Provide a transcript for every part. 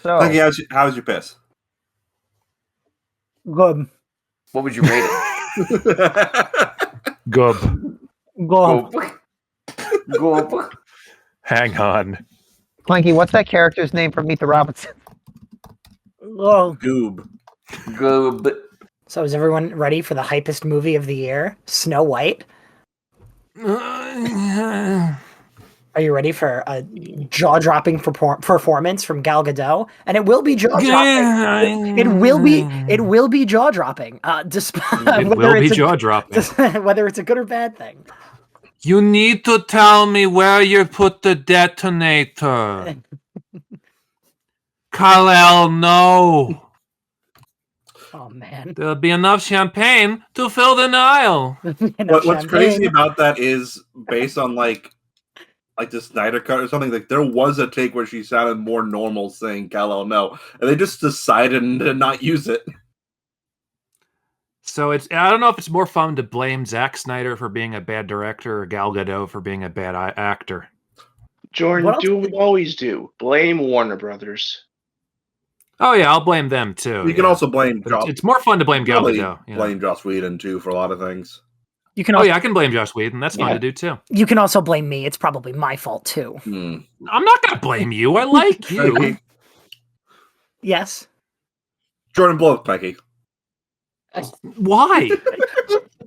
So, Clanky, how's your piss? good. What would you rate it? Gub. Go. Go. Hang on. Clanky, what's that character's name from Meet the Robinsons? Goob. Go. So is everyone ready for the hypest movie of the year, Snow White? Are you ready for a jaw-dropping performance from Gal Gadot? And it will be jaw-dropping. It will be jaw-dropping. It will be jaw-dropping. Whether it's a good or bad thing. You need to tell me where you put the detonator. Kal-El, no. Oh man. There'll be enough champagne to fill the Nile. What's crazy about that is based on like the Snyder Cut or something, like there was a take where she sounded more normal saying Kal-El no, and they just decided to not use it. So I don't know if it's more fun to blame Zack Snyder for being a bad director or Gal Gadot for being a bad actor. Jordan, do what we always do. Blame Warner Brothers. Oh yeah, I'll blame them too. You can also blame Joss. It's more fun to blame Gal Gadot. Yeah. Blame Joss Whedon too for a lot of things. You can also, I can blame Joss Whedon. That's fun to do too. You can also blame me. It's probably my fault too. I'm not going to blame you. I like you. Okay. Yes. Jordan, blow up, Clanky. Why?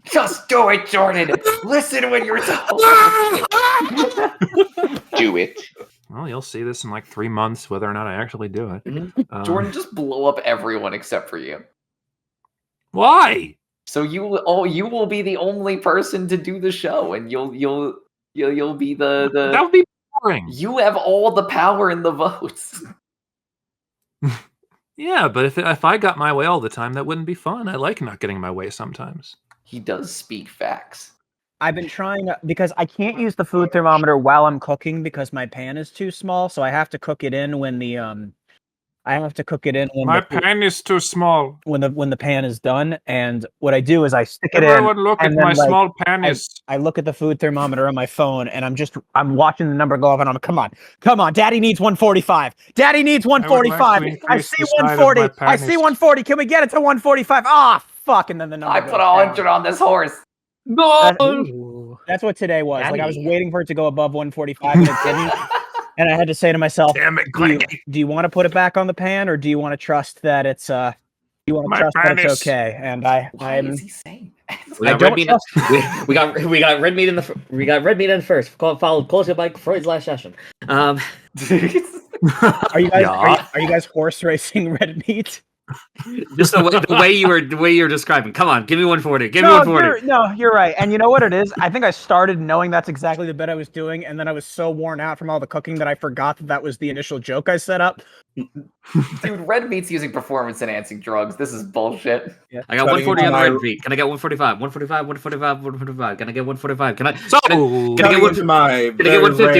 Just do it, Jordan. Listen when you're told. Do it. Well, you'll see this in like 3 months, whether or not I actually do it. Jordan, just blow up everyone except for you. Why? So you will be the only person to do the show, and you'll be the. That would be boring. You have all the power in the votes. Yeah, but if I got my way all the time, that wouldn't be fun. I like not getting my way sometimes. He does speak facts. I've been trying because I can't use the food thermometer while I'm cooking because my pan is too small, so I have to cook it in when the My pan is too small. when the pan is done. And what I do is I stick it Everyone in. look at and my then, small pan is. I look at the food thermometer on my phone, and I'm watching the number go up, and I'm come on, Daddy needs 145. Daddy needs 145. I see 140. I see 140. Can we get it to 145? Ah, fuck! And then the number. I put 100 on this horse. No. That's what today was. Daddy. Like I was waiting for it to go above 145, and it didn't. And I had to say to myself, Damn it, do Clanky. you want to put it back on the pan, or do you want to trust that it's that it's okay? And What I'm is he saying? We got red meat. We got red meat in the first, followed closely by Freud's last session. are you guys horse racing red meat? Just the way you were describing. Come on, give me 140. Give me 140. You're right. And you know what it is? I think I started knowing that's exactly the bet I was doing, and then I was so worn out from all the cooking that I forgot that was the initial joke I set up. Dude, red meat's using performance-enhancing drugs. This is bullshit. Yeah. I got 140 on the red meat. Can I get 145? 145, 145, 145. Can I get 145? Can I get 150?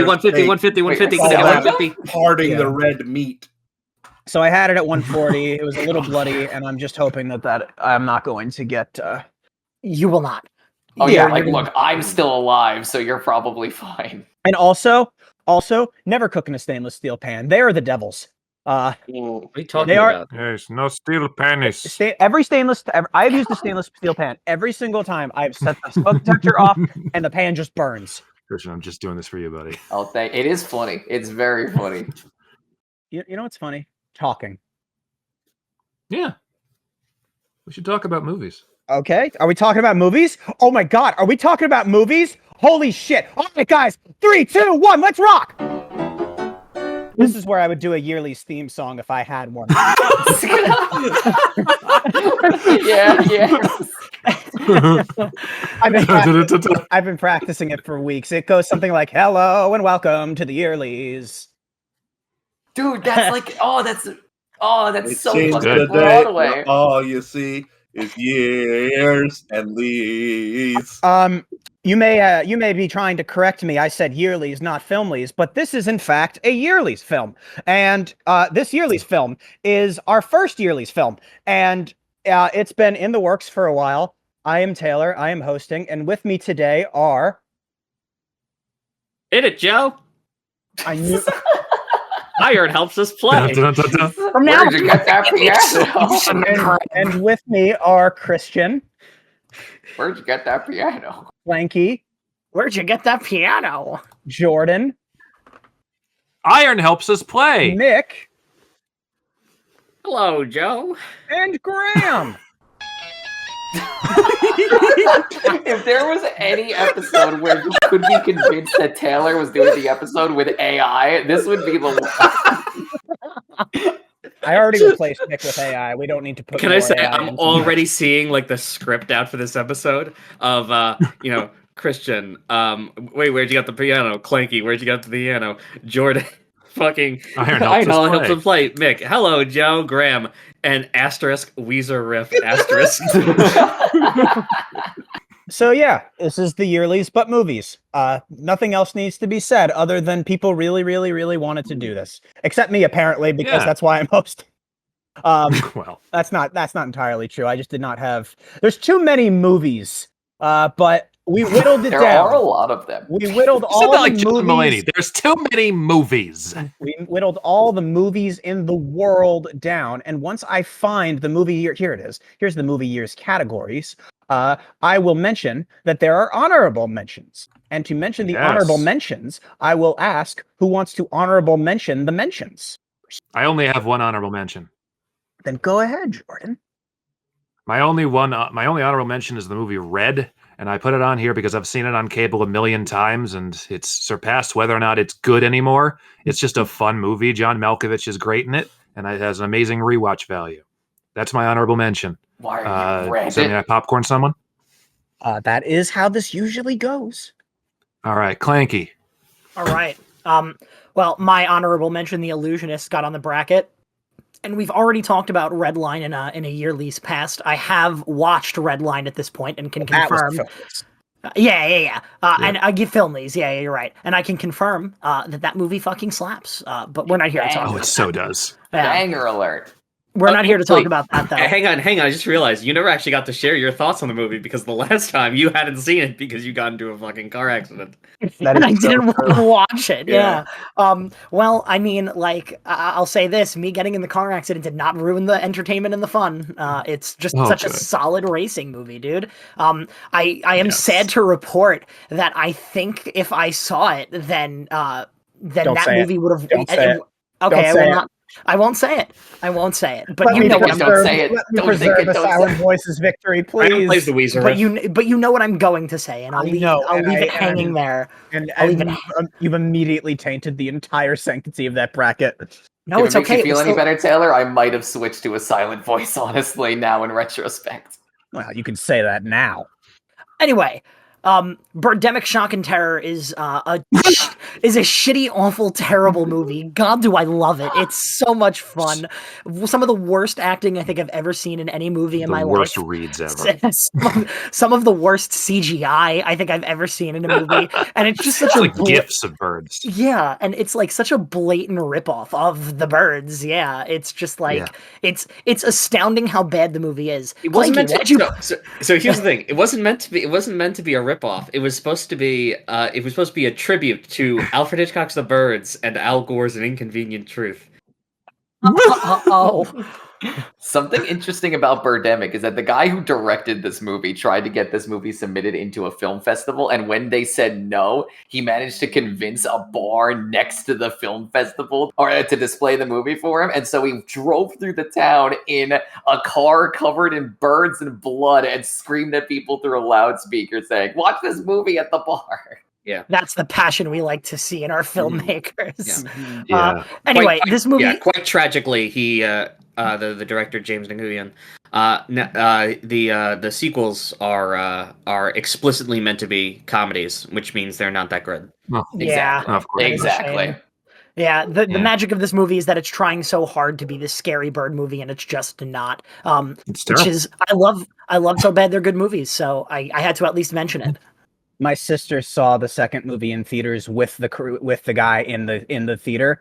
150, 150, 150. Can I get 150? Parting the red meat. So I had it at 140. It was a little bloody, and I'm just hoping that I'm not going to get. You will not. Oh Yeah, yeah, like look, I'm still alive, so you're probably fine. And also, never cook in a stainless steel pan. They are the devils. What are you talking They are- about? Yes, no steel pennies. I've used a stainless steel pan every single time. I've set the smoke detector off, and the pan just burns. Christian, I'm just doing this for you, buddy. Oh, it is funny. It's very funny. You know what's funny? Talking. Yeah. We should talk about movies. Okay, are we talking about movies? Oh my god, are we talking about movies? Holy shit! All right, guys, 3, 2, 1, let's rock! This is where I would do a Yearlies theme song if I had one. yeah. I've been practicing it for weeks. It goes something like, "Hello and welcome to the Yearlies." Dude, that's like, that's so Change fucking the day. Broadway. All you see is years and leaves. You may be trying to correct me. I said Yearlies, not Filmlies, but this is in fact a Yearlies film, and this Yearlies film is our first Yearlies film, and it's been in the works for a while. I am Taylor. I am hosting, and with me today are. Hit it, Joe. I knew. Iron helps us play. Dun, dun, dun, dun. From now Where'd you get that piano? And with me are Christian, Where'd you get that piano? Clanky, Where'd you get that piano? Jordan, Iron helps us play. Mick, Hello, Joe. and Graham. If there was any episode where you could be convinced that Taylor was doing the episode with AI, this would be the one. I already replaced Mick with AI. We don't need to put. Can I more say AI I'm into already seeing like the script out for this episode of Christian. Wait, where'd you get the piano? Clanky, where'd you get the piano? Jordan, fucking Iron I know helps helps us him play. Mick, hello, Joe, Graham, and asterisk Weezer riff asterisk. So yeah, this is the Yearlies, but movies. Nothing else needs to be said other than people really, really, really wanted to do this, except me apparently, because Yeah. that's why I'm hosting. Well, That's not entirely true. I just did not have. There's too many movies, but we whittled it There down. are a lot of them. We whittled you said all that the like John Mulaney. movies. There's too many movies. We whittled all the movies in the world down, and once I find the movie year, here it is. Here's the movie years categories. I will mention that there are honorable mentions, and to mention the Yes. honorable mentions, I will ask who wants to honorable mention the mentions. I only have one honorable mention. Then go ahead, Jordan. My only honorable mention is the movie Red, and I put it on here because I've seen it on cable a million times, and it's surpassed whether or not it's good anymore. It's just a fun movie. John Malkovich is great in it, and it has an amazing rewatch value. That's my honorable mention. Why are you red? May I popcorn someone? That is how this usually goes. All right, Clanky. All right. Well, my honorable mention, The Illusionist, got on the bracket. And we've already talked about Redline in a Yearly's past. I have watched Redline at this point and can That was confirm. focus. Yeah. And I give Filmlies. Yeah, you're right. And I can confirm that movie fucking slaps. But we're not here to talk Oh, about it so does. that. Banger alert. We're not here to talk Wait. about that, though. Hang on. I just realized you never actually got to share your thoughts on the movie because the last time you hadn't seen it because you got into a fucking car accident. That And is I so didn't want true. to watch it. Yeah. Yeah. Well, I mean, like, I'll say this: me getting in the car accident did not ruin the entertainment and the fun. It's just such a good. solid racing movie, dude. I am Yes. sad to report that I think if I saw it, then Don't that say it. movie would have. Don't say it. Okay, Don't I say will it. not. I won't say it. I won't say it. But Let you me know what don't I'm preserve- say it. Let me Don't preserve think it. a Don't silent say it. voice's victory, Graham plays please. the Weezer riff. But you know what I'm going to say, and I'll I leave, know, I'll and leave I- it hanging there. And I'll leave it. you've immediately tainted the entire sanctity of that bracket. No, if it's it makes okay. you feel It's any still- better, Taylor, I might have switched to a silent voice, honestly, now in retrospect. Well, you can say that now. Anyway, Birdemic Shock and Terror is a shitty, awful, terrible movie. God, do I love it! It's so much fun. Some of the worst acting I think I've ever seen in any movie in my The worst life. reads ever. Some of the worst CGI I think I've ever seen in a movie, and it's just such It's a like gifs of birds. Yeah, and it's like such a blatant ripoff of the birds. Yeah, it's just like it's astounding how bad the movie is. It wasn't Clanky, meant to. what'd you- So here's the thing. It wasn't meant to be. It wasn't meant to be a ripoff. It was supposed to be. It was supposed to be a tribute to Alfred Hitchcock's The Birds and Al Gore's An Inconvenient Truth. Oh. Something interesting about Birdemic is that the guy who directed this movie tried to get this movie submitted into a film festival, and when they said no, he managed to convince a bar next to the film festival to display the movie for him, and so he drove through the town in a car covered in birds and blood and screamed at people through a loudspeaker saying, "Watch this movie at the bar." That's the passion we like to see in our filmmakers. Yeah. Anyway, Quite- this movie. Yeah, quite tragically, he the director James Nguyen. The sequels are explicitly meant to be comedies, which means they're not that good. Yeah. Of course. Exactly. Yeah, the Yeah. magic of this movie is that it's trying so hard to be this scary bird movie, and it's just not. It's Which terrible. is I love so bad they're good movies, so I had to at least mention it. My sister saw the second movie in theaters with the guy in the theater.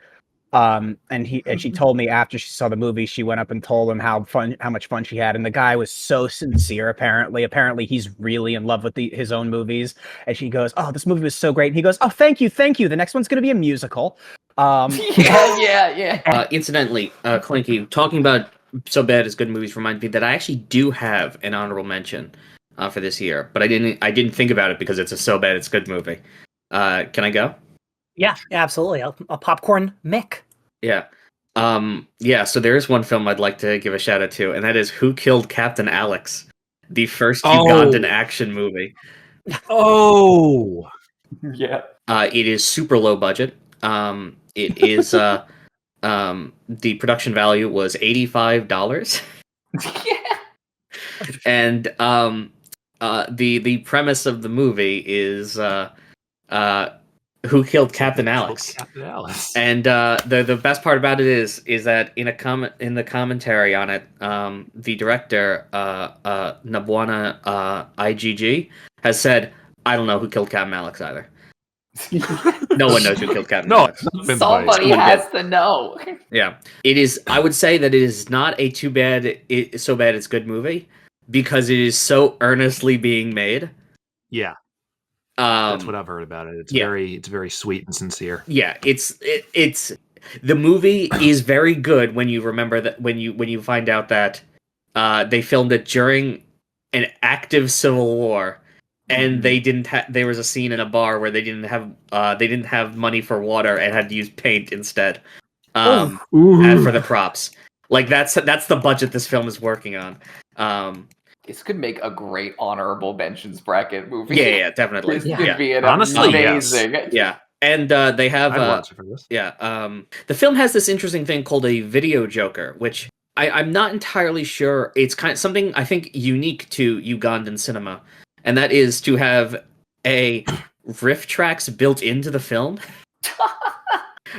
And she told me after she saw the movie, she went up and told him how much fun she had, and the guy was so sincere. Apparently he's really in love with his own movies. And she goes, "Oh, this movie was so great." And he goes, "Oh, thank you. The next one's going to be a musical." Yeah. Incidentally, Clanky, talking about so bad it's good movies reminds me that I actually do have an honorable mention for this year, but I didn't think about it because it's a so bad it's good movie. Can I go? Yeah, absolutely. A popcorn Mick. Yeah. So there is one film I'd like to give a shout out to, and that is Who Killed Captain Alex, the first Ugandan action movie. Oh, Yeah. It is super low budget. It is the production value was $85. Yeah. And the premise of the movie is Who Killed Captain Alex? And the best part about it is that in the commentary on it, the director Nabwana IGG has said, "I don't know who killed Captain Alex either." No one knows who killed Captain Alex. Somebody has to know. Yeah, it is. I would say that it is not a so bad it's good movie because it is so earnestly being made. Yeah. That's what I've heard about it. It's very sweet and sincere. Yeah, it's the movie is very good when you remember that when you find out that they filmed it during an active civil war, and they didn't there was a scene in a bar where they didn't have money for water and had to use paint instead and for the props. Like that's the budget this film is working on. This could make a great honorable mentions bracket movie. Yeah, definitely. This could be an honestly amazing. Yes. Yeah. And they have I'd watch it for this. Yeah. The film has this interesting thing called a video joker, which I'm not entirely sure. It's kind of something I think unique to Ugandan cinema, and that is to have a riff tracks built into the film.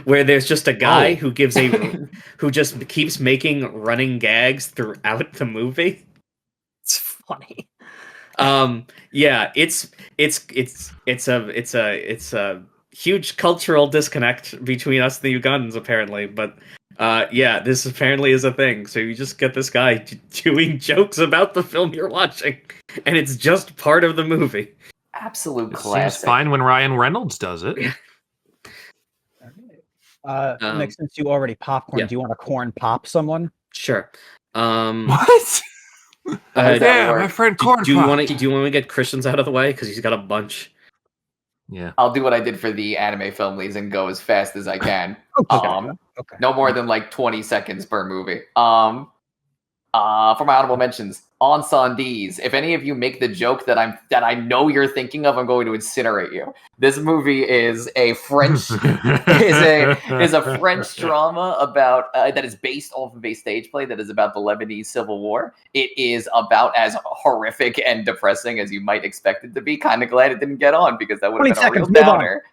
Where there's just a guy who just keeps making running gags throughout the movie. It's funny. Yeah, it's a huge cultural disconnect between us and the Ugandans apparently, but yeah, this apparently is a thing. So you just get this guy doing jokes about the film you're watching, and it's just part of the movie. Absolute It classic. seems fine when Ryan Reynolds does it. Nick, since you already popcorn, do you want to corn pop someone? Sure. What? Yeah, my friend Corn. Do you want to get Christian's out of the way because he's got a bunch? Yeah, I'll do what I did for the anime filmlies and go as fast as I can. Okay. No more than like 20 seconds per movie. For my honorable mentions, on Sandees. If any of you make the joke that I know you're thinking of, I'm going to incinerate you. This movie is a French is a French drama about that is based off of a stage play that is about the Lebanese Civil War. It is about as horrific and depressing as you might expect it to be. Kind of glad it didn't get on because that would have been a real downer.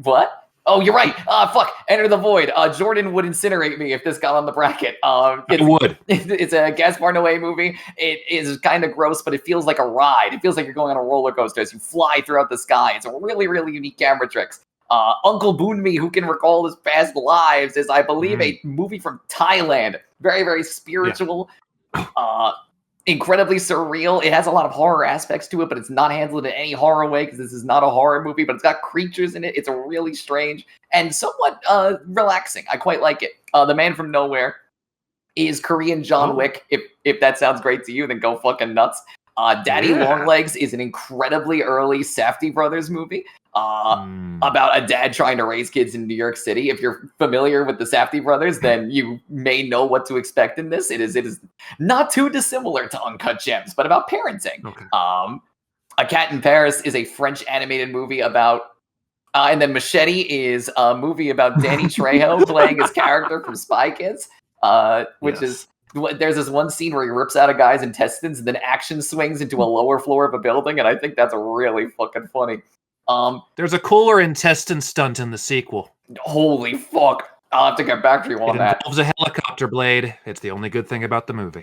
What? Oh, you're right. Fuck. Enter the Void. Jordan would incinerate me if this got on the bracket. it would. It's a Gaspar Noé movie. It is kind of gross, but it feels like a ride. It feels like you're going on a roller coaster as you fly throughout the sky. It's a really, really unique camera tricks. Uncle Boonmi, who can recall his past lives, is, I believe, a movie from Thailand. Very, very spiritual. Yeah. Incredibly surreal. It has a lot of horror aspects to it, but it's not handled in any horror way because this is not a horror movie, but it's got creatures in it. It's really strange and somewhat relaxing. I quite like it. The Man from Nowhere is Korean John Wick. If that sounds great to you, then go fucking nuts. Daddy Longlegs is an incredibly early Safdie Brothers movie about a dad trying to raise kids in New York City. If you're familiar with the Safdie Brothers, then you may know what to expect in this. It is not too dissimilar to Uncut Gems, but about parenting. Okay. A Cat in Paris is a French animated movie about and then Machete is a movie about Danny Trejo playing his character from Spy Kids, which is there's this one scene where he rips out a guy's intestines and then action swings into a lower floor of a building, and I think that's really fucking funny. There's a cooler intestine stunt in the sequel. Holy fuck. I'll have to get back to you on that. It involves a helicopter blade. It's the only good thing about the movie.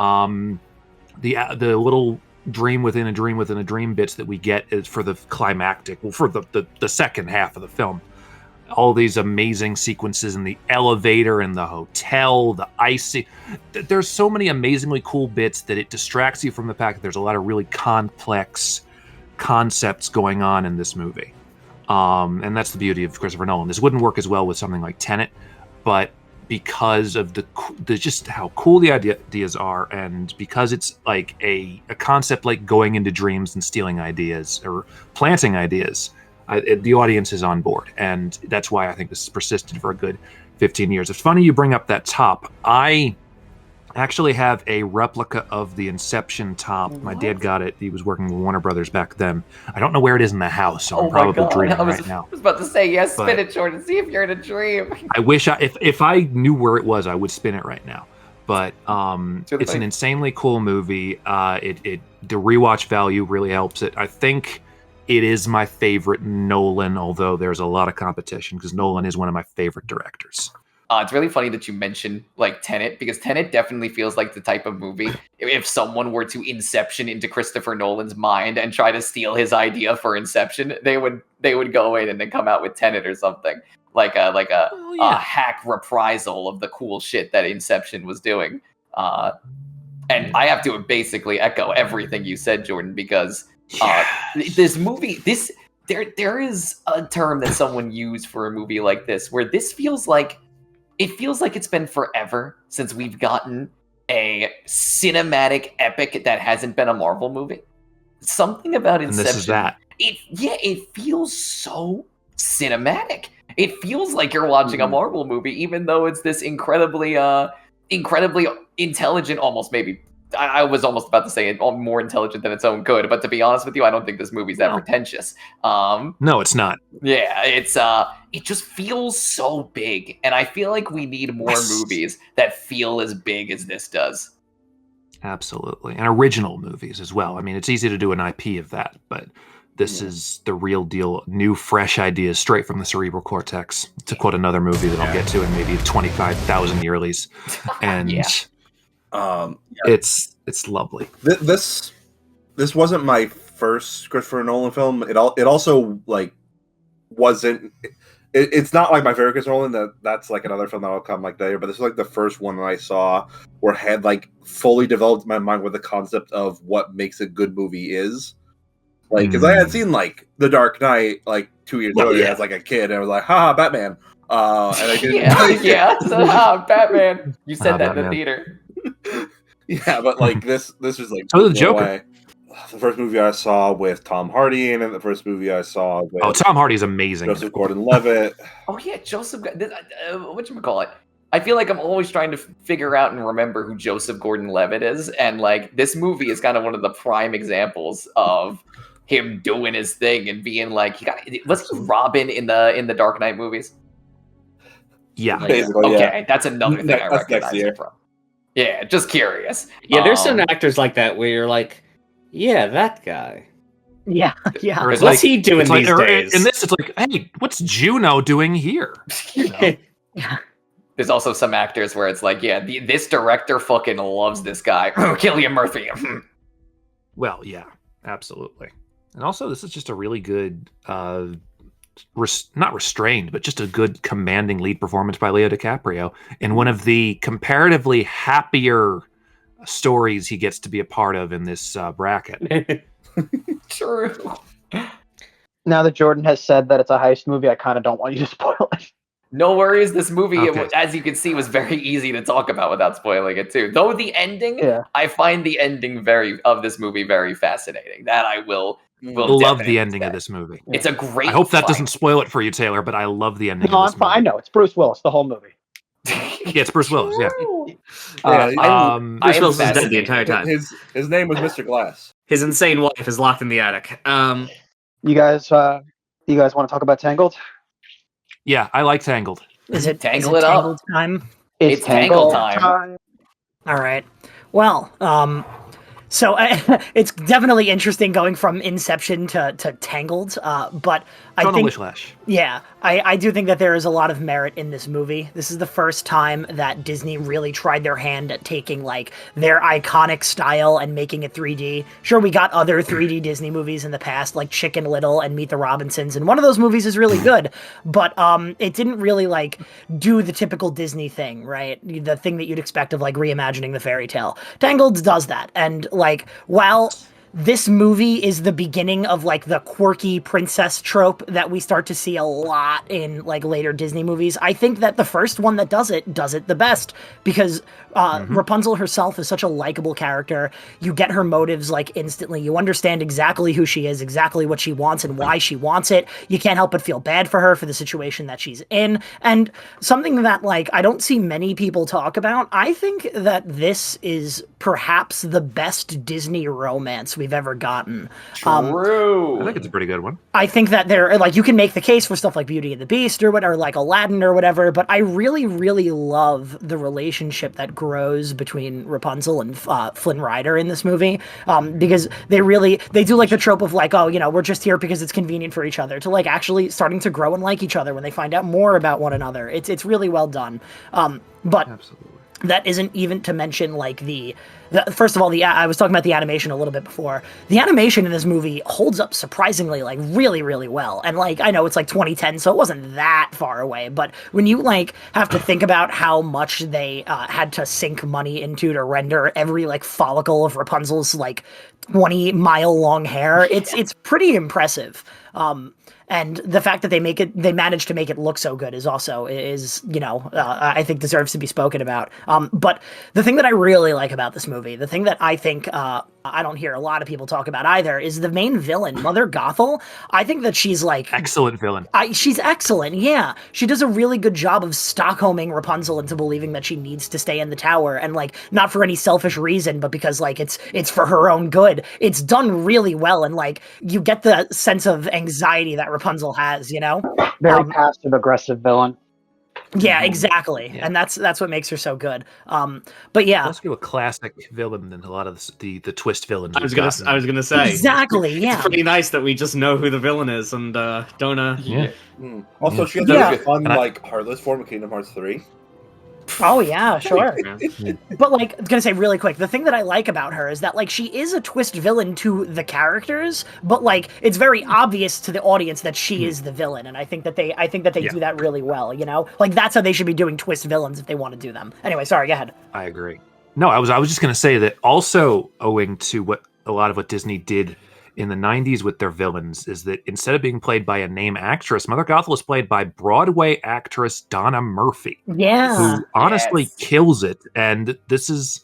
The little dream within a dream within a dream bits that we get is for the climactic, well, for the second half of the film. All these amazing sequences in the elevator, in the hotel, the icy. There's so many amazingly cool bits that it distracts you from the fact that there's a lot of really complex concepts going on in this movie. And that's the beauty of Christopher Nolan. This wouldn't work as well with something like Tenet, but because of the just how cool the ideas are, and because it's like a concept like going into dreams and stealing ideas or planting ideas, the audience is on board, and that's why I think this has persisted for a good 15 years. It's funny you bring up that top. I actually have a replica of the Inception top. My dad got it. He was working with Warner Brothers back then. I don't know where it is in the house, so I'm probably dreaming right now. I was about to say, yes, spin it, Jordan. See if you're in a dream. I wish if I knew where it was, I would spin it right now. But it's an insanely cool movie. The rewatch value really helps it. I think it is my favorite Nolan, although there's a lot of competition because Nolan is one of my favorite directors. It's really funny that you mentioned like Tenet, because Tenet definitely feels like the type of movie if someone were to Inception into Christopher Nolan's mind and try to steal his idea for Inception, they would go in and then come out with Tenet or something like a hack reprisal of the cool shit that Inception was doing. And I have to basically echo everything you said, Jordan, because this movie, there is a term that someone used for a movie like this, where this feels like it's been forever since we've gotten a cinematic epic that hasn't been a Marvel movie. Something about Inception. And this is that. It feels so cinematic. It feels like you're watching a Marvel movie, even though it's this incredibly intelligent, almost maybe. I was almost about to say it more intelligent than its own good, but to be honest with you, I don't think this movie's that pretentious. No, it's not. Yeah, it just feels so big, and I feel like we need more movies that feel as big as this does. Absolutely, and original movies as well. I mean, it's easy to do an IP of that, but this is the real deal. New, fresh ideas straight from the cerebral cortex. To quote another movie that I'll get to in maybe 25,000 yearlies, and. It's lovely. This wasn't my first Christopher Nolan film. It also like wasn't. It's not like my favorite Christopher Nolan. That's like another film that will come like later. But this is like the first one that I saw where had like fully developed my mind with the concept of what makes a good movie is. Like, because I had seen like The Dark Knight like 2 years earlier as like a kid, and I was like, haha, Batman. And I didn't. Batman. You said that in the theater. Yeah, but like this was like the Joker. The first movie I saw with Tom Hardy in it. The first movie I saw with Tom Hardy's amazing. Joseph Gordon-Levitt. Joseph. Whatchamacallit? I feel like I'm always trying to figure out and remember who Joseph Gordon-Levitt is, and like this movie is kind of one of the prime examples of him doing his thing and being like, was he Robin in the Dark Knight movies? Yeah, basically. Okay, that's another thing I recognize it from. Yeah, just curious. Yeah, there's some actors like that where you're like, yeah, that guy. Yeah. What's he doing these days? In this, it's like, hey, what's Juno doing here? Yeah. There's also some actors where it's like, this director fucking loves this guy. Cillian Murphy. Well, yeah, absolutely. And also, this is just a really good, not restrained, but just a good commanding lead performance by Leo DiCaprio in one of the comparatively happier stories he gets to be a part of in this bracket. True. Now that Jordan has said that it's a heist movie, I kind of don't want you to spoil it. No worries. This movie, as you can see, was very easy to talk about without spoiling it too. Though the ending, I find the ending of this movie very fascinating. That I will love the ending of this movie. It's a great. I hope that doesn't spoil it for you, Taylor. But I love the ending. No, of this movie. I know it's Bruce Willis the whole movie. Yeah, it's Bruce Willis. Yeah. Bruce Willis is dead the entire time. His name was Mr. Glass. His insane wife is locked in the attic. You guys want to talk about Tangled? Yeah, I like Tangled. Is it Tangled time? It's Tangled time. All right. Well, so it's definitely interesting going from Inception to Tangled, but I think Whiplash. Yeah, I do think that there is a lot of merit in this movie. This is the first time that Disney really tried their hand at taking like their iconic style and making it 3D. Sure, we got other 3D Disney movies in the past, like Chicken Little and Meet the Robinsons, and one of those movies is really good, but it didn't really like do the typical Disney thing, right? The thing that you'd expect of like reimagining the fairy tale. Tangled does that, and like while this movie is the beginning of like the quirky princess trope that we start to see a lot in like later Disney movies. I think that the first one that does it the best, because Rapunzel herself is such a likable character. You get her motives like instantly. You understand exactly who she is, exactly what she wants and why she wants it. You can't help but feel bad for her for the situation that she's in. And something that like I don't see many people talk about, I think that this is perhaps the best Disney romance we've ever gotten. True. I think it's a pretty good one. I think that there, like, you can make the case for stuff like Beauty and the Beast or whatever, like Aladdin or whatever, but I really, really love the relationship that grows between Rapunzel and Flynn Rider in this movie, because they do like the trope of like, oh, you know, we're just here because it's convenient for each other, to like actually starting to grow and like each other when they find out more about one another. It's really well done. But Absolutely. that isn't even to mention like the first of all, I was talking about the animation a little bit before. The animation in this movie holds up surprisingly, like really, really well. And like, I know it's like 2010, so it wasn't that far away. But when you like have to think about how much they had to sink money into to render every like follicle of Rapunzel's like 20-mile long hair, it's pretty impressive. And the fact that they managed to make it look so good is I think deserves to be spoken about. But the thing that I really like about this movie, the thing that I think I don't hear a lot of people talk about either, is the main villain, Mother Gothel. I think that she's like Excellent villain. she's excellent. Yeah, she does a really good job of Stockholming Rapunzel into believing that she needs to stay in the tower, and like not for any selfish reason, but because like it's for her own good. It's done really well, and like you get the sense of anxiety that Rapunzel has, you know? Very passive aggressive villain. Yeah, exactly. Yeah. And that's what makes her so good. But yeah. Let's do a classic villain than a lot of the twist villains. I was gonna say Exactly, yeah. It's pretty nice that we just know who the villain is and don't. Yeah. Also, she has Yeah. a fun, like, Heartless form of Kingdom Hearts 3. Oh yeah, sure. Yeah. But like, I was gonna say really quick, the thing that I like about her is that like she is a twist villain to the characters, but like it's very obvious to the audience that she is the villain, and I think that they do that really well. You know, like that's how they should be doing twist villains if they want to do them. Anyway, sorry, go ahead. I agree. No, I was just going to say that also owing to what a lot of what Disney did in the 90s with their villains is that instead of being played by a name actress, Mother Gothel is played by Broadway actress Donna Murphy. Yeah. Who honestly kills it. And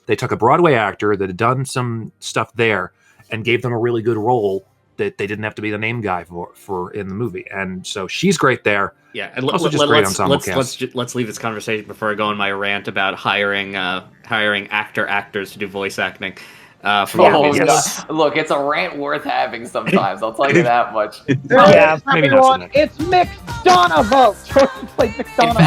they took a Broadway actor that had done some stuff there and gave them a really good role that they didn't have to be the name guy for in the movie. And so she's great there. Yeah, and Also just great ensemble cast. let's leave this conversation before I go on my rant about hiring actors to do voice acting. Yes. Look, it's a rant worth having sometimes. I'll tell you that much. Yeah, maybe not so much. It's Mick Donna vote. Play Mick In Donna.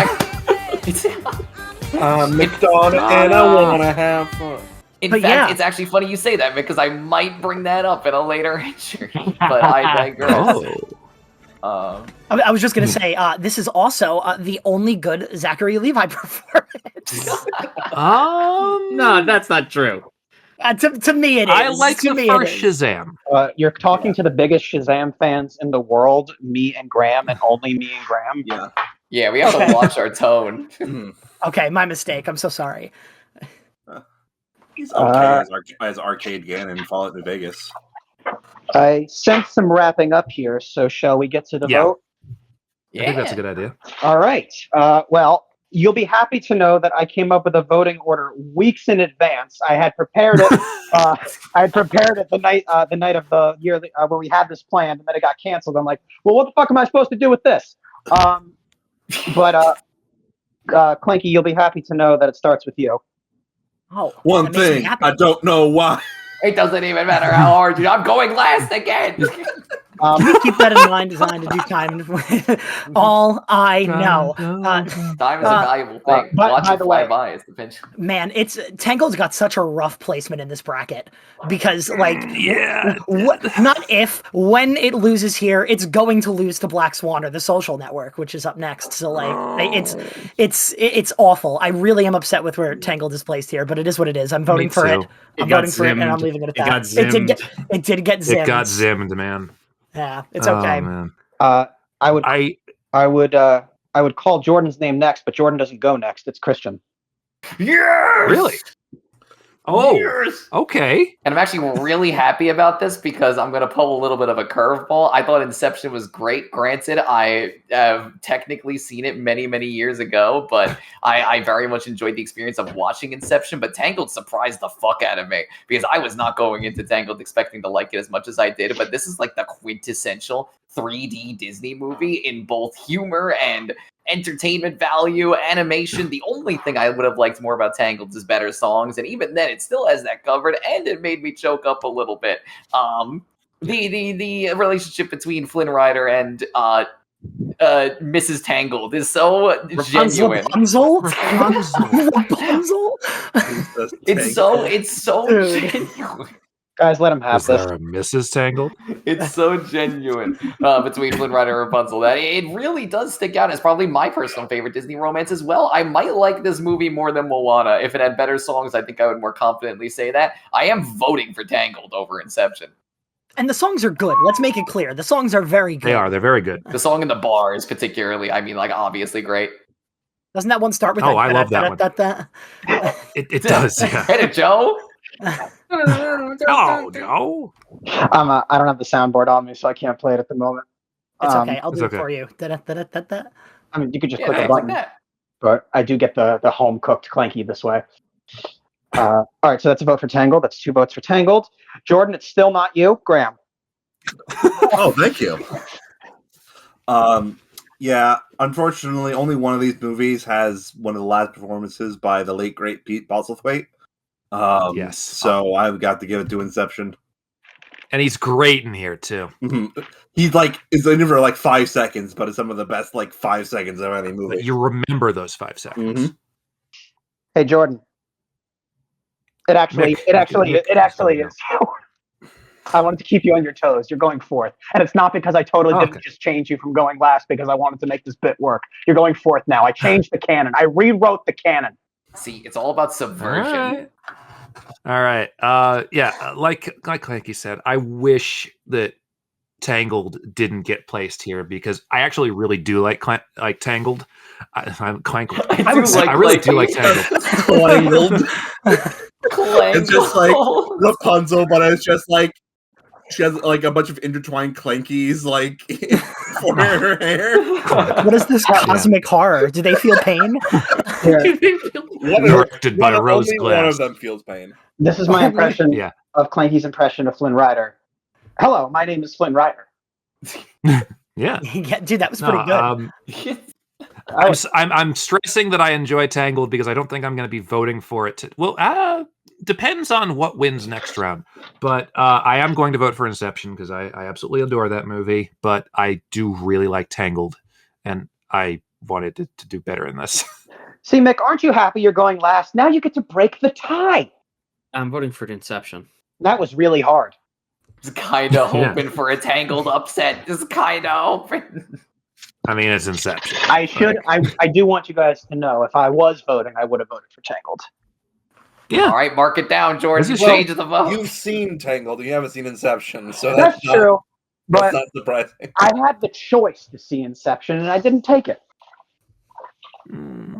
fact, McDonald, and I wanna have fun. it's actually funny you say that because I might bring that up in a later entry, but I digress. I was just gonna say, this is also the only good Zachary Levi performance. No, that's not true. To me, it is. I like to the me, first it is. Shazam. You're talking to the biggest Shazam fans in the world, me and Graham, and only me and Graham. Yeah. Yeah, we have to watch our tone. Okay, my mistake. I'm so sorry. He's okay as Arcade Gannon in Fallout New Vegas. I sense some wrapping up here, so shall we get to the Yeah. vote? I think that's a good idea. All right. Well, you'll be happy to know that I came up with a voting order weeks in advance. I had prepared it. The night of the year where we had this planned, and then it got canceled. I'm like, well, what the fuck am I supposed to do with this? But Clanky, you'll be happy to know that it starts with you. Oh, One that makes me thing, happy. I don't know why. It doesn't even matter how hard you. I'm going last again. Keep that in mind as I do time. All I know. Time is a valuable thing. Watch by it the fly way- by. It's the pinch. Man, Tangled's got such a rough placement in this bracket because, like, Yeah. when it loses here, it's going to lose to Black Swan or The Social Network, which is up next. So, like, it's awful. I really am upset with where Tangled is placed here, but it is what it is. I'm voting for it. I'm voting for it, and I'm leaving it at that. Got zimmed. It did get zimmed. It got zimmed, man. Yeah, it's okay. Oh, man. I would call Jordan's name next, but Jordan doesn't go next. It's Christian. Yes! Really? Oh, Yes! okay. And I'm actually really happy about this because I'm going to pull a little bit of a curveball. I thought Inception was great. Granted, I have technically seen it many, many years ago, but I very much enjoyed the experience of watching Inception. But Tangled surprised the fuck out of me because I was not going into Tangled expecting to like it as much as I did. But this is like the quintessential 3D Disney movie in both humor and entertainment value, animation. The only thing I would have liked more about Tangled is better songs, and even then it still has that covered, and it made me choke up a little bit. The relationship between Flynn Rider and Mrs. Tangled is so genuine. Rapunzel? It's so Dude. genuine. Guys, let him have Is this. there a Mrs. Tangled? It's so genuine between Flynn Rider and Rapunzel that it really does stick out. It's probably my personal favorite Disney romance as well. I might like this movie more than Moana. If it had better songs, I think I would more confidently say that. I am voting for Tangled over Inception. And the songs are good. Let's make it clear. The songs are very good. They are. They're very good. The song in the bar is particularly, I mean, like, obviously great. Doesn't that one start with Oh, I love that one. It does, yeah. Hit it, Joe. Oh, no. I don't have the soundboard on me, so I can't play it at the moment. It's okay. I'll do it's it okay. for you. Da-da-da-da-da-da. I mean, you could just Yeah, click a things like button, that. but I do get the home cooked Clanky this way. All right, so that's a vote for Tangled. That's 2 votes for Tangled. Jordan, it's still not you. Graham. Oh, thank you. Yeah, unfortunately, only one of these movies has one of the last performances by the late great Pete Postlethwaite. Yes. So I've got to give it to Inception. And he's great in here, too. Mm-hmm. He's like, it's in for like 5 seconds, but it's some of the best like 5 seconds of any movie. But you remember those 5 seconds. Mhm. Hey, Jordan. It actually Mick. is. I wanted to keep you on your toes. You're going fourth. And it's not because I totally didn't just change you from going last because I wanted to make this bit work. You're going fourth now. I changed the canon. I rewrote the canon. See, it's all about subversion. All right. Yeah, like Clanky said, I wish that Tangled didn't get placed here because I actually really do like Tangled. I'm Clankled. I really do like Tangled. Tangled. Clanky. It's just like Rapunzel, but it's just like she has like a bunch of intertwined clankies like for her hair. What is this cosmic horror? Do they feel pain? Directed by Rose Only Glass. one of them feels pain. This is my impression Yeah. of Clanky's impression of Flynn Rider. Hello, my name is Flynn Rider. Yeah. Yeah, dude, that was pretty good. I'm stressing that I enjoy Tangled because I don't think I'm going to be voting for it. Depends on what wins next round. But I am going to vote for Inception because I absolutely adore that movie. But I do really like Tangled, and I wanted it to do better in this. See, Mick, aren't you happy you're going last? Now you get to break the tie. I'm voting for Inception. That was really hard. Just kind of hoping for a Tangled upset. Just kind of hoping. I mean, it's Inception. I do want you guys to know if I was voting, I would have voted for Tangled. Yeah. All right, mark it down, George. This is- Change the vote. You've seen Tangled, and you haven't seen Inception, so That's true. That's But not surprising. I had the choice to see Inception, and I didn't take it.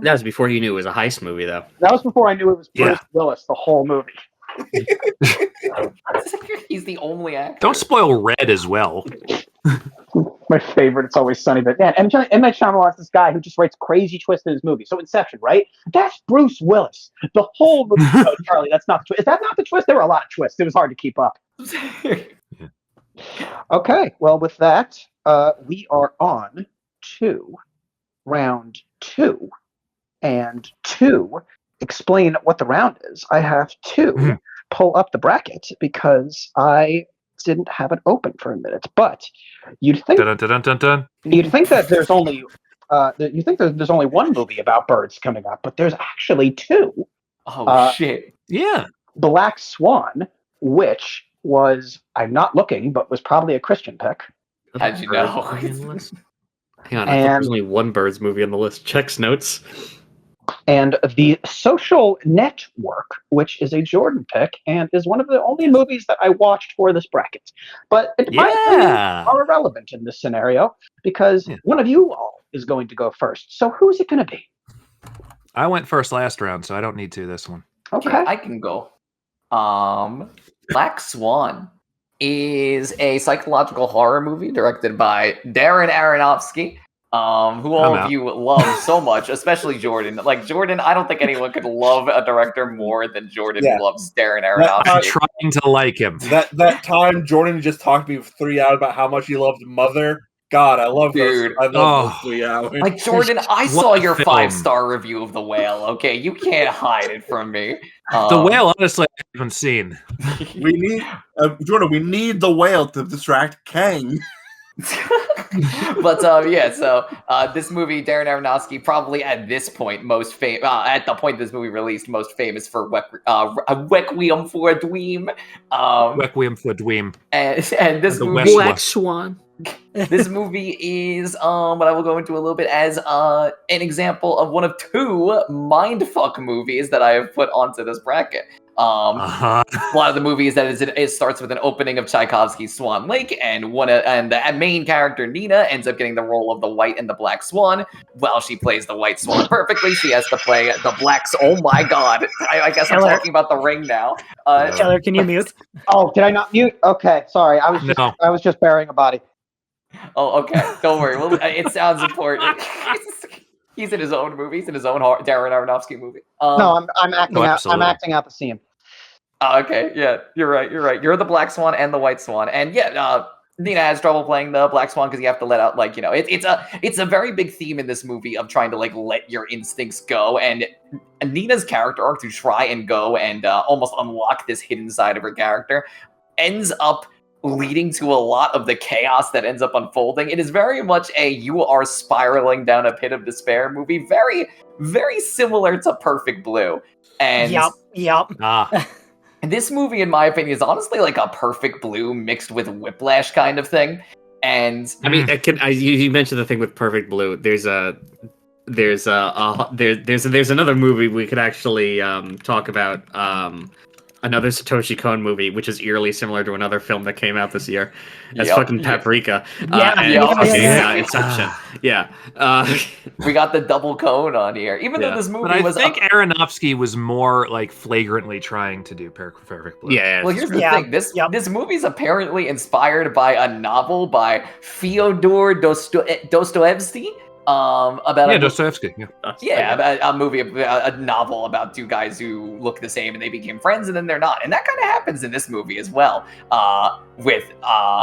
That was before you knew it was a heist movie, though. That was before I knew it was Bruce Yeah. Willis, the whole movie. He's the only actor. Don't spoil Red as well. My favorite, It's Always Sunny. But man, M. Night Shyamalan's this guy who just writes crazy twists in his movie. So Inception, right? That's Bruce Willis. The whole movie. Oh, Charlie, that's not the twist. Is that not the twist? There were a lot of twists. It was hard to keep up. Okay, well, with that, we are on to round 2. And to explain what the round is, I have to pull up the bracket because I didn't have it open for a minute. But you'd think Dun, dun, dun, dun, dun. you'd think that there's only there's only one movie about birds coming up, but there's actually two. Oh shit! Yeah. Black Swan, which was, I'm not looking, but was probably a Christian pick. How'd you know? Hang on, I thought there was only one Birds movie on the list. Checks notes. And The Social Network, which is a Jordan pick and is one of the only movies that I watched for this bracket. But it might be are irrelevant in this scenario because one of you all is going to go first. So who's it going to be? I went first last round, so I don't need to this one. Okay. I can go. Black Swan is a psychological horror movie directed by Darren Aronofsky. Who all of you love so much, especially Jordan. Like Jordan, I don't think anyone could love a director more than Jordan loves Darren Aronofsky. I'm trying to like him. That time Jordan just talked to me for 3 hours about how much he loved Mother. God, I love those. I love those 3 hours. Like Jordan, I saw your 5-star review of The Whale. Okay, you can't hide it from me. The Whale, honestly, I haven't seen. We need Jordan. We need The Whale to distract Kang. But this movie, Darren Aronofsky, probably at this point at the point this movie released, most famous for Requiem for a Dream. Requiem for a Dream. And this movie, Black Swan. This movie is what I will go into a little bit as an example of one of two mindfuck movies that I have put onto this bracket. A lot of the movies that it starts with an opening of Tchaikovsky's Swan Lake, and the main character Nina ends up getting the role of the white and the black swan. While she plays the white swan perfectly, she has to play the black. Oh my god! I guess I'm talking about The Ring now. Taylor, can you mute? Oh, did I not mute? Okay, sorry. I was just burying a body. Oh, okay. Don't worry. Well, it sounds important. He's in his own movie. He's in his own Darren Aronofsky movie. No, I'm acting out. I'm acting out the scene. Okay, yeah, you're right. You're the black swan and the white swan, and Nina has trouble playing the black swan because you have to let out, it's a very big theme in this movie of trying to let your instincts go, and Nina's character arc to try and go and almost unlock this hidden side of her character ends up leading to a lot of the chaos that ends up unfolding. It is very much you are spiraling down a pit of despair movie, very, very similar to Perfect Blue. And yep. And this movie, in my opinion, is honestly like a Perfect Blue mixed with Whiplash kind of thing. And I mean, you mentioned the thing with Perfect Blue. There's another movie we could actually talk about. Another Satoshi Kon movie, which is eerily similar to another film that came out this year. That's fucking Paprika. Inception. Yeah. We got the double cone on here. Even though this movie I think Aronofsky was more flagrantly trying to do Perfect Blue. Yeah. Well, here's the thing. This movie's apparently inspired by a novel by Fyodor Dostoevsky. Dostoevsky. About a movie, a novel about two guys who look the same and they became friends and then they're not, and that kind of happens in this movie as well. With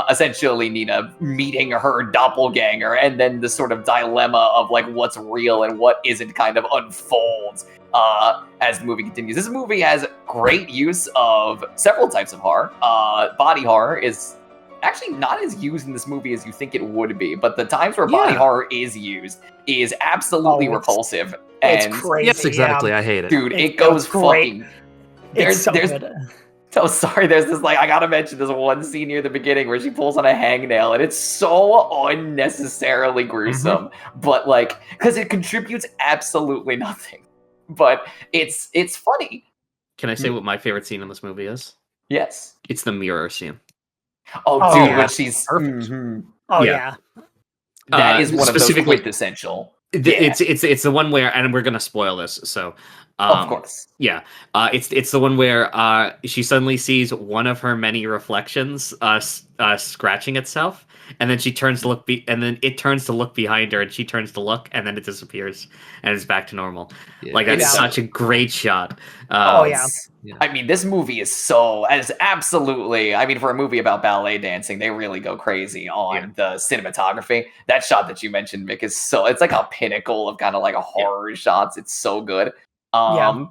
essentially Nina meeting her doppelganger, and then the sort of dilemma of what's real and what isn't kind of unfolds as the movie continues. This movie has great use of several types of horror. Body horror is actually not as used in this movie as you think it would be, but the times where body horror is used is absolutely repulsive. It's crazy. Yes, exactly. I hate it. Dude, it goes fucking... It's so good. Oh, sorry, there's this, I gotta mention this one scene near the beginning where she pulls on a hangnail, and it's so unnecessarily gruesome, but because it contributes absolutely nothing. But it's funny. Can I say what my favorite scene in this movie is? Yes. It's the mirror scene. Oh, dude, when she's perfect. Mm-hmm. Oh yeah. That is one of those quintessential. It's the one where, and we're gonna spoil this, so of course. Yeah. It's the one where she suddenly sees one of her many reflections scratching itself, and then she turns to look and then it turns to look behind her, and she turns to look, and then it disappears and it's back to normal. That's such a great shot. I mean, this movie is for a movie about ballet dancing, they really go crazy on the cinematography. That shot that you mentioned, Mick, it's like a pinnacle of kind of a horror shots. It's so good. And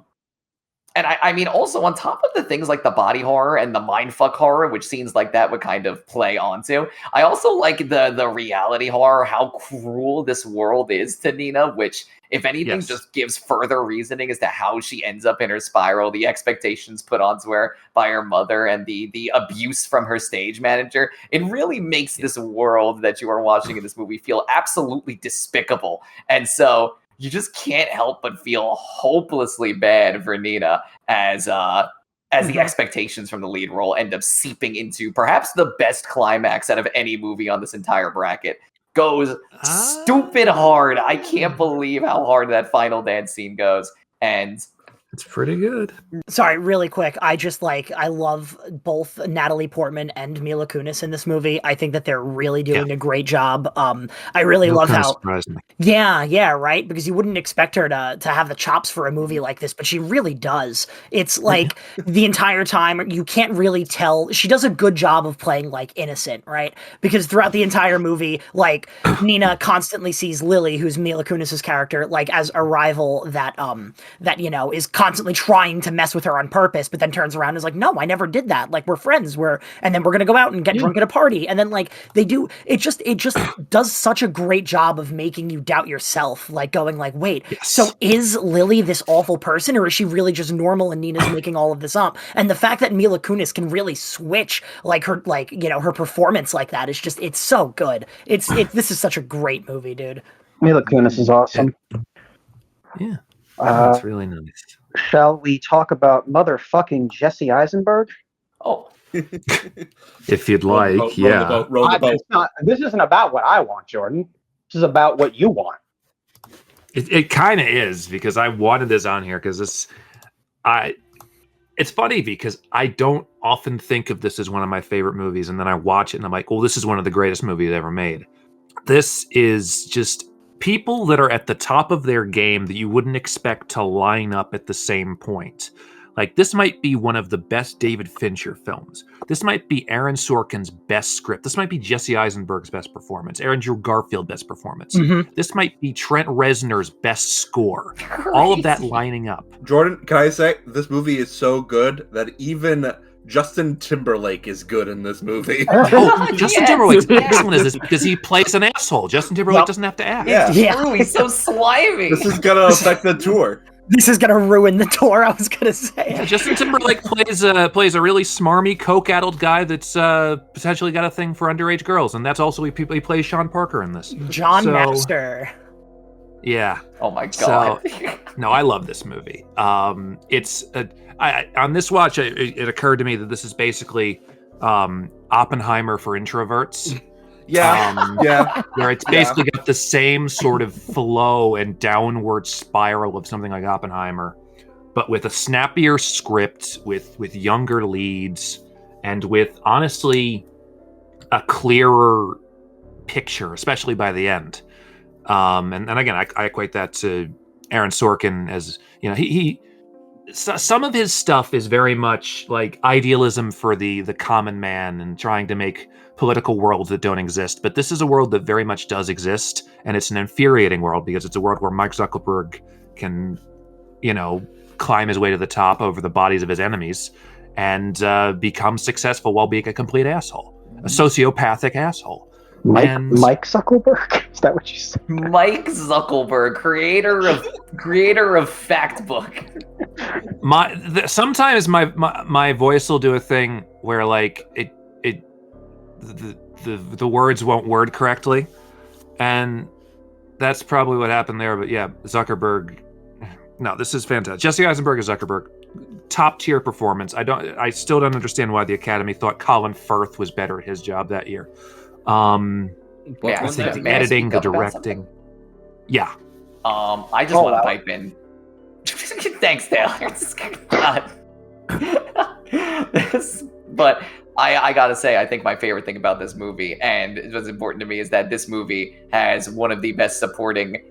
And I mean, also on top of the things like the body horror and the mindfuck horror, which scenes like that would kind of play onto, I also like the reality horror, how cruel this world is to Nina, which, if anything, just gives further reasoning as to how she ends up in her spiral, the expectations put onto her by her mother, and the abuse from her stage manager. It really makes this world that you are watching in this movie feel absolutely despicable. And so you just can't help but feel hopelessly bad for Nina as the expectations from the lead role end up seeping into perhaps the best climax out of any movie on this entire bracket. Goes stupid hard. I can't believe how hard that final dance scene goes. And it's pretty good. Sorry, really quick. I love both Natalie Portman and Mila Kunis in this movie. I think that they're really doing a great job. I really love how. Surprised me. Yeah, right. Because you wouldn't expect her to have the chops for a movie like this, but she really does. It's like the entire time you can't really tell. She does a good job of playing like innocent, right? Because throughout the entire movie, like Nina constantly sees Lily, who's Mila Kunis's character, like as a rival that is constantly trying to mess with her on purpose, but then turns around and is like, no, I never did that. Like, we're friends. And then we're going to go out and get drunk at a party. And then like it just does such a great job of making you doubt yourself, like going like, wait, so is Lily this awful person, or is she really just normal and Nina's making all of this up? And the fact that Mila Kunis can really switch her performance like that is just, it's so good. This is such a great movie, dude. Mila Kunis is awesome. Yeah. That's really nice. Shall we talk about motherfucking Jesse Eisenberg? Oh. If you'd like, roll the boat. This isn't about what I want, Jordan. This is about what you want. It kind of is, because I wanted this on here because it's funny because I don't often think of this as one of my favorite movies, and then I watch it and I'm like, well, this is one of the greatest movies ever made. This is just people that are at the top of their game that you wouldn't expect to line up at the same point. Like, this might be one of the best David Fincher films. This might be Aaron Sorkin's best script. This might be Jesse Eisenberg's best performance. Andrew Garfield's best performance. Mm-hmm. This might be Trent Reznor's best score. All of that lining up. Jordan, can I say, this movie is so good that even Justin Timberlake is good in this movie. Oh, Justin Timberlake's excellent in this because he plays an asshole. Justin Timberlake doesn't have to act. Yeah. He's so slimy. This is gonna affect the tour. This is gonna ruin the tour, I was gonna say. Yeah, Justin Timberlake plays a really smarmy, coke-addled guy that's potentially got a thing for underage girls, and that's also he plays Sean Parker in this. John Master. Yeah. Oh my god. So, no, I love this movie. On this watch, it occurred to me that this is basically Oppenheimer for introverts. Yeah. Where it's basically got the same sort of flow and downward spiral of something like Oppenheimer, but with a snappier script, with younger leads, and with, honestly, a clearer picture, especially by the end. And again, I equate that to Aaron Sorkin as, he some of his stuff is very much like idealism for the common man and trying to make political worlds that don't exist. But this is a world that very much does exist, and it's an infuriating world because it's a world where Mark Zuckerberg can, climb his way to the top over the bodies of his enemies and become successful while being a complete asshole, a sociopathic asshole. Mike Zuckerberg? Is that what you said? Mike Zuckerberg, creator of Factbook. Sometimes my voice will do a thing where like the words won't word correctly, and that's probably what happened there. But yeah, Zuckerberg. No, this is fantastic. Jesse Eisenberg as Zuckerberg, top tier performance. I still don't understand why the Academy thought Colin Firth was better at his job that year. I think the editing, the directing. Yeah. I just want to pipe in. Thanks, Taylor. But I gotta say, I think my favorite thing about this movie, and what's important to me, is that this movie has one of the best supporting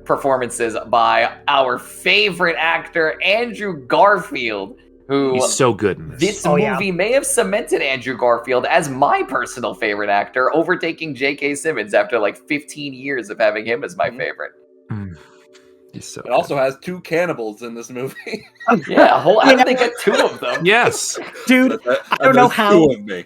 performances by our favorite actor, Andrew Garfield. He's so good in this. This movie may have cemented Andrew Garfield as my personal favorite actor, overtaking J.K. Simmons after like 15 years of having him as my favorite. He's so It also has 2 cannibals in this movie. Yeah, how did they get 2 of them? Yes, Dude, I don't know how. 2 of me.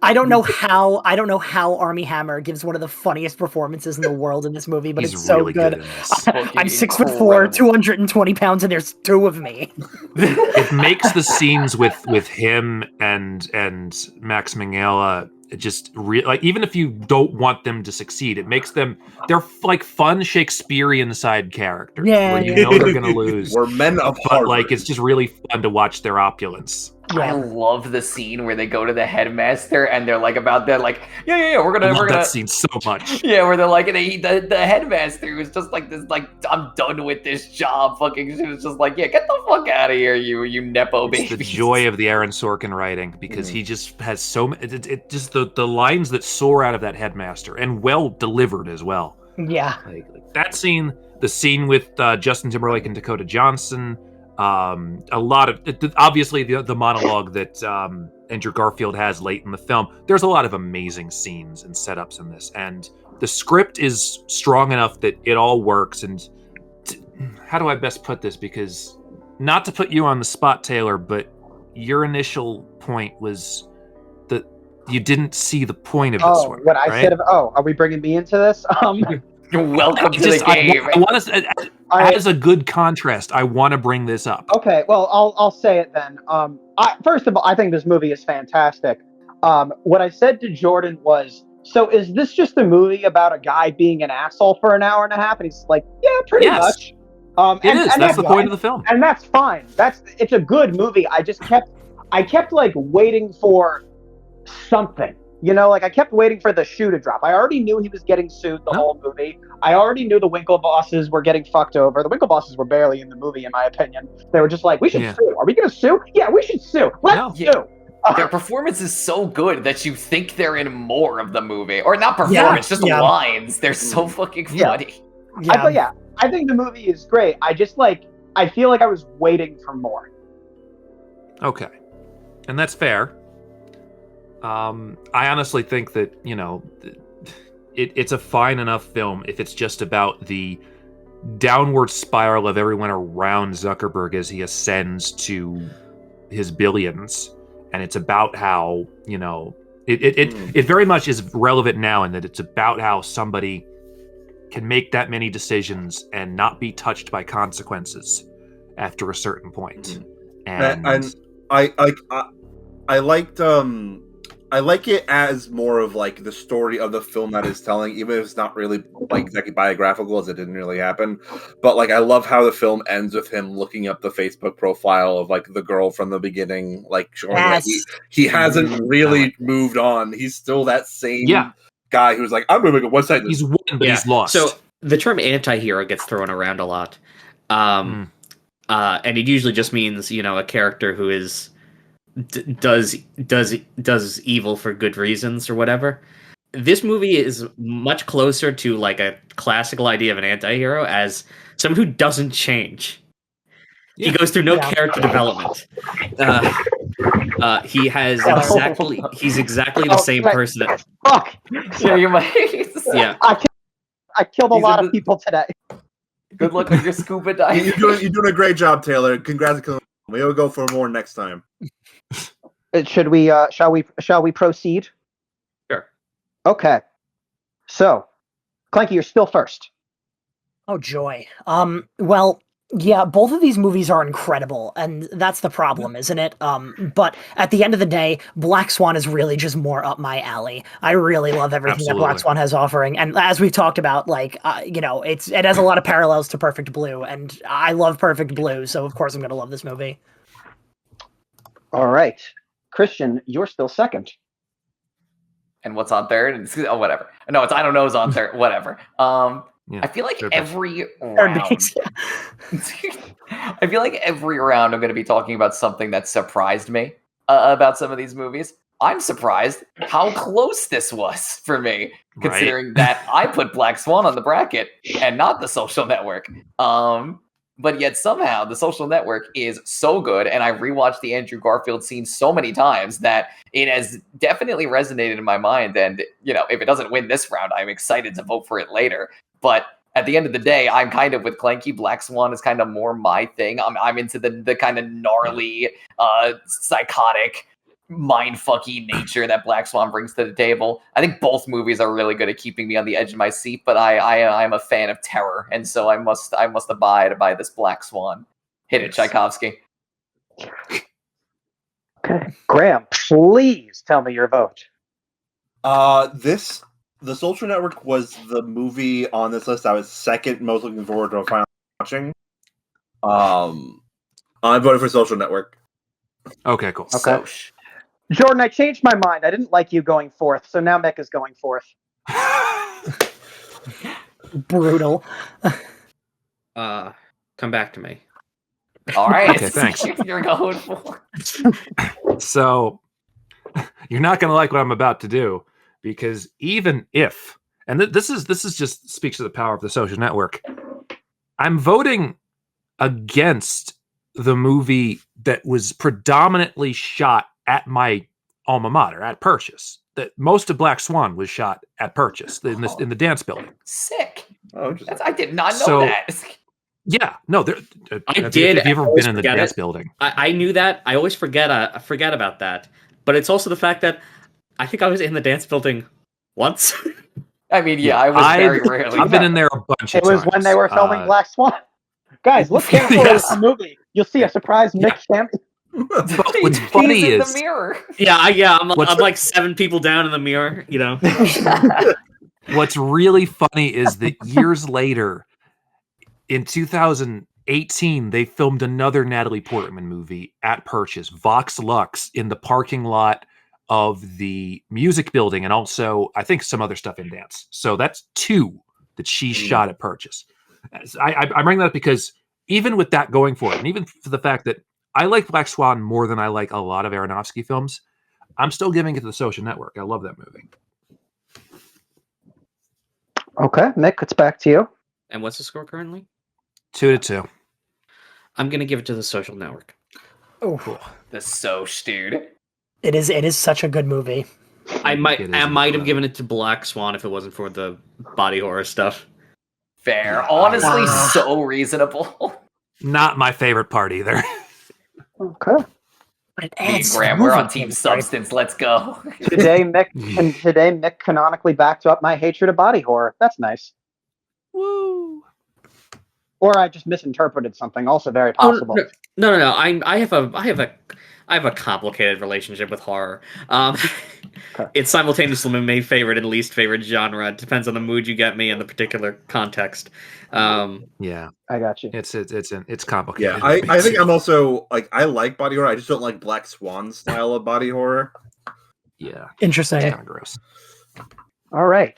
I don't know how Army Hammer gives one of the funniest performances in the world in this movie, but he's it's so really good. in this. I'm 6'4", 220 pounds, and there's 2 of me. It makes the scenes with him and Max Minghella just like, even if you don't want them to succeed, it makes them, they're like fun Shakespearean side characters. Yeah, where you know they're gonna lose. We're men of But Harvard. like, it's just really fun to watch their opulence. I love the scene where they go to the headmaster and they're like about that, like, yeah, we're gonna that scene so much. Yeah, where they're like, the headmaster was just like this, like, I'm done with this job. Fucking, she was just like, yeah, get the fuck out of here, you nepo It's baby. the joy of the Aaron Sorkin writing, because he just has so many. It just the lines that soar out of that headmaster, and well delivered as well. Yeah. Like that scene, the scene with Justin Timberlake and Dakota Johnson. A lot of obviously the monologue that Andrew Garfield has late in the film. There's a lot of amazing scenes and setups in this, and the script is strong enough that it all works. And how do I best put this? Because not to put you on the spot, Taylor, but your initial point was that you didn't see the point of this one. What I right? said of are we bringing me into this? Welcome to the game. I want to, as a good contrast, I want to bring this up. Okay, well, I'll say it then. First of all, I think this movie is fantastic. What I said to Jordan was, so is this just a movie about a guy being an asshole for an hour and a half? And he's like, yeah, pretty much. It is. That's the point of the film. And that's fine. It's a good movie. I kept like waiting for something. You know, like I kept waiting for the shoe to drop. I already knew he was getting sued the whole movie. I already knew the Winklebosses were getting fucked over. The Winklebosses were barely in the movie, in my opinion. They were just like, we should sue. Are we going to sue? Yeah, we should sue. Let's sue. Their performance is so good that you think they're in more of the movie. Or not performance, just lines. They're so fucking funny. I think the movie is great. I just I feel like I was waiting for more. Okay. And that's fair. I honestly think that, you know, it's a fine enough film if it's just about the downward spiral of everyone around Zuckerberg as he ascends to his billions. And it's about how, you know, it very much is relevant now in that it's about how somebody can make that many decisions and not be touched by consequences after a certain point. And I like it as more of like the story of the film that is telling, even if it's not really like exactly biographical, as it didn't really happen. But like, I love how the film ends with him looking up the Facebook profile of like the girl from the beginning, like showing that he hasn't really moved on. He's still that same guy who's like, I'm gonna make a website. He's won, but he's lost. So the term anti-hero gets thrown around a lot, and it usually just means, you know, a character who is does evil for good reasons or whatever. This movie is much closer to like a classical idea of an anti-hero as someone who doesn't change. He goes through no character development. He's exactly the same person. Fuck. Yeah, you might. Yeah. I killed a lot of people today. Good luck with your scuba diving. You're doing a great job, Taylor. Congratulations. We'll go for more next time. Shall we proceed? Sure. Okay. So, Clanky, you're still first. Oh joy. Well, yeah, both of these movies are incredible, and that's the problem, isn't it? But at the end of the day, Black Swan is really just more up my alley. I really love everything that Black Swan has offering, and as we've talked about, like, you know, it has a lot of parallels to Perfect Blue, and I love Perfect Blue, so of course I'm gonna love this movie. All right, Christian, you're still second. And what's on third? Oh, whatever. No, it's I don't know is on third. Whatever. I feel like every round. I feel like every round I'm going to be talking about something that surprised me about some of these movies. I'm surprised how close this was for me, considering that I put Black Swan on the bracket and not The Social Network. But yet somehow The Social Network is so good, and I rewatched the Andrew Garfield scene so many times that it has definitely resonated in my mind. And, you know, if it doesn't win this round, I'm excited to vote for it later. But at the end of the day, I'm kind of with Clanky. Black Swan is kind of more my thing. I'm into the kind of gnarly, psychotic, mindfucky nature that Black Swan brings to the table. I think both movies are really good at keeping me on the edge of my seat, but I'm a fan of terror, and so I must abide by this Black Swan. Hit it, Tchaikovsky. Okay, Graham, please tell me your vote. The Social Network was the movie on this list I was second most looking forward to finally watching. I'm voting for Social Network. Okay, cool. Okay. Jordan, I changed my mind. I didn't like you going fourth, so now Mick is going fourth. Brutal. Come back to me. All right. Okay, thanks. You're going for. So you're not going to like what I'm about to do, because even if, and this is just speaks to the power of the Social Network, I'm voting against the movie that was predominantly shot at my alma mater, at Purchase. That most of Black Swan was shot at Purchase in the dance building. Sick. Oh, I did not know that. Yeah, no, I did. Have you ever been in the dance building? I knew that. I always forget about that. But it's also the fact that I think I was in the dance building once. I mean, yeah, I was very rarely. I've been in there a bunch of times. It was when they were filming Black Swan. Guys, look carefully at the movie. You'll see a surprise Mick cameo. But what's funny He's in is the mirror. I'm like 7 people down in the mirror, you know. What's really funny is that years later, in 2018, they filmed another Natalie Portman movie at Purchase, Vox Lux, in the parking lot of the music building, and also I think some other stuff in dance. So that's 2 that she shot at Purchase. I bring that up because even with that going for it, and even for the fact that I like Black Swan more than I like a lot of Aronofsky films, I'm still giving it to The Social Network. I love that movie. Okay, Mick, it's back to you. And what's the score currently? 2-2. I'm gonna give it to The Social Network. Oh, cool. The Soch, dude. It is such a good movie. I might have given it to Black Swan if it wasn't for the body horror stuff. Fair. Honestly, so reasonable. Not my favorite part either. Okay. But it Me and adds to Graham, the we're movie, on Team right? Substance. Let's go. Today Mick canonically backed up my hatred of body horror. That's nice. Woo! Or I just misinterpreted something. Also very possible. No. I have a complicated relationship with horror. Okay. It's simultaneously my favorite and least favorite genre. It depends on the mood you get me in the particular context. Yeah, I got you. It's complicated. Yeah, I think I'm also I like body horror. I just don't like Black Swan style of body horror. Yeah, Interesting. it's kind of gross. All right.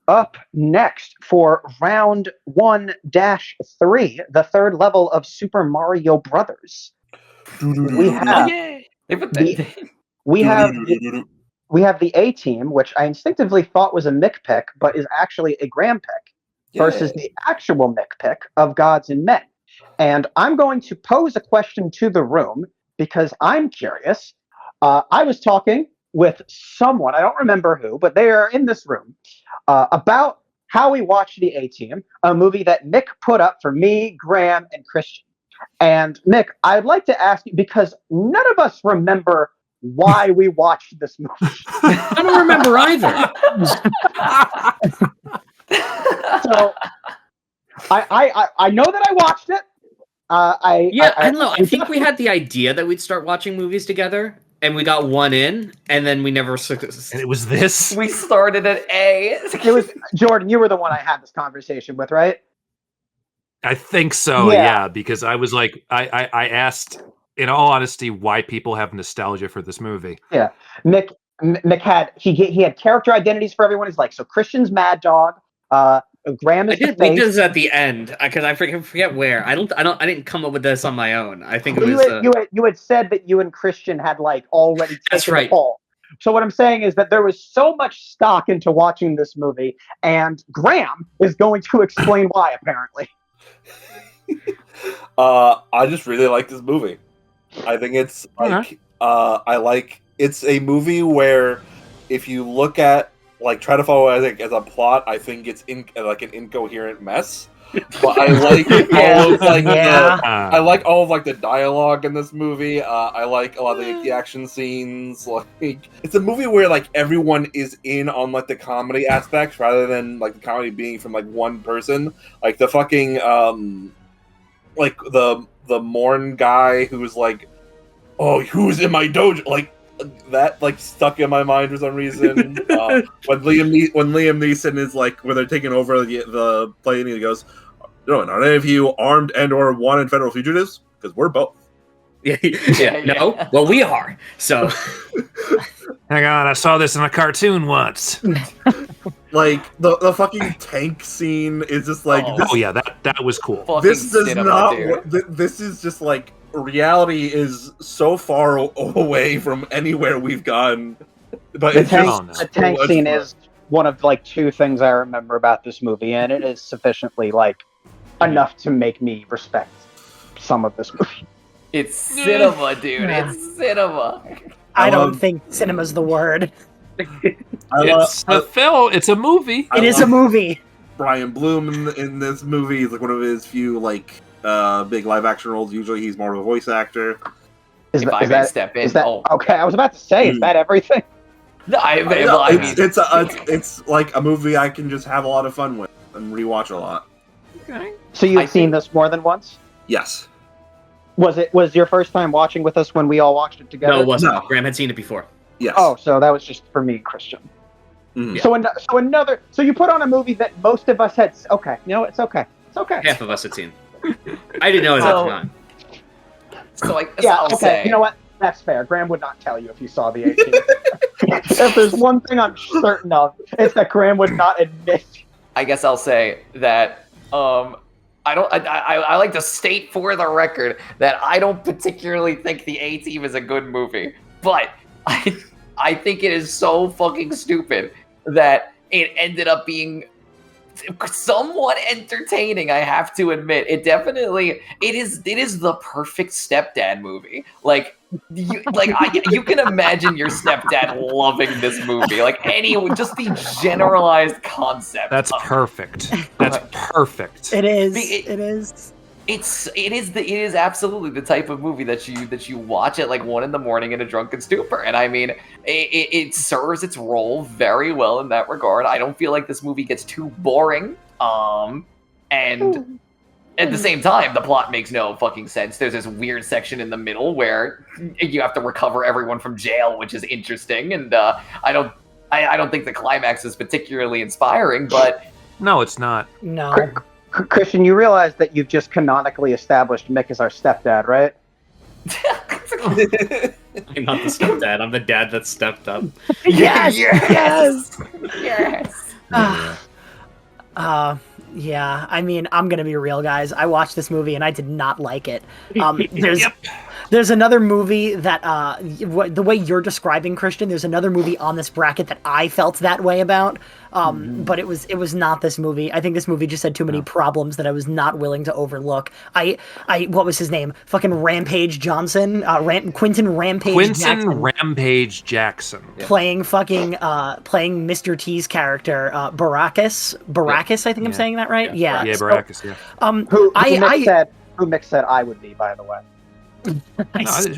Up next for round 1-3, the third level of Super Mario Brothers. We have we have the A team, which I instinctively thought was a Mick pick, but is actually a Graham pick, versus the actual Mick pick of Gods and Men. And I'm going to pose a question to the room because I'm curious. I was talking with someone, I don't remember who, but they are in this room, about how we watched the A-Team, a movie that Mick put up for me, Graham, and Christian. And Mick, I'd like to ask you, because none of us remember why we watched this movie. I don't remember either. So I know that I watched it. I don't know. I think we had the idea that we'd start watching movies together, and we got one in, and then we never. And it was this. We started at A. It was Jordan. You were the one I had this conversation with, right? I think so. Yeah. Yeah, because I was like, I asked, in all honesty, why people have nostalgia for this movie. Yeah, Mick had he had character identities for everyone. He's like, so Christian's Mad Dog. Graham is I did think this at the end because I forget where. I didn't come up with this on my own. I think it was you had said that you and Christian had like already That's taken right. the poll. So what I'm saying is that there was so much stock into watching this movie, and Graham is going to explain why. Apparently, I just really like this movie. I think it's like it's a movie where if you look at like try to follow as a plot. I think it's like an incoherent mess. But I like all of like I like all of like the dialogue in this movie. I like a lot of the action scenes. Like it's a movie where like everyone is in on like the comedy aspects rather than like the comedy being from like one person. Like the fucking like the Morn guy who's like, oh, who's in my dojo? Like that like stuck in my mind for some reason. When Liam Neeson is like when they're taking over the plane, he goes, "No, are any of you armed and/or wanted federal fugitives? Because we're both." No, well, we are. So, hang on, I saw this in a cartoon once. Like the fucking tank scene is just like, that was cool. This does not. This is just like reality is so far away from anywhere we've gone. But the tank scene is one of like two things I remember about this movie, and it is sufficiently like enough to make me respect some of this movie. It's cinema, dude. It's cinema. I don't think cinema's the word. It's a film. It's a movie. It is a movie. Brian Bloom in this movie is like one of his few like big live action roles. Usually he's more of a voice actor. Is that okay? I was about to say, is that everything? No, it's like a movie I can just have a lot of fun with and rewatch a lot. Okay. So you've seen this more than once? Yes. Was your first time watching with us when we all watched it together? No, it wasn't. No. Graham had seen it before. Yes. Oh, so that was just for me, Christian. Mm-hmm. So you put on a movie that most of us had. Okay, you know, it's okay. It's okay. Half of us had seen. I didn't know it at the time. So I'll say, you know what? That's fair. Graham would not tell you if you saw the 18th. If there's one thing I'm certain of, it's that Graham would not admit. I guess I'll say that I like to state for the record that I don't particularly think the A-Team is a good movie, but I think it is so fucking stupid that it ended up being somewhat entertaining. I have to admit, it is the perfect stepdad movie. Like you can imagine your stepdad loving this movie. Like just the generalized concept. That's perfect. That's perfect. It is. It is. It is absolutely the type of movie that you watch at like 1 a.m. in a drunken stupor. And I mean, it serves its role very well in that regard. I don't feel like this movie gets too boring. And at the same time, the plot makes no fucking sense. There's this weird section in the middle where you have to recover everyone from jail, which is interesting. And I don't think the climax is particularly inspiring, but no, it's not. No. Christian, you realize that you've just canonically established Mick as our stepdad, right? I'm not the stepdad. I'm the dad that stepped up. Yes! Yes! I mean, I'm gonna be real, guys. I watched this movie and I did not like it. There's another movie that, the way you're describing, Christian, there's another movie on this bracket that I felt that way about, but it was not this movie. I think this movie just had too many problems that I was not willing to overlook. What was his name? Fucking Rampage Johnson? Quentin Rampage Jackson. Rampage Jackson. Playing Mr. T's character, Baracus, I think I'm saying that right? Yeah. Yeah, Baracus, yeah. Who Mick said I would be, by the way. Who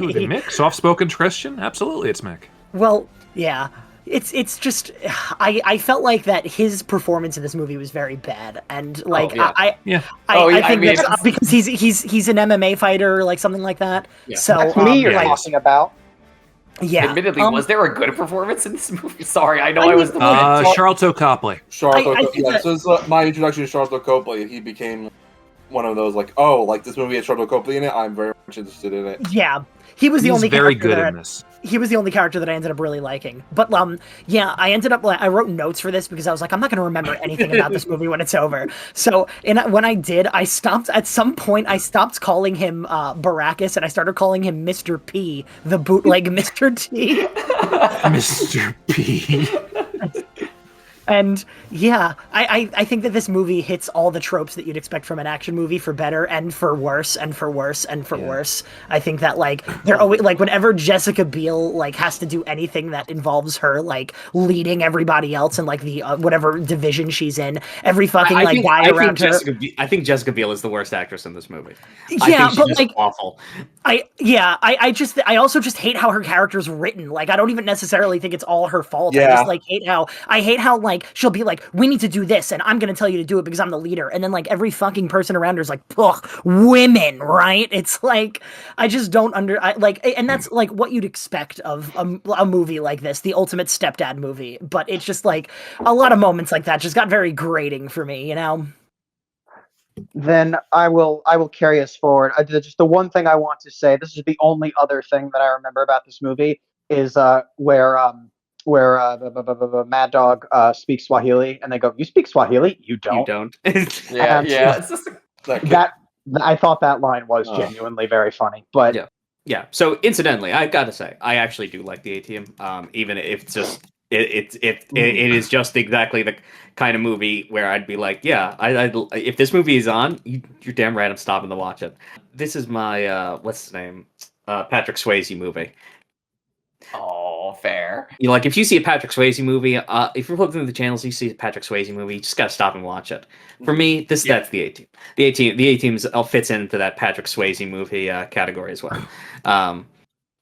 would be Mick? Soft-spoken Christian? Absolutely, it's Mick. Well, yeah. It's just I felt like that his performance in this movie was very bad, and like I think that's because he's an MMA fighter or like something like that. Yeah. So that's me you're talking about. Yeah. Admittedly, was there a good performance in this movie? Sorry, I know I was the one. Charlton Copley. This is my introduction to Charlton Copley, and he became one of those like, this movie has Charlton Copley in it. I'm very much interested in it. Yeah, he was the only very good in this. He was the only character that I ended up really liking. But I wrote notes for this because I was like, I'm not going to remember anything about this movie when it's over. So when I did, I stopped calling him Baracus and I started calling him Mr. P, the bootleg Mr. T. Mr. P. And yeah, I think that this movie hits all the tropes that you'd expect from an action movie, for better and for worse and for worse and for worse. I think that like they're always like, whenever Jessica Biel like has to do anything that involves her like leading everybody else in like the whatever division she's in, every fucking guy around her. I think Jessica Biel is the worst actress in this movie. Yeah, I think she's just awful. I also just hate how her character's written. Like, I don't even necessarily think it's all her fault. Yeah. I just like hate how like she'll be like, we need to do this, and I'm gonna tell you to do it because I'm the leader. And then like every fucking person around her is like, ugh, women, right? It's like I just don't and that's like what you'd expect of a movie like this, the ultimate stepdad movie. But it's just like a lot of moments like that just got very grating for me, you know. Then I will carry us forward. Just the one thing I want to say. This is the only other thing that I remember about this movie is where the Mad Dog speaks Swahili, and they go, "You speak Swahili? You don't." You don't. Yeah, yeah. It's just That I thought that line was genuinely very funny, but yeah. So incidentally, I've got to say, I actually do like the A-Team, even if it's just it is just exactly the kind of movie where I'd be like, yeah, if this movie is on, you're damn right I'm stopping to watch it. This is my what's his name, Patrick Swayze movie. Oh, fair. You know, like if you see a Patrick Swayze movie, if you're flipping through the channels, you see a Patrick Swayze movie, you just gotta stop and watch it. For me, that's the A-Team. The A-Team fits into that Patrick Swayze movie category as well.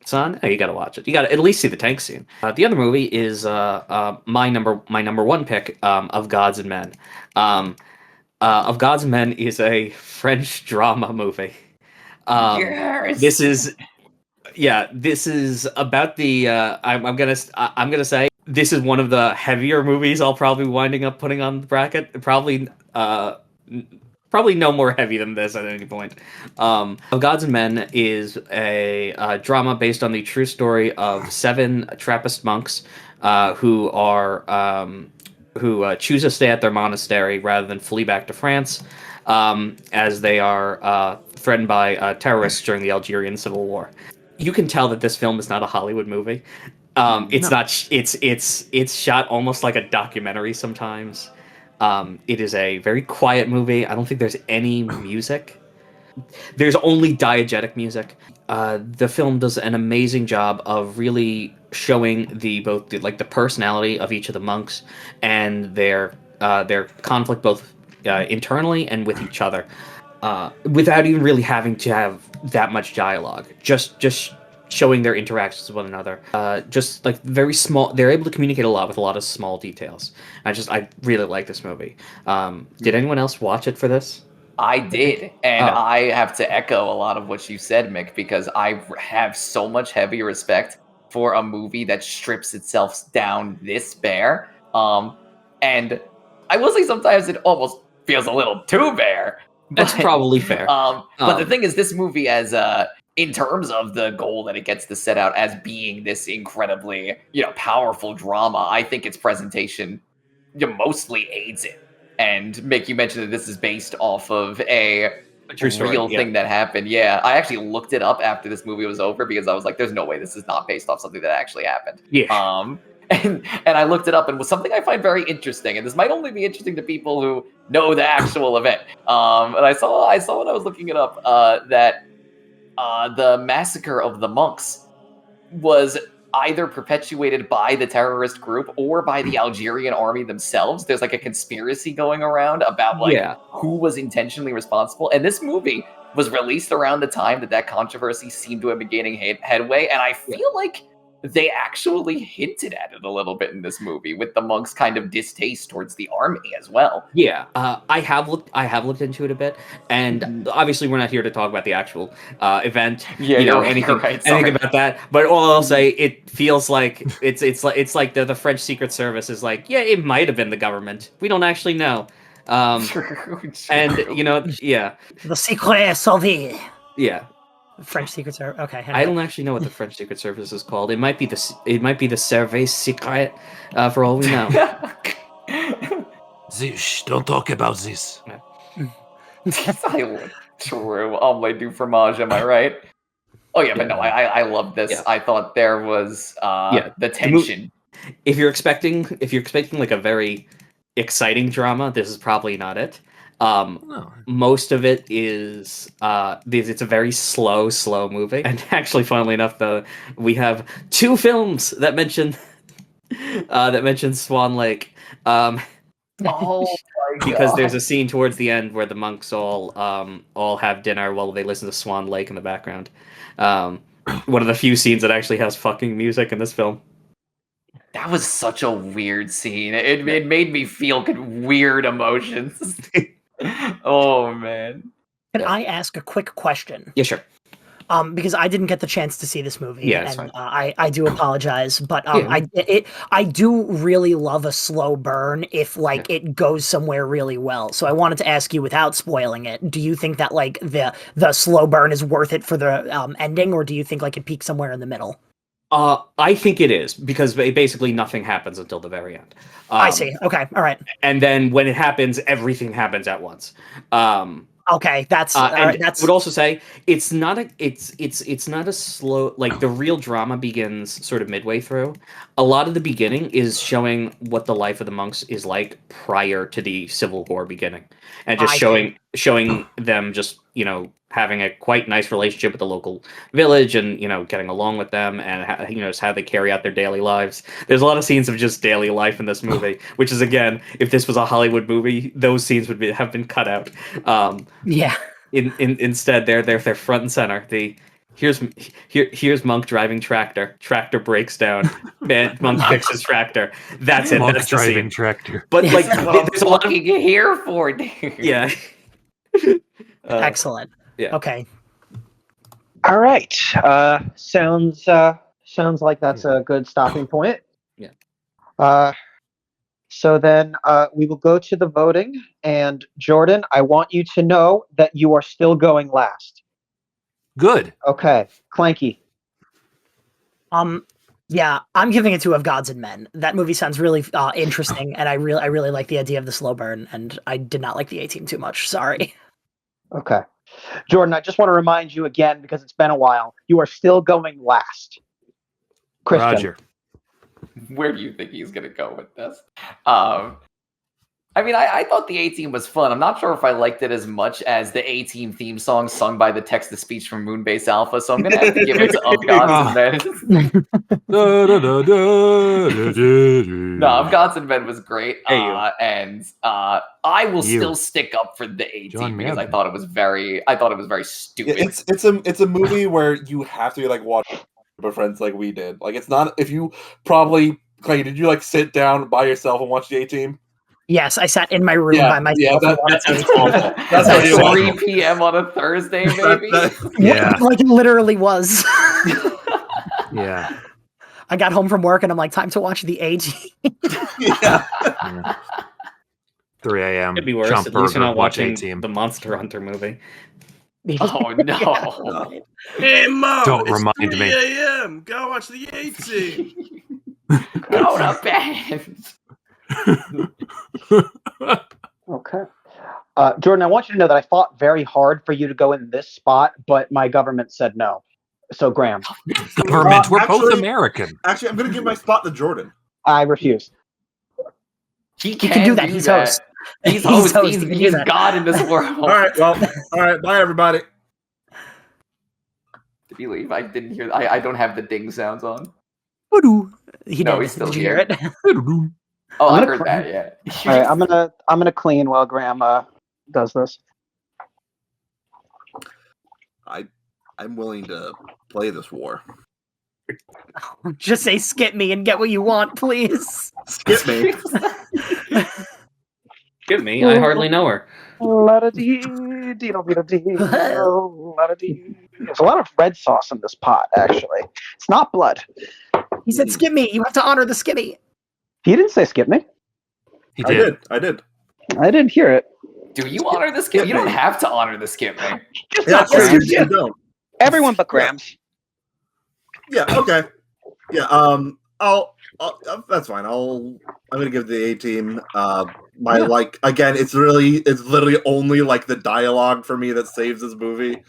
Son, you gotta watch it. You gotta at least see the tank scene. The other movie is my number one pick, Of Gods and Men. Of Gods and Men is a French drama movie. Yes. This is about the. I'm gonna say this is one of the heavier movies I'll probably winding up putting on the bracket. Probably no more heavy than this at any point. Of Gods and Men is a drama based on the true story of 7 Trappist monks who choose to stay at their monastery rather than flee back to France, as they are threatened by terrorists during the Algerian Civil War. You can tell that this film is not a Hollywood movie. It's not. It's shot almost like a documentary sometimes. It is a very quiet movie. I don't think there's any music. There's only diegetic music. The film does an amazing job of really showing both the personality of each of the monks and their conflict both internally and with each other, without even really having to have that much dialogue. Just showing their interactions with one another. Just like very small. They're able to communicate a lot with a lot of small details. I really like this movie. Did anyone else watch it for this? I did, and I have to echo a lot of what you said, Mick, because I have so much heavy respect for a movie that strips itself down this bare. And I will say sometimes it almost feels a little too bare. That's probably fair. But the thing is, this movie, as in terms of the goal that it gets to set out as being this incredibly, powerful drama, I think its presentation mostly aids it. And Mick, you mentioned that this is based off of a true story, real thing that happened. Yeah, I actually looked it up after this movie was over because I was like, "There's no way this is not based off something that actually happened." Yeah. And I looked it up, and was something I find very interesting. And this might only be interesting to people who know the actual event. And I saw when I was looking it up that the massacre of the monks was either perpetuated by the terrorist group or by the Algerian army themselves. There's like a conspiracy going around about who was intentionally responsible. And this movie was released around the time that controversy seemed to have been gaining headway. And I feel like they actually hinted at it a little bit in this movie with the monks' kind of distaste towards the army as well. Yeah, I have looked into it a bit, and obviously we're not here to talk about the actual event. Yeah, anything about that. But all I'll say, it feels like it's like the French Secret Service is like, yeah, it might have been the government. We don't actually know. True. And The Secret Service. Yeah. French Secret Service. Okay. I don't actually know what the French Secret Service is called. It might be the Service Secret, for all we know. Shh, don't talk about this. True. Omelette du fromage, am I right? Oh yeah, but no, I love this. Yeah. I thought there was the tension if you're expecting like a very exciting drama, this is probably not it. Most of it is it's a very slow movie. And actually, funnily enough, we have 2 films that mention Swan Lake. Oh my because God. there's a scene towards the end where the monks all have dinner while they listen to Swan Lake in the background. One of the few scenes that actually has fucking music in this film. That was such a weird scene. It made me feel weird emotions. Oh man. Can I ask a quick question? Yeah, sure. Because I didn't get the chance to see this movie, Yeah, that's and fine. I do apologize, but I do really love a slow burn if it goes somewhere really well. So I wanted to ask you, without spoiling it, do you think that the slow burn is worth it for the ending, or do you think it peaks somewhere in the middle? I think it is, because basically nothing happens until the very end. I see. Okay, all right. And then when it happens, everything happens at once. Okay, that's. I would also say it's not a slow, the real drama begins sort of midway through. A lot of the beginning is showing what the life of the monks is like prior to the Civil War beginning, and just showing them just having a quite nice relationship with the local village, and getting along with them, and how they carry out their daily lives. There's a lot of scenes of just daily life in this movie, which is, again, if this was a Hollywood movie, those scenes would have been cut out. Yeah. Instead, they're front and center. Here's Monk driving tractor. Tractor breaks down. Man, Monk fixes tractor. That's it. Monk That's the driving scene. tractor. But there's a lot of here for, dude. yeah. Excellent. Yeah. Okay. All right. Sounds like that's a good stopping point. Yeah. So then we will go to the voting. And Jordan, I want you to know that you are still going last. Good. Okay. Clanky. Yeah, I'm giving it to Of Gods and Men. That movie sounds really interesting, and I really like the idea of the slow burn, and I did not like the A-Team too much. Sorry. Okay. Jordan, I just want to remind you again, because it's been a while, you are still going last. Christian. Roger. Where do you think he's going to go with this? I mean, I thought the A-Team was fun. I'm not sure if I liked it as much as the A-Team theme song sung by the text-to-speech from Moonbase Alpha, so I'm going to have to give it to Of Gods and Men. No, Of Gods and Men was great. And I will still stick up for the A-Team because I thought it was very stupid. It's a movie where you have to watch with friends like we did. It's not, if you probably, Clay, did you sit down by yourself and watch the A-Team? Yes, I sat in my room by myself. Yeah, that's awful. That's at 3 p.m. on a Thursday, maybe. Yeah. It literally was. Yeah. I got home from work and I'm like, time to watch the A-Team. Yeah. 3 a.m. It'd be worse. At least you're not watching the Monster Hunter movie. Oh no! Hey Mo, Don't it's remind 3 me. a.m. Go watch the A-Team. Go to bed. Okay. Jordan, I want you to know that I fought very hard for you to go in this spot, but my government said no. So, Graham. Government, we're both Actually- American. Actually, I'm going to give my spot to Jordan. I refuse. He can do that. He's host. He's He's host. host. He can do He's that. God in this world. All right, well, bye, everybody. Did he leave? I didn't hear. I don't have the ding sounds on. He No, did. he's still Did you here. hear it? Oh, I I'm heard gonna that. Yeah. All right, I'm gonna clean while Graham does this. I'm willing to play this war. Just say skip me and get what you want, please. Skip me. Give me. I hardly know her. There's a lot of red sauce in this pot, actually. It's not blood. He said skip me. You have to honor the skimmy. He didn't say skip me. He I did. did. I did. I didn't hear it. Do you honor the skip? You don't have to honor the skip, man. Just Yeah, not true. Grams. You don't. Everyone but Grams. Yeah. Okay. Yeah. I'll that's fine. I'm gonna give the A-Team again. It's literally only the dialogue for me that saves this movie.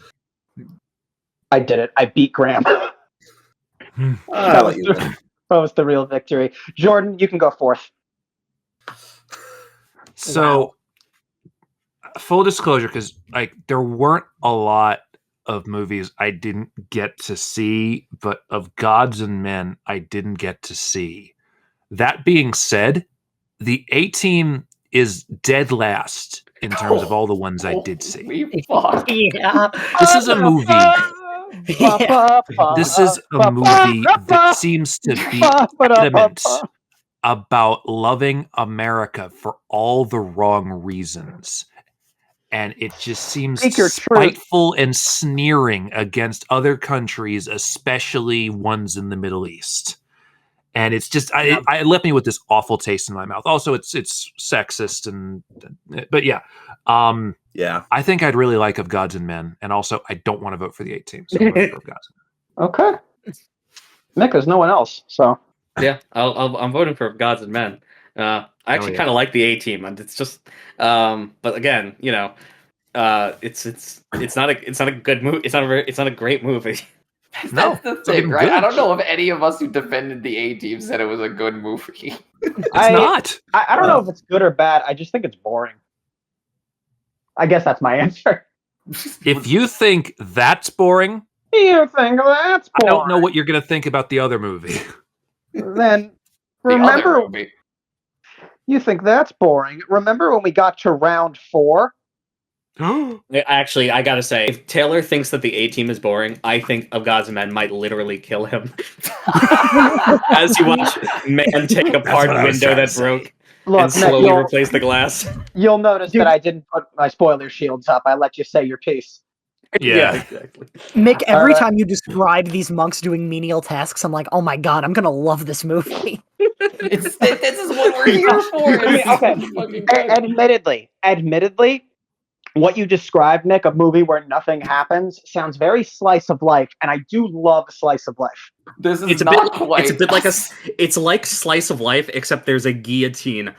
I did it. I beat Graham. I'll let you win. was the real victory. Jordan, you can go fourth. So, full disclosure, because there weren't a lot of movies I didn't get to see, but of Gods and Men I didn't get to see. That being said, the A-Team is dead last in terms of all the ones I did see. Yeah. This is a movie. This is a movie that seems to be adamant about loving America for all the wrong reasons. And it just seems spiteful and sneering against other countries, especially ones in the Middle East. And it's just, it left me with this awful taste in my mouth. Also, it's sexist, but yeah. Yeah. I think I'd really like Of Gods and Men. And also, I don't want to vote for the A-Team. So I'm voting for Of Gods and Men. Okay. Nick, there's no one else, so. Yeah, I'm voting for Gods and Men. I actually kind of like the A-Team, and it's just, but again, it's not a good movie. It's not a great movie. That's the thing, right? I don't know if any of us who defended the A-Team said it was a good movie. It's not. I don't know if it's good or bad. I just think it's boring. I guess that's my answer. If you think that's boring, you think that's boring. I don't know what you're going to think about the other movie. Then remember, you think that's boring. Remember when we got to round 4? Actually, I gotta say, if Taylor thinks that the A-Team is boring, I think Of Gods and Men might literally kill him. As you watch man take apart a window that broke and slowly replace the glass. You'll notice that I didn't put my spoiler shields up. I let you say your piece. Yeah, exactly. Mick, every time you describe these monks doing menial tasks, I'm like, oh my god, I'm gonna love this movie. This is what we're here for. Okay. Admittedly, what you described, Nick, a movie where nothing happens, sounds very slice of life, and I do love slice of life. It's like slice of life, except there's a guillotine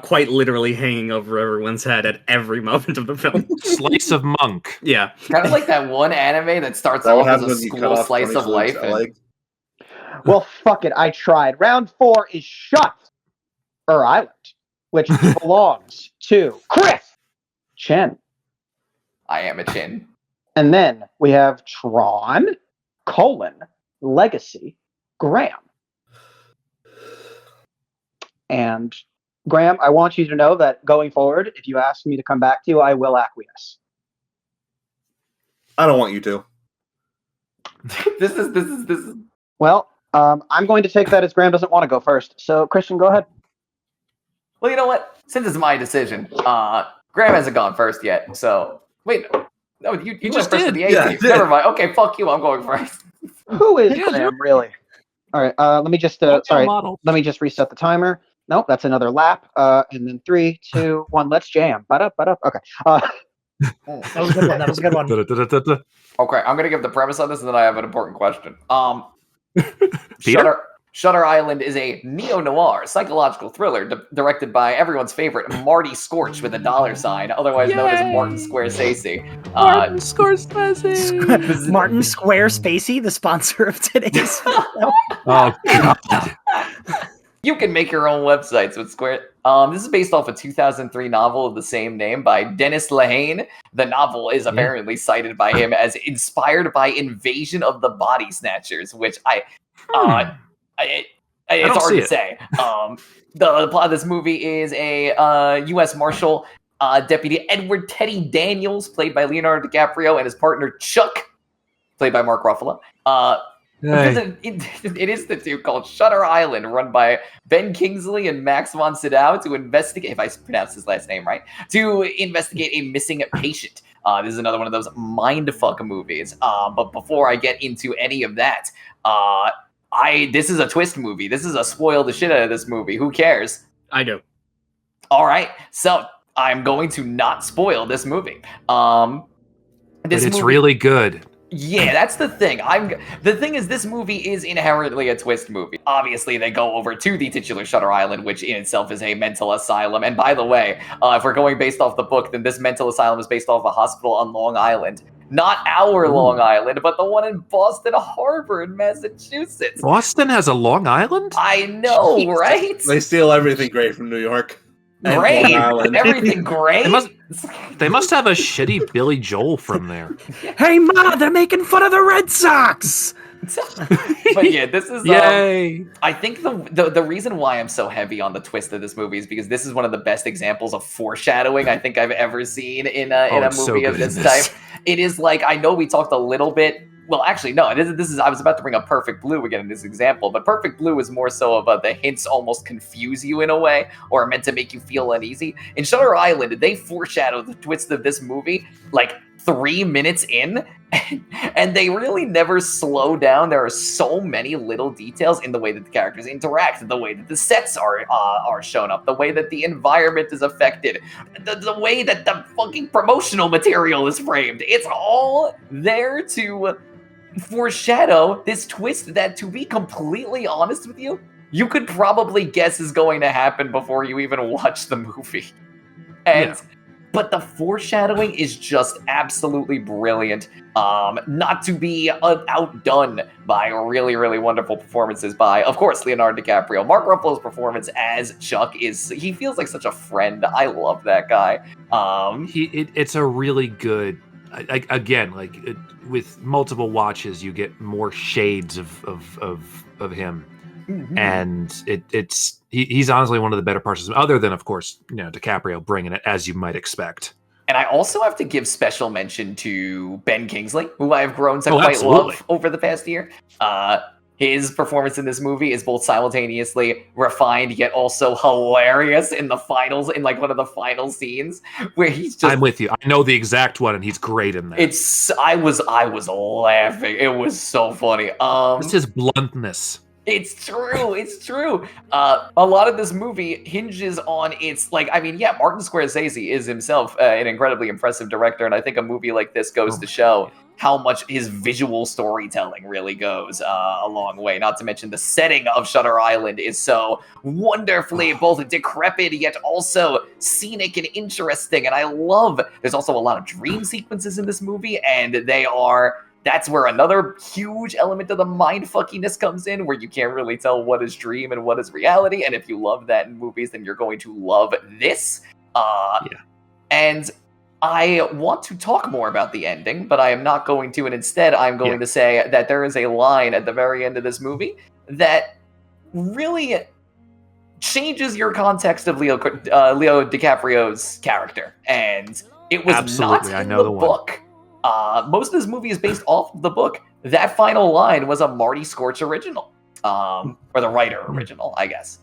quite literally hanging over everyone's head at every moment of the film. Slice of monk. Yeah. Kind of like that one anime that starts off as a school slice of life. Well, fuck it, I tried. Round 4 is Shutter Island, which belongs to Chris Chen. I am a Chin. And then we have Tron, Legacy, Graham. And Graham, I want you to know that going forward, if you ask me to come back to you, I will acquiesce. I don't want you to. This is. Well, I'm going to take that as Graham doesn't want to go first. So, Christian, go ahead. Well, you know what? Since it's my decision, Graham hasn't gone first yet. So, wait. No, you just did. The A-Team. Never mind. Okay, fuck you. I'm going first. Who is Graham, really? All right, let me just let me just reset the timer. Nope, that's another lap. And then 3, 2, 1. Let's jam. Okay. That was a good one. Okay, I'm gonna give the premise on this, and then I have an important question. Peter? Shutter Island is a neo-noir psychological thriller directed by everyone's favorite Marty Scorch with a $sign, otherwise known as Martin Scorsese. Martin Scorsese. Martin Squarespacey, the sponsor of today's film. Oh, God. You can make your own websites with Square. This is based off a 2003 novel of the same name by Dennis Lehane. The novel is apparently cited by him as inspired by Invasion of the Body Snatchers, which it's hard to say. The plot of this movie is a U.S. Marshal Deputy Edward Teddy Daniels, played by Leonardo DiCaprio, and his partner Chuck, played by Mark Ruffalo. It is the two called Shutter Island, run by Ben Kingsley and Max von Sydow to investigate, if I pronounce his last name right, to investigate a missing patient. This is another one of those mindfuck movies. But before I get into any of that, this is a twist movie. This is a spoil the shit out of this movie. Who cares? I do. All right, so I'm going to not spoil this movie. But it's really good. Yeah, that's the thing. The thing is, this movie is inherently a twist movie. Obviously, they go over to the titular Shutter Island, which in itself is a mental asylum. And by the way, if we're going based off the book, then this mental asylum is based off a hospital on Long Island. Not our Long Island, but the one in Boston Harbor in Massachusetts. Boston has a Long Island? I know, right? They steal everything great from New York. And Great. Long Island. Everything great. They must have a shitty Billy Joel from there. Hey, Ma, they're making fun of the Red Sox. But yeah, this is Yay. I think the reason why I'm so heavy on the twist of this movie is because this is one of the best examples of foreshadowing I think I've ever seen in a movie so of this type. It is like, I know we talked a little bit. Well, actually, no. This is. I was about to bring up Perfect Blue again in this example, but Perfect Blue is more so of the hints almost confuse you in a way, or are meant to make you feel uneasy. In Shutter Island, they foreshadow the twist of this movie like 3 minutes in, and they really never slow down. There are so many little details in the way that the characters interact, the way that the sets are shown up, the way that the environment is affected, the way that the fucking promotional material is framed. It's all there to foreshadow this twist that, to be completely honest with you, you could probably guess is going to happen before you even watch the movie. And but the foreshadowing is just absolutely brilliant. Not to be outdone by really, really wonderful performances by, of course, Leonardo DiCaprio. Mark Ruffalo's performance as Chuck he feels like such a friend. I love that guy. It's a really good, with multiple watches, you get more shades of him. Mm-hmm. And he's honestly one of the better parts, other than, of course, DiCaprio bringing it, as you might expect. And I also have to give special mention to Ben Kingsley, who I have grown to quite love over the past year. His performance in this movie is both simultaneously refined yet also hilarious in the finals, in like one of the final scenes where he's just... I'm with you. I know the exact one, and he's great in that. I was laughing. It was so funny. It's his bluntness. It's true. It's true. A lot of this movie hinges on Martin Scorsese is himself an incredibly impressive director, and I think a movie like this goes to show how much his visual storytelling really goes a long way. Not to mention the setting of Shutter Island is so wonderfully both decrepit yet also scenic and interesting. And I love, there's also a lot of dream sequences in this movie, and that's where another huge element of the mindfuckiness comes in, where you can't really tell what is dream and what is reality. And if you love that in movies, then you're going to love this. And I want to talk more about the ending, but I am not going to. And instead, I'm going to say that there is a line at the very end of this movie that really changes your context of Leo DiCaprio's character. And it was not in the book. Most of this movie is based off of the book. That final line was a Marty Scorch original, or the writer original, I guess.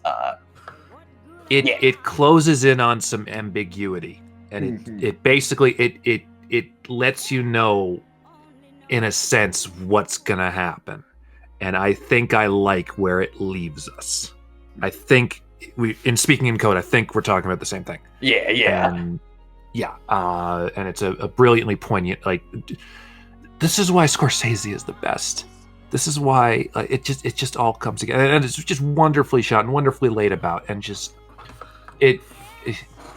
It closes in on some ambiguity, and it basically it lets you know, in a sense, what's gonna happen. And I think I like where it leaves us. I think in speaking in code, I think we're talking about the same thing. Yeah. And it's a brilliantly poignant, this is why Scorsese is the best. This is why it just all comes together, and it's just wonderfully shot and wonderfully laid about, and just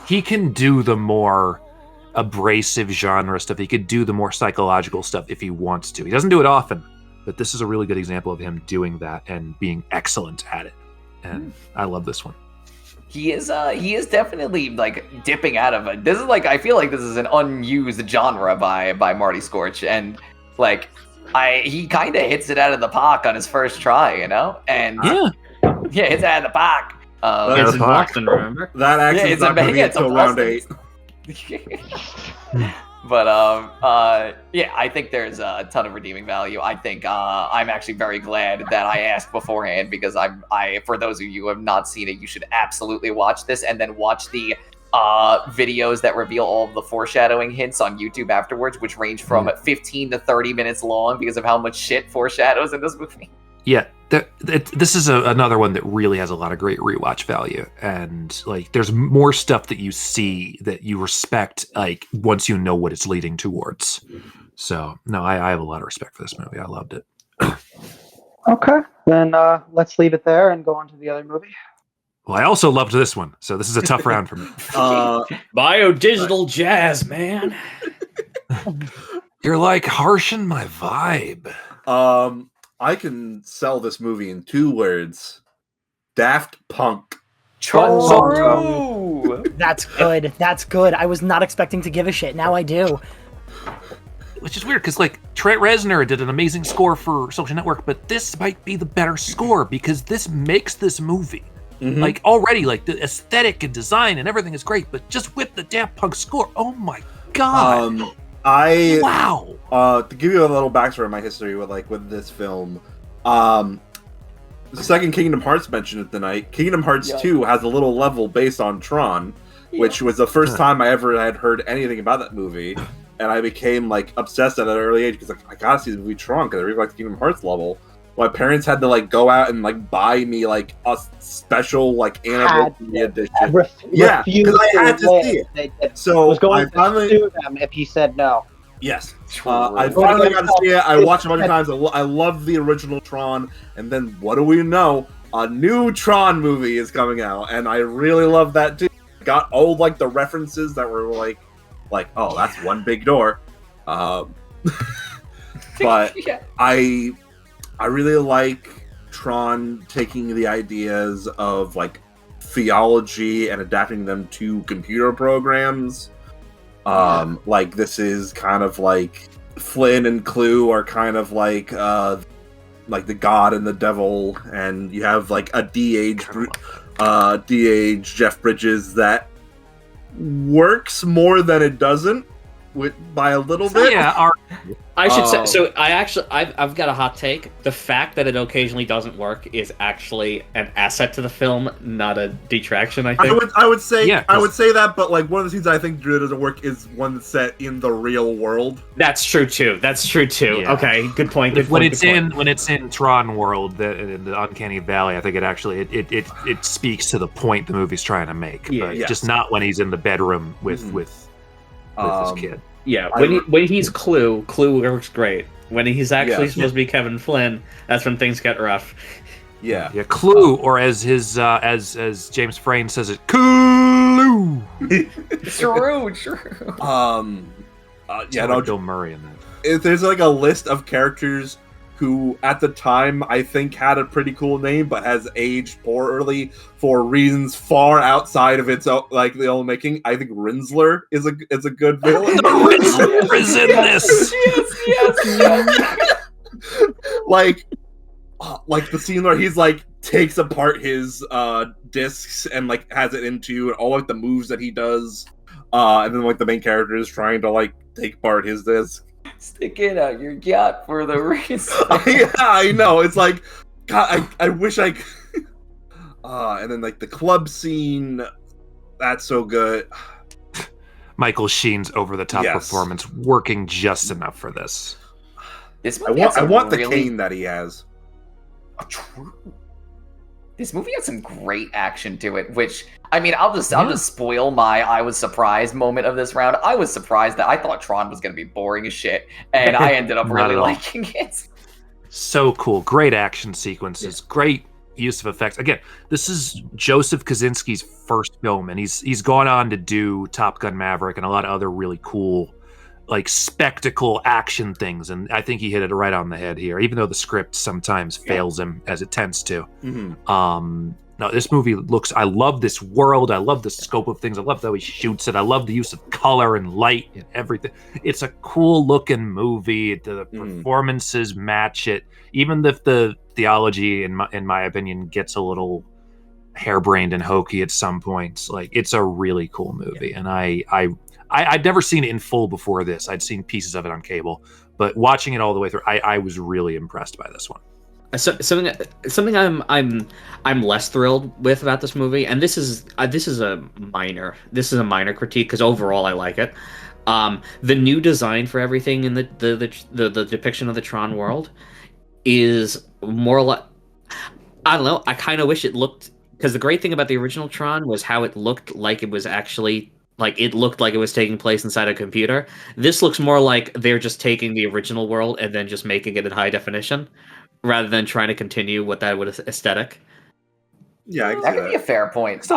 he can do the more abrasive genre stuff. He could do the more psychological stuff if he wants to. He doesn't do it often, but this is a really good example of him doing that and being excellent at it. And I love this one. He is definitely dipping out of it. This is I feel like this is an unused genre by Marty Scorch, and he kind of hits it out of the park on his first try, and hits it out of the park. It's in Boston, remember? That accent's not going to get till round 8. But I think there's a ton of redeeming value. I think I'm actually very glad that I asked beforehand, because for those of you who have not seen it, you should absolutely watch this, and then watch the videos that reveal all of the foreshadowing hints on YouTube afterwards, which range from 15 to 30 minutes long because of how much shit foreshadows in this movie. Yeah, this is another one that really has a lot of great rewatch value, and there's more stuff that you see that you respect once you know what it's leading towards. So no, I have a lot of respect for this movie. I loved it. Okay, then let's leave it there and go on to the other movie. Well, I also loved this one, so this is a tough round for me. Biodigital jazz, man. You're like harshing my vibe. I can sell this movie in 2 words: Daft Punk. True. That's good. That's good. I was not expecting to give a shit. Now I do. Which is weird because like Trent Reznor did an amazing score for Social Network, but this might be the better score because this makes this movie. Like already, like the aesthetic and design and everything is great, but just with the Daft Punk score, oh my god! Wow. To give you a little backstory of my history with this film, the second Kingdom Hearts mentioned it tonight. Kingdom Hearts 2 has a little level based on Tron, which was the first time I ever had heard anything about that movie, and I became like obsessed at an early age because like I gotta see the movie Tron because I really like the Kingdom Hearts level. My parents had to like go out and like buy me like a special like anniversary edition. Yeah, because I had to see it. So was going I finally to sue them if he said no. Yes, I finally got to see it. I watched it a bunch of times. I love the original Tron, and then what do we know? A new Tron movie is coming out, and I really love that too. Got all like the references that were like oh, that's one big door. But I really like Tron taking the ideas of like theology and adapting them to computer programs. Like this is kind of like Flynn and Clue are kind of like the God and the devil, and you have like a de-aged Jeff Bridges that works more than it doesn't by a little bit. Yeah, I should say. So I've got a hot take. The fact that it occasionally doesn't work is actually an asset to the film, not a detraction. I think. I would say that, but like one of the scenes I think doesn't work is one that's set in the real world. That's true too. Yeah. Okay, good point. When it's in Tron world, in the Uncanny Valley, I think it actually it speaks to the point the movie's trying to make. Yeah, but just not when he's in the bedroom with his kid. Yeah, when he's Clue works great. When he's actually supposed to be Kevin Flynn, that's when things get rough. Yeah, Clue, or as his as James Frayne says it, Clue. True. Bill Murray in that. There's like a list of characters who at the time I think had a pretty cool name but has aged poorly for reasons far outside of its like the old making. I think Rinsler is a good villain. Rinsler is in this. Yes. like the scene where he's like takes apart his discs and like has it into all like the moves that he does, and then like the main character is trying to like take apart his disc. Stick it out your yacht for the race. Yeah, I know. It's like, God, I wish I could. And then like the club scene, that's so good. Michael Sheen's over-the-top performance working just enough for this. I want the cane that he has. True. This movie has some great action to it, which, I mean, I'll just spoil my I was surprised moment of this round. I was surprised that I thought Tron was going to be boring as shit, and I ended up really liking it. So cool. Great action sequences. Great use of effects. Again, this is Joseph Kosinski's first film, and he's gone on to do Top Gun Maverick and a lot of other really cool like spectacle action things, and I think he hit it right on the head here, even though the script sometimes fails him as it tends to. No, this movie looks, I love this world, I love the scope of things, I love how he shoots it, I love the use of color and light and everything. It's a cool looking movie. The performances match it, even if the theology in my opinion gets a little harebrained and hokey at some points. Like, it's a really cool movie, and I'd never seen it in full before this. I'd seen pieces of it on cable, but watching it all the way through, I was really impressed by this one. So, something I'm less thrilled with about this movie, and this is a minor critique because overall I like it. The new design for everything in the depiction of the Tron world is more like, I don't know. I kind of wish it looked, because the great thing about the original Tron was how it looked like it was actually. Like, it looked like it was taking place inside a computer. This looks more like they're just taking the original world and then just making it in high definition, rather than trying to continue with that aesthetic. Yeah, that could be a fair point.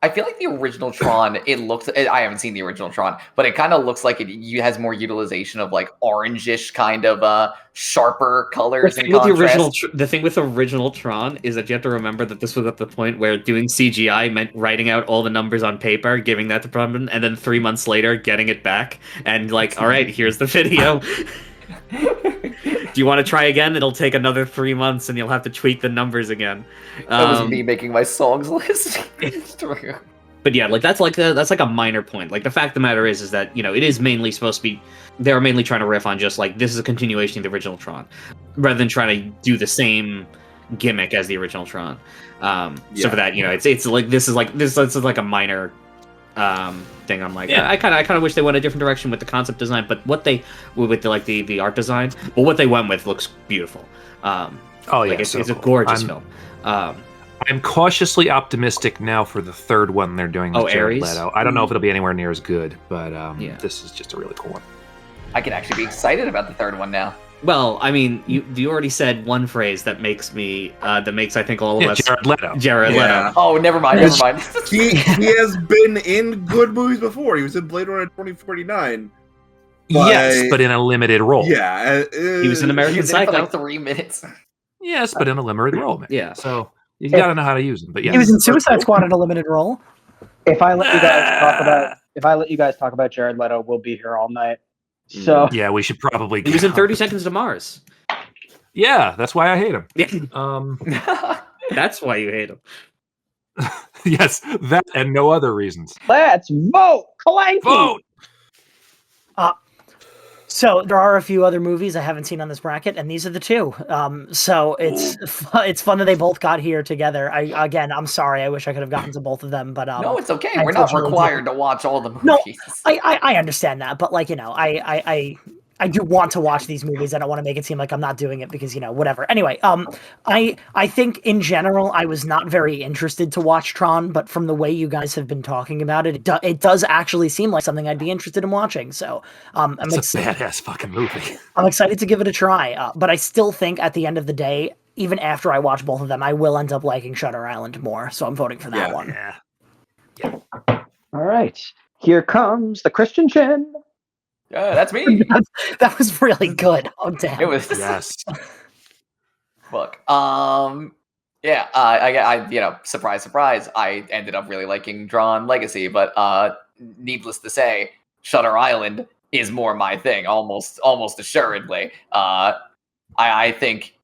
I feel like the original Tron, I haven't seen the original Tron, but it kind of looks like it has more utilization of like orangish kind of sharper colors and contrast. The thing with the original Tron is that you have to remember that this was at the point where doing CGI meant writing out all the numbers on paper, giving that to Brumman, and then 3 months later getting it back and like, all right, here's the video. Do you want to try again? It'll take another 3 months, and you'll have to tweak the numbers again. That was me making my songs list. But yeah, like that's like a minor point. Like the fact of the matter is that it is mainly supposed to be. They're mainly trying to riff on just like this is a continuation of the original Tron, rather than trying to do the same gimmick as the original Tron. So for that, it's like this is like a minor thing. I'm like, I kind of wish they went a different direction with the concept design, but what they with the art design, well, what they went with looks beautiful. It's a gorgeous film. I'm cautiously optimistic now for the third one they're doing with Jared Ares? Leto. I don't know if it'll be anywhere near as good, but this is just a really cool one. I can actually be excited about the third one now. Well, I mean, you already said one phrase that makes I think all of us Jared Leto. Oh, never mind. He has been in good movies before. He was in Blade Runner 2049. Yes, but in a limited role. Yeah, he was in American Psycho for like 3 minutes. Yes, but in a limited role. Man. Yeah, so you gotta know how to use them. But yeah, he was in Suicide Squad in a limited role. If I let you guys talk about Jared Leto, we'll be here all night. So yeah, we should probably. He was in 30 Seconds to Mars. Yeah, that's why I hate him. That's why you hate him. Yes, that and no other reasons. Let's vote, Clanky. Vote. So there are a few other movies I haven't seen on this bracket, and these are the two. So it's fun that they both got here together. I'm sorry. I wish I could have gotten to both of them, but no, it's okay. We're not required to watch all the movies. No, I understand that, but I do want to watch these movies. I don't want to make it seem like I'm not doing it because, whatever. Anyway, I think in general, I was not very interested to watch Tron, but from the way you guys have been talking about it, it does actually seem like something I'd be interested in watching. So it's a badass fucking movie. I'm excited to give it a try. But I still think at the end of the day, even after I watch both of them, I will end up liking Shutter Island more. So I'm voting for that one. Yeah. All right. Here comes the Christian Chin. That's me. That was really good. Oh damn! It was. Yes. Look, I surprise, surprise. I ended up really liking Tron Legacy, but needless to say, Shutter Island is more my thing, almost assuredly. I think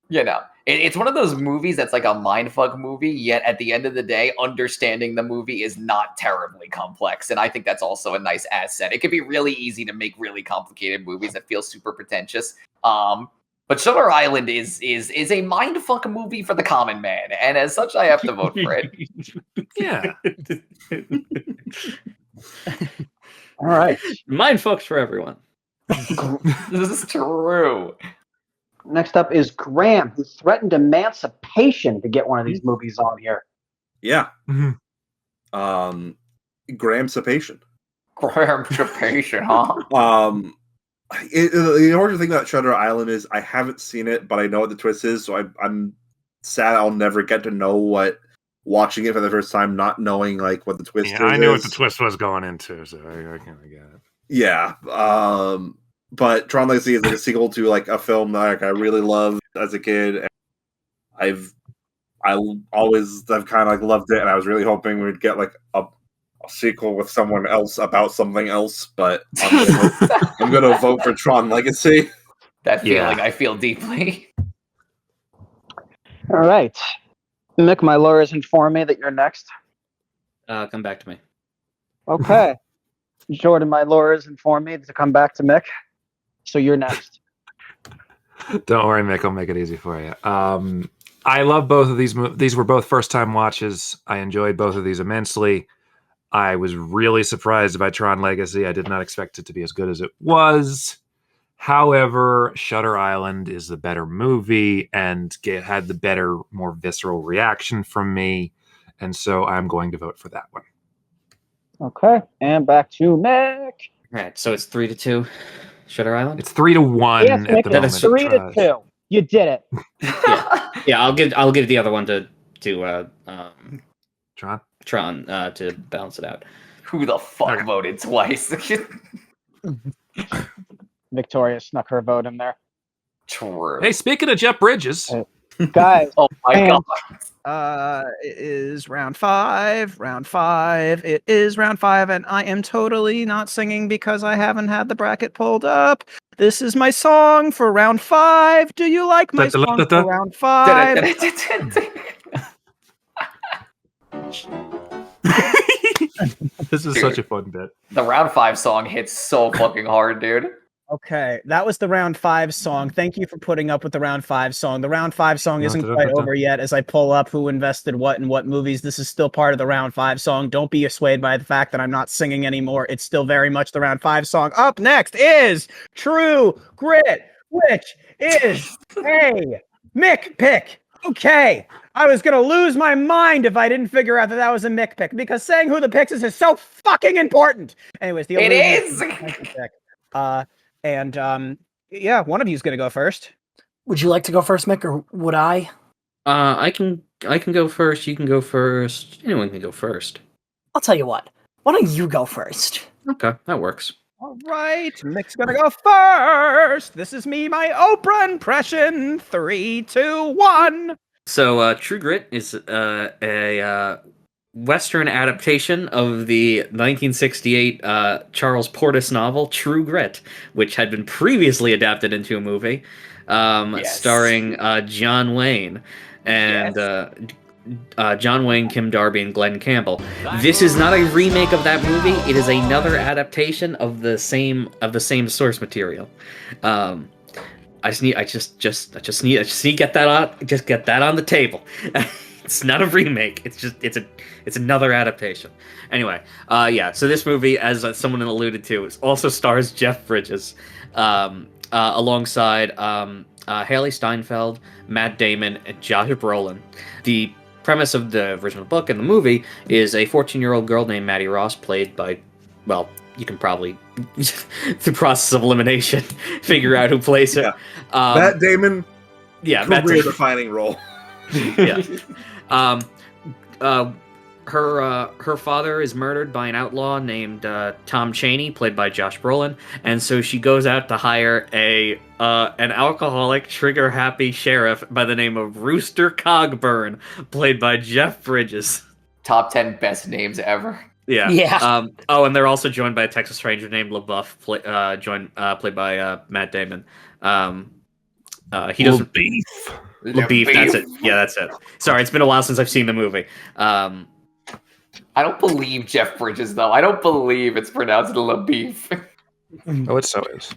it's one of those movies that's like a mindfuck movie, yet at the end of the day, understanding the movie is not terribly complex. And I think that's also a nice asset. It could be really easy to make really complicated movies that feel super pretentious. But Shutter Island is a mindfuck movie for the common man. And as such, I have to vote for it. Yeah. All right. Mindfucks for everyone. This is true. Next up is Graham, who threatened emancipation to get one of these movies on here. Yeah. Mm-hmm. Grahamcipation. Grahamcipation, huh? The important thing about Shutter Island is I haven't seen it, but I know what the twist is, so I'm sad I'll never get to know what watching it for the first time, not knowing like what the twist is. I knew what the twist was going into, so I kind of get it. Yeah. But Tron Legacy is like a sequel to like a film that I really loved as a kid. And I've kind of like loved it, and I was really hoping we'd get like a sequel with someone else about something else. But I'm gonna vote for Tron Legacy. That feeling I feel deeply. All right, Mick, my lawyers informed me that you're next. Come back to me. Okay. Jordan, my lawyers informed me to come back to Mick. So you're next. Don't worry, Mick. I'll make it easy for you. I love both of these. These were both first-time watches. I enjoyed both of these immensely. I was really surprised by Tron Legacy. I did not expect it to be as good as it was. However, Shutter Island is the better movie and had the better, more visceral reaction from me. And so I'm going to vote for that one. Okay, and back to Mick. All right, so it's 3-2. Shutter Island. It's 3-1. Yes, Mick, it's 3-2. You did it. Yeah, I'll give the other one to Tron. Tron to balance it out. Who the fuck voted twice? Victoria snuck her vote in there. True. Hey, speaking of Jeff Bridges, Guys, Oh my god. It is round 5. Round 5. It is round 5, and I am totally not singing because I haven't had the bracket pulled up. This is my song for round 5. Do you like my song for round 5? this is such a fun bit. The round 5 song hits so fucking hard, dude. Okay, that was the round 5 song. Thank you for putting up with the round 5 song. The round 5 song isn't quite over yet as I pull up who invested what in what movies. This is still part of the round 5 song. Don't be swayed by the fact that I'm not singing anymore. It's still very much the round 5 song. Up next is True Grit, which is a Mick pick. Okay, I was going to lose my mind if I didn't figure out that that was a Mick pick because saying who the picks is so fucking important. Anyways, the It is! pick. Yeah, one of you is going to go first. Would you like to go first, Mick, or would I? I can go first. You can go first. Anyone can go first. I'll tell you what. Why don't you go first? Okay, that works. All right, Mick's going to go first. This is me, my Oprah impression. 3, 2, 1. So, True Grit is a Western adaptation of the 1968 Charles Portis novel True Grit, which had been previously adapted into a movie, starring John Wayne and John Wayne, Kim Darby, and Glenn Campbell. This is not a remake of that movie; it is another adaptation of the same source material. I just need to get that on the table. It's not a remake. It's another adaptation. Anyway, so this movie, as someone alluded to, also stars Jeff Bridges, alongside Haley Steinfeld, Matt Damon, and Josh Brolin. The premise of the original book and the movie is a 14-year-old girl named Maddie Ross, played by, well, you can probably, through process of elimination, figure out who plays her. Yeah. Matt Damon, career-defining role. Yeah. Her father is murdered by an outlaw named Tom Chaney, played by Josh Brolin, and so she goes out to hire an alcoholic, trigger-happy sheriff by the name of Rooster Cogburn, played by Jeff Bridges. Top 10 best names ever. Yeah. Yeah. And they're also joined by a Texas Ranger named LaBeouf, played by Matt Damon. He doesn't beef. LaBeef, that's it. Yeah, that's it. Sorry, it's been a while since I've seen the movie. I don't believe Jeff Bridges, though. I don't believe it's pronounced LaBeef. Oh, it so is.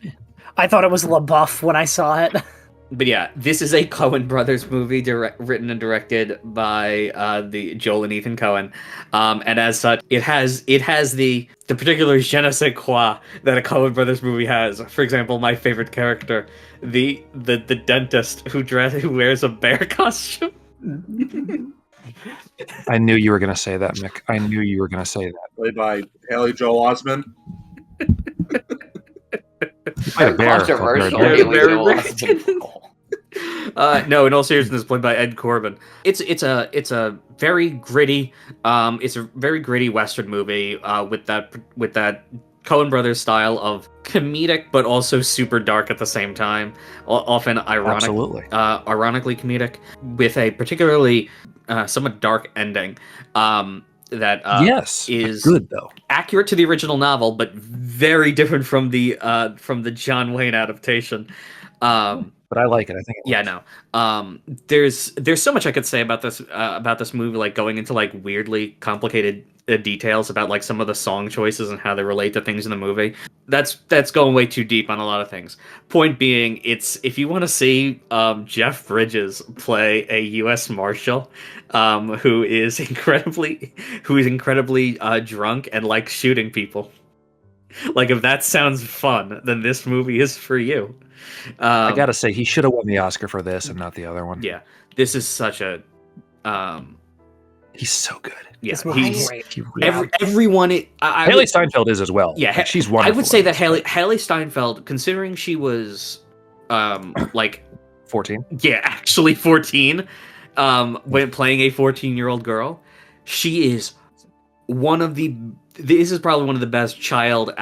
I thought it was LaBeouf when I saw it. But yeah, this is a Coen Brothers movie written and directed by the Joel and Ethan Coen, and as such, it has the particular je ne sais quoi that a Coen Brothers movie has. For example, my favorite character, the dentist who wears a bear costume. I knew you were going to say that, Mick. I knew you were going to say that. Played by Haley Joel Osment. Controversial. No, in all seriousness, played by Ed Corbin. It's a very gritty Western movie with that Coen Brothers style of comedic, but also super dark at the same time. Often ironic, ironically comedic, with a particularly somewhat dark ending. That is good though, accurate to the original novel, but very different from the John Wayne adaptation. But I like it. I think there's so much I could say about this movie, like going into like weirdly complicated details about like some of the song choices and how they relate to things in the movie. That's going way too deep on a lot of things. Point being, it's if you want to see Jeff Bridges play a U.S. Marshal who is incredibly drunk and likes shooting people. Like, if that sounds fun, then this movie is for you. I gotta say, he should have won the Oscar for this and not the other one. Yeah, this is such a. He's so good. Yeah, he's great. Everyone. Haley Steinfeld is as well. Yeah, like, she's wonderful. I would say that Haley Steinfeld, considering she was, like 14. Yeah, actually 14. When playing a 14-year-old girl, she is this is probably one of the best child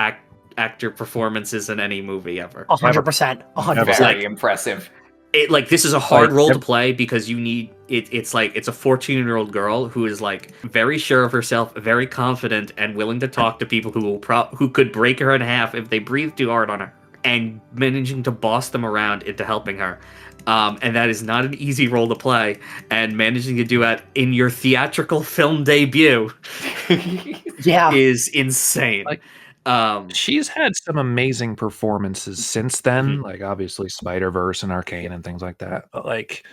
actor performances in any movie ever. 100%. 100%. Very impressive. This is a hard role to play because you need it's a 14-year-old girl who is like very sure of herself, very confident, and willing to talk to people who could break her in half if they breathe too hard on her, and managing to boss them around into helping her. And that is not an easy role to play, and managing to do it in your theatrical film debut is insane. She's had some amazing performances since then, like obviously Spider-Verse and Arcane and things like that. But like,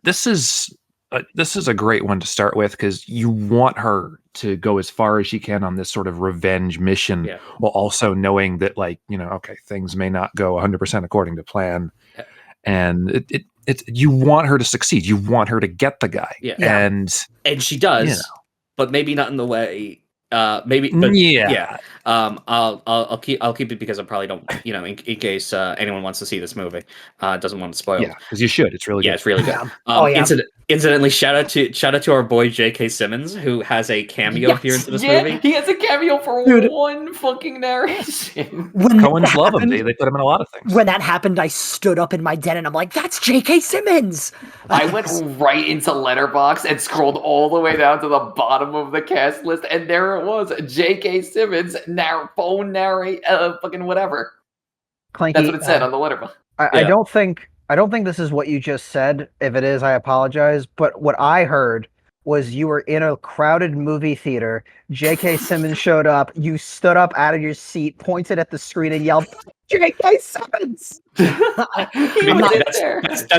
this is a great one to start with because you want her to go as far as she can on this sort of revenge mission, while also knowing that, like, okay, things may not go 100% according to plan, and you want her to succeed. You want her to get the guy, and she does, but maybe not in the way. I'll keep it because I probably don't, in case anyone wants to see this movie, doesn't want to spoil. Yeah, because you should. It's really good. It's really good. Incidentally, shout out to our boy J.K. Simmons, who has a cameo appearance in this movie. He has a cameo for one fucking narration. Coens love him. They put him in a lot of things. When that happened, I stood up in my den and I'm like, "That's J.K. Simmons." I went right into Letterboxd and scrolled all the way down to the bottom of the cast list, and there it was, J.K. Simmons, phone narrate, fucking whatever. Clanky, that's what it said on the Letterboxd. I don't think this is what you just said. If it is, I apologize. But what I heard was you were in a crowded movie theater. J.K. Simmons showed up. You stood up out of your seat, pointed at the screen, and yelled, "J.K. Simmons!" That's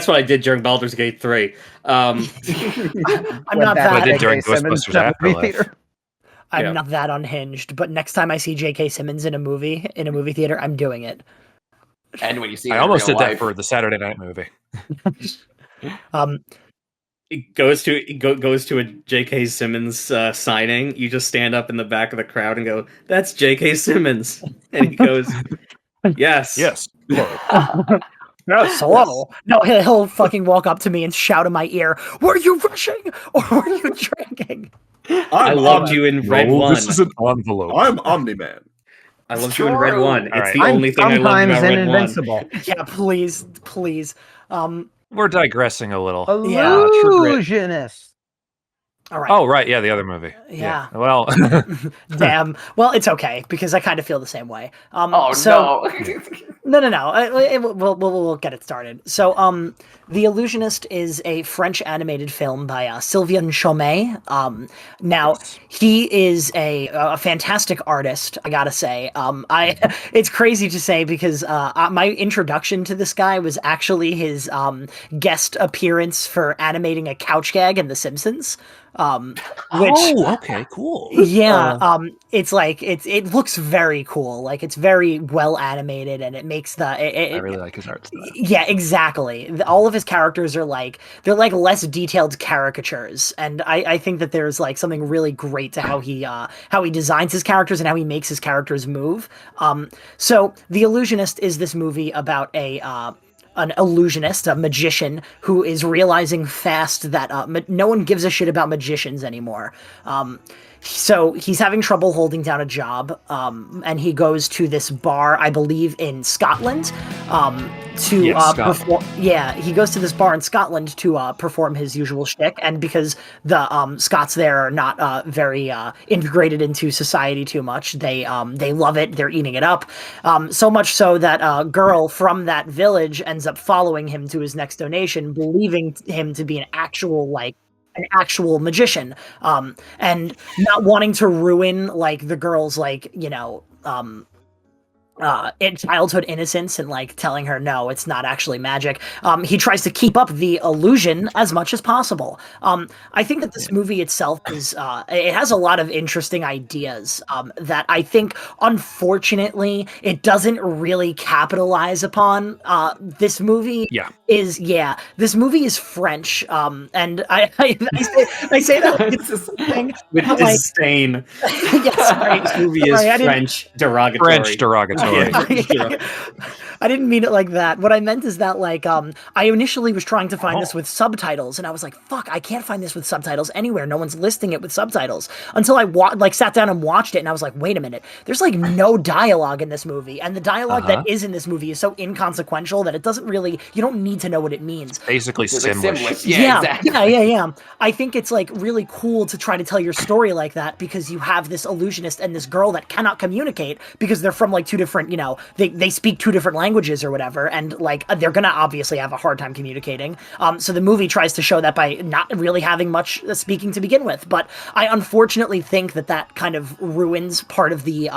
what I did during Baldur's Gate 3. I'm not that. I did during Ghostbusters Afterlife. I'm not that unhinged, but next time I see J.K. Simmons in a movie theater, I'm doing it. And when you see, I almost did that for the Saturday Night Movie. It goes to a J.K. Simmons signing. You just stand up in the back of the crowd and go, "That's J.K. Simmons," and he goes, "Yes, yes." No, hello. No, he'll fucking walk up to me and shout in my ear, "Were you rushing or were you drinking?" I loved you in Red One. This is an envelope. I'm Omni-Man. I loved you in Red One. It's the I'm only thing I loved about Red Invincible. One. Yeah, please. We're digressing a little. Illuuuuusionist. All right. Oh, right. Yeah, the other movie. Yeah. Well, damn. Well, it's okay because I kind of feel the same way. No. We'll get it started. So, The Illusionist is a French animated film by Sylvain Chomet. Now he is a fantastic artist, I gotta say. It's crazy to say because my introduction to this guy was actually his guest appearance for animating a couch gag in The Simpsons. Okay, cool. Yeah, it's like it looks very cool. Like it's very well animated, and it makes I really like his art style. Yeah, exactly. All of his characters are they're like less detailed caricatures, and I think that there's like something really great to how he designs his characters and how he makes his characters move. So The Illusionist is this movie about an illusionist, a magician, who is realizing fast that no one gives a shit about magicians anymore. So he's having trouble holding down a job, and he goes to this bar, I believe, in Scotland, to perform. Yeah, he goes to this bar in Scotland to perform his usual shtick, and because the Scots there are not very integrated into society too much, they love it. They're eating it up, so much so that a girl from that village ends up following him to his next donation, believing him to be an actual magician, and not wanting to ruin like the girl's in childhood innocence and like telling her no, it's not actually magic. He tries to keep up the illusion as much as possible. I think that this movie itself is it has a lot of interesting ideas that I think unfortunately it doesn't really capitalize upon. This movie this movie is French, and I say that with disdain. Yes, right. This movie is French derogatory. French derogatory. I didn't mean it like that. What I meant is that, like, I initially was trying to find this with subtitles, and I was like, fuck, I can't find this with subtitles anywhere. No one's listing it with subtitles. Until I sat down and watched it, and I was like, wait a minute. There's, like, no dialogue in this movie, and the dialogue that is in this movie is so inconsequential that it doesn't really, you don't need to know what it means. Basically Simlish. Yeah. I think it's, like, really cool to try to tell your story like that, because you have this illusionist and this girl that cannot communicate because they're from, like, two different, you know, they speak two different languages or whatever, and, like, they're gonna obviously have a hard time communicating. So the movie tries to show that by not really having much speaking to begin with, but I unfortunately think that kind of ruins part of the,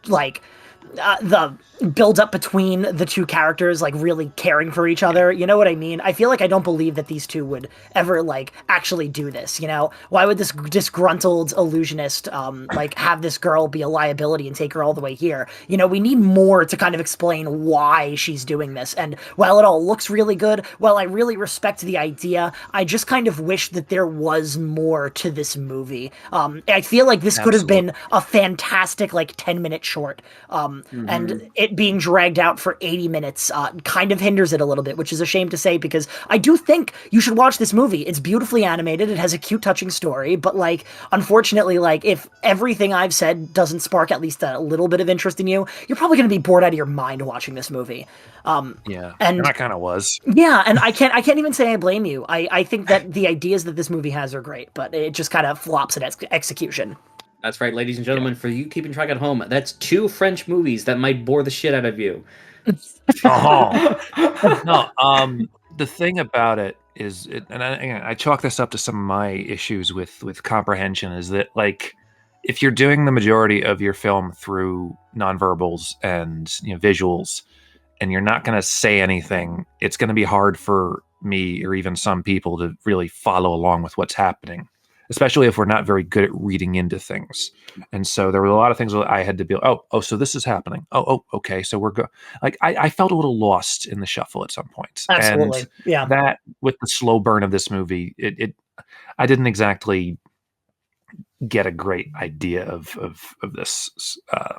the build up between the two characters, like, really caring for each other. You know what I mean? I feel like I don't believe that these two would ever, like, actually do this, you know? Why would this disgruntled illusionist, like, have this girl be a liability and take her all the way here? You know, we need more to kind of explain why she's doing this. And while it all looks really good, while I really respect the idea, I just kind of wish that there was more to this movie. I feel like this could have been a fantastic, like, 10-minute short. And it being dragged out for 80 minutes kind of hinders it a little bit, which is a shame to say, because I do think you should watch this movie. It's beautifully animated. It has a cute, touching story, but, like, unfortunately, like, if everything I've said doesn't spark at least a little bit of interest in you, you're probably going to be bored out of your mind watching this movie. And I kind of was. Yeah, and I can't even say I blame you. I think that the ideas that this movie has are great, but it just kind of flops at execution. That's right, ladies and gentlemen. For you keeping track at home, that's 2 French movies that might bore the shit out of you. No, the thing about it is, I chalk this up to some of my issues with comprehension, is that, like, if you're doing the majority of your film through nonverbals and, you know, visuals, and you're not going to say anything, it's going to be hard for me or even some people to really follow along with what's happening, especially if we're not very good at reading into things. And so there were a lot of things that I had to be, so this is happening. Okay. So we're good. Like, I felt a little lost in the shuffle at some points. Absolutely. And yeah. That, with the slow burn of this movie, I didn't exactly get a great idea of this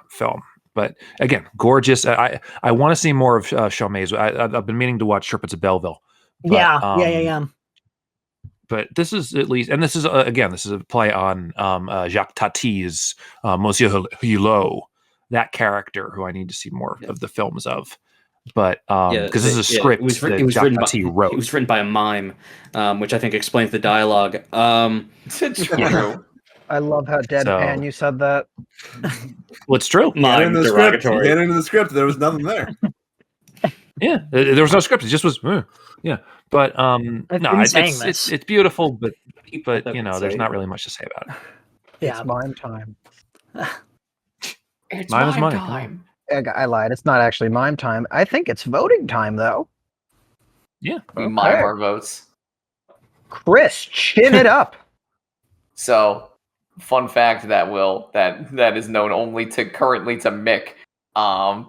film. But again, gorgeous. I want to see more of Chalamet's. I've been meaning to watch Sherpits of Belleville. But, yeah. But this is at least, and this is this is a play on Jacques Tati's Monsieur Hulot, that character who I need to see more of the films of. But because this is a script that Jacques Tati wrote. It was written by a mime, which I think explains the dialogue. True. I love how deadpan you said that. Well, it's true. Get into the script. There was nothing there. Yeah, there was no script. It just was. Yeah, but no, it's beautiful, but you know, there's not really much to say about it. Yeah, it's mime time. It's mime time. I lied. It's not actually mime time. I think it's voting time, though. Yeah, we mime our votes. Chris, chin it up. So, fun fact that is known only currently to Mick. I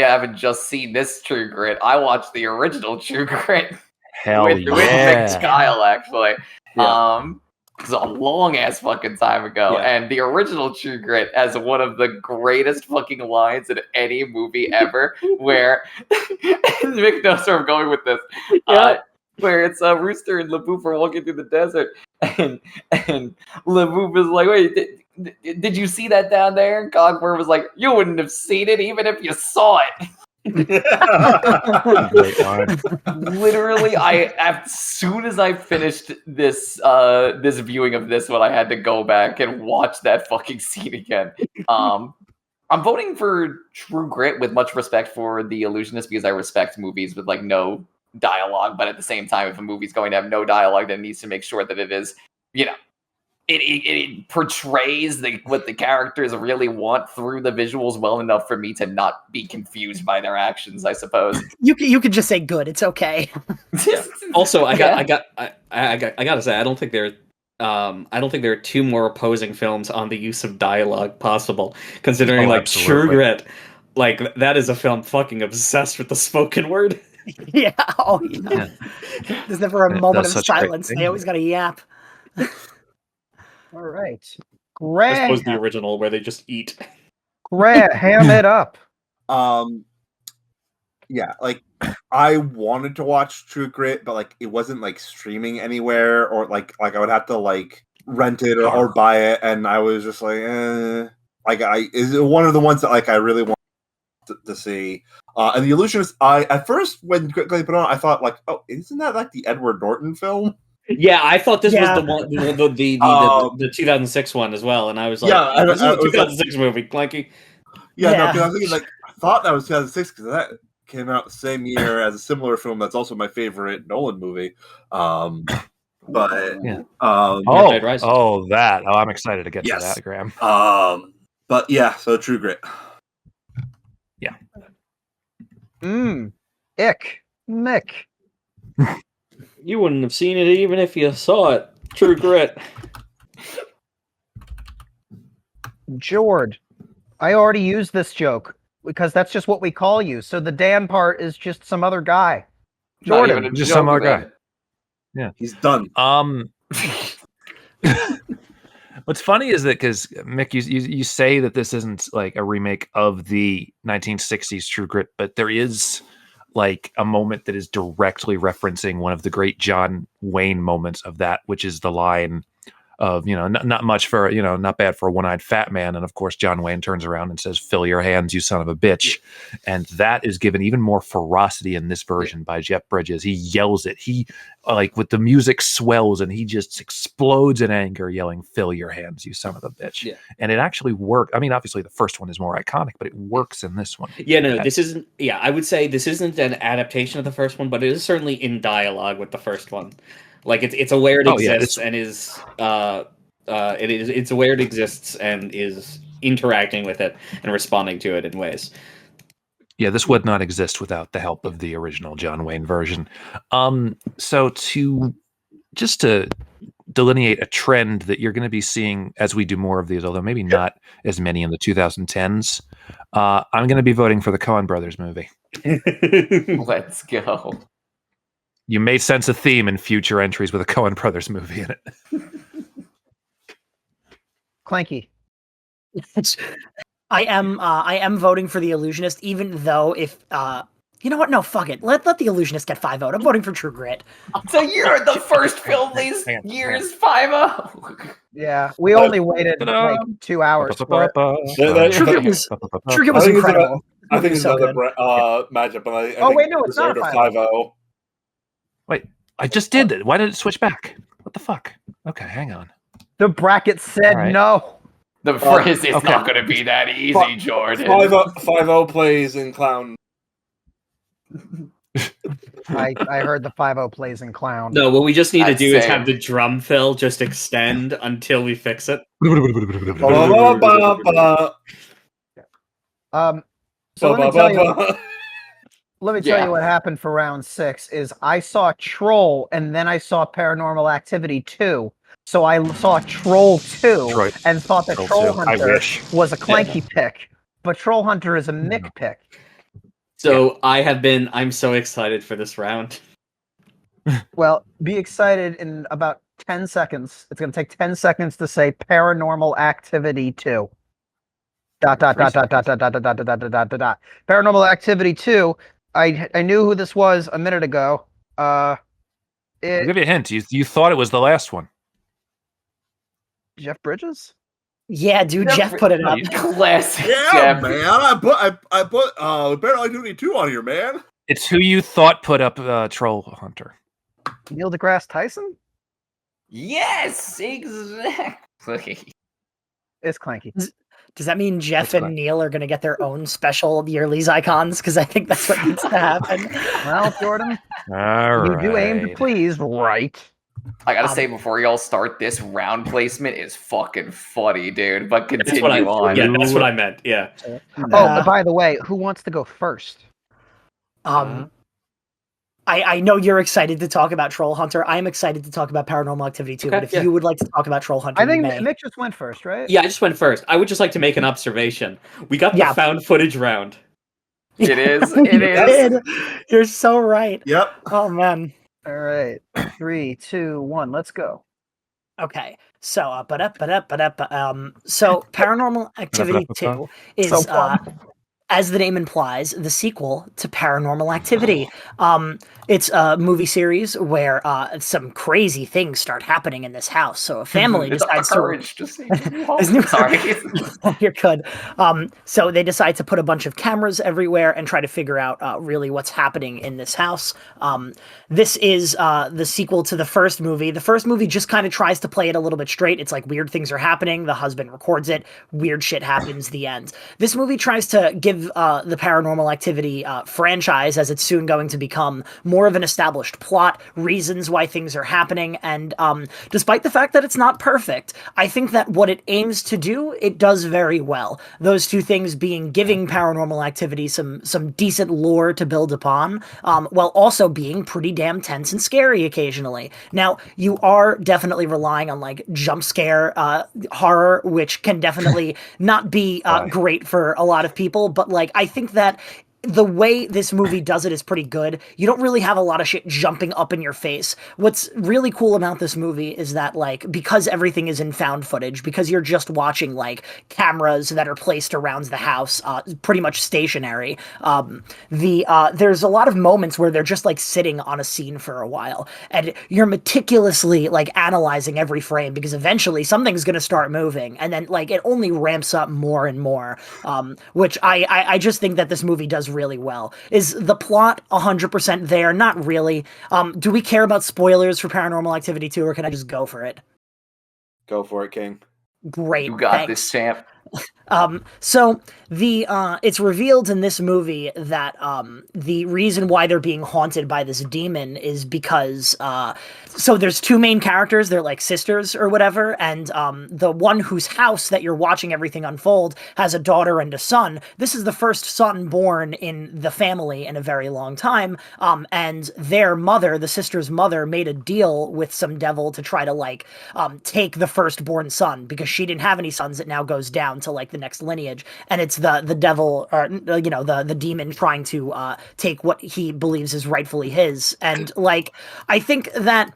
haven't just seen this True Grit. I watched the original True Grit with Mick Kyle, actually. Yeah. It was a long ass fucking time ago, and the original True Grit has one of the greatest fucking lines in any movie ever. Where Mick knows where I'm going with this. Where it's a Rooster and LaBouffe are walking through the desert, and LaBouffe is like, "Wait, did you see that down there?" And Cogburn was like, "You wouldn't have seen it even if you saw it." Literally, as soon as I finished this viewing of this one, I had to go back and watch that fucking scene again. I'm voting for True Grit with much respect for The Illusionist, because I respect movies with, like, no dialogue, but at the same time, if a movie's going to have no dialogue, then it needs to make sure that it is, you know, it portrays what the characters really want through the visuals well enough for me to not be confused by their actions, I suppose. You could just say good. It's okay. Also, I gotta say, I don't think there are 2 more opposing films on the use of dialogue possible, considering True Grit, like, that is a film fucking obsessed with the spoken word. Yeah. There's never a moment of silence. They always got to yap. All right. Greg. This was the original where they just eat. Ham it up. Yeah, like I wanted to watch True Grit, but like it wasn't like streaming anywhere, or like I would have to like rent it or buy it, and I was just like, like is it one of the ones that like I really want to see. And the Illusionist, I at first when quickly put on, I thought like, oh, isn't that like the Edward Norton film? Yeah, I thought this was the one, the 2006 one as well, and I was like, this is a 2006 movie, Clanky. Yeah, no, because I was thinking like I thought that was 2006 because that came out the same year as a similar film that's also my favorite Nolan movie. But yeah. That. I'm excited to get to that, Graham. But yeah, so True Grit. Yeah. Mick. You wouldn't have seen it even if you saw it. True Grit. Jord. I already used this joke because that's just what we call you. So the Dan part is just some other guy. Jordan. Just some other guy. Yeah. He's done. What's funny is that because Mick, you say that this isn't like a remake of the 1960s True Grit, but there is like a moment that is directly referencing one of the great John Wayne moments of that, which is the line of, not much for, not bad for a one-eyed fat man. And of course, John Wayne turns around and says, "Fill your hands, you son of a bitch." And that is given even more ferocity in this version by Jeff Bridges. He yells it. He with the music swells and he just explodes in anger, yelling, "Fill your hands, you son of a bitch." Yeah. And it actually worked. I mean, obviously the first one is more iconic, but it works in this one. Yeah, no, this isn't. Yeah, I would say this isn't an adaptation of the first one, but it is certainly in dialogue with the first one. Like it's aware it exists and is it's aware it exists and is interacting with it and responding to it in ways. Yeah, this would not exist without the help of the original John Wayne version. So to delineate a trend that you're going to be seeing as we do more of these, although maybe not as many in the 2010s, I'm going to be voting for the Coen Brothers movie. Let's go. You may sense a theme in future entries with a Coen Brothers movie in it. Clanky. I am voting for the Illusionist, even though if you know what? No, fuck it. Let the Illusionist get 5-0. I'm voting for True Grit. So you're the first film these years 5-0. Yeah, we only waited like 2 hours for it. True Grit was incredible. I think it's another matchup, but I wait, no, it's not a 5-0. Wait, I just did it. Why did it switch back? What the fuck? Okay, hang on. The bracket said no. The phrase is not going to be that easy, Jordan. 5-0 plays in Clown. I heard the 5-0 plays in Clown. No, what we just need to do is have the drum fill just extend until we fix it. So let me tell you what happened for round 6 is I saw Troll and then I saw Paranormal Activity 2. So I saw Troll 2 and thought that Troll Hunter was a Clanky pick, but Troll Hunter is a Mick pick. So I'm so excited for this round. Well, be excited in about 10 seconds. It's going to take 10 seconds to say Paranormal Activity 2. ... Paranormal Activity 2. I knew who this was a minute ago. I'll give you a hint. You thought it was the last one. Jeff Bridges? Yeah, dude, Jeff put it up. Classic. Yeah, Jeff. Man. I put Paranormal Activity 2 on here, man. It's who you thought put up Troll Hunter. Neil deGrasse Tyson? Yes, exactly. It's Clanky. Does that mean Jeff and Neil are going to get their own special Yearlies icons? Because I think that's what needs to happen. Well, Jordan, you do aim to please, right? I gotta say, before y'all start, this round placement is fucking funny, dude. But continue on. Yeah, that's what I meant. Yeah. Oh, by the way, who wants to go first? I know you're excited to talk about Troll Hunter. I'm excited to talk about Paranormal Activity 2. But if you would like to talk about Troll Hunter, I think Mick just went first, right? Yeah, I just went first. I would just like to make an observation. We got the found footage round. It is. It is. You're so right. Yep. Oh man. All right. 3, 2, 1. Let's go. Okay, so so Paranormal Activity 2 is So fun. as the name implies, the sequel to Paranormal Activity. It's a movie series where some crazy things start happening in this house. So a family It's decides the to courage to say no. Sorry. You're good. So they decide to put a bunch of cameras everywhere and try to figure out really what's happening in this house. This is the sequel to the first movie. The first movie just kind of tries to play it a little bit straight. It's like weird things are happening. The husband records it. Weird shit happens. The end. This movie tries to give the Paranormal Activity franchise, as it's soon going to become, more of an established plot, reasons why things are happening, and despite the fact that it's not perfect, I think that what it aims to do, it does very well. Those two things being giving Paranormal Activity some decent lore to build upon, while also being pretty damn tense and scary occasionally. Now, you are definitely relying on like jump scare horror, which can definitely not be great for a lot of people, but like I think that the way this movie does it is pretty good. You don't really have a lot of shit jumping up in your face. What's really cool about this movie is that, like, because everything is in found footage, because you're just watching, like, cameras that are placed around the house, pretty much stationary, there's a lot of moments where they're just, like, sitting on a scene for a while, and you're meticulously, like, analyzing every frame, because eventually something's gonna start moving, and then, like, it only ramps up more and more, which I just think that this movie does really well. Is the plot 100% there? Not really. Do we care about spoilers for Paranormal Activity 2, or can I just go for it? Go for it, King. Great. You got thanks. this, champ. So it's revealed in this movie that the reason why they're being haunted by this demon is because so there's two main characters, they're like sisters or whatever, and the one whose house that you're watching everything unfold has a daughter and a son. This is the first son born in the family in a very long time, and their mother, the sister's mother, made a deal with some devil to try to like take the firstborn son, because she didn't have any sons. It now goes down to like the next lineage, and it's the devil, or the demon trying to take what he believes is rightfully his. And like I think that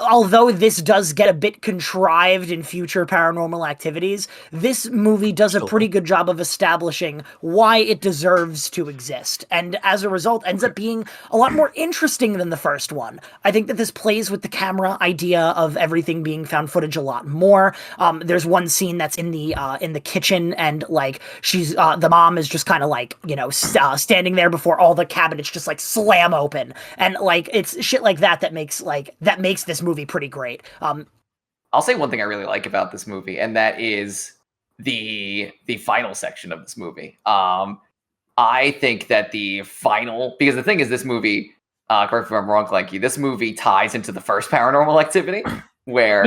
although this does get a bit contrived in future Paranormal Activities, this movie does a pretty good job of establishing why it deserves to exist, and as a result ends up being a lot more interesting than the first one. I think that this plays with the camera idea of everything being found footage a lot more. There's one scene that's in the kitchen, and like she's the mom is just kind of like standing there before all the cabinets just like slam open, and like it's shit like that makes this movie pretty great. I'll say one thing I really like about this movie, and that is the final section of this movie. I think that because the thing is, this movie, correct me if I'm wrong, Clanky, this movie ties into the first Paranormal Activity, where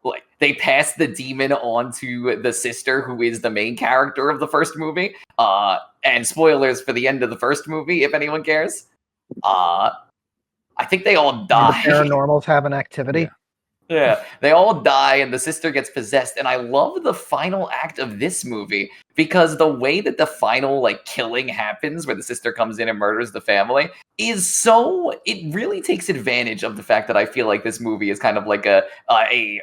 like they pass the demon on to the sister, who is the main character of the first movie. And spoilers for the end of the first movie, if anyone cares. I think they all die. The paranormals have an activity. Yeah, they all die and the sister gets possessed. And I love the final act of this movie because the way that the final like killing happens, where the sister comes in and murders the family, it really takes advantage of the fact that I feel like this movie is kind of like a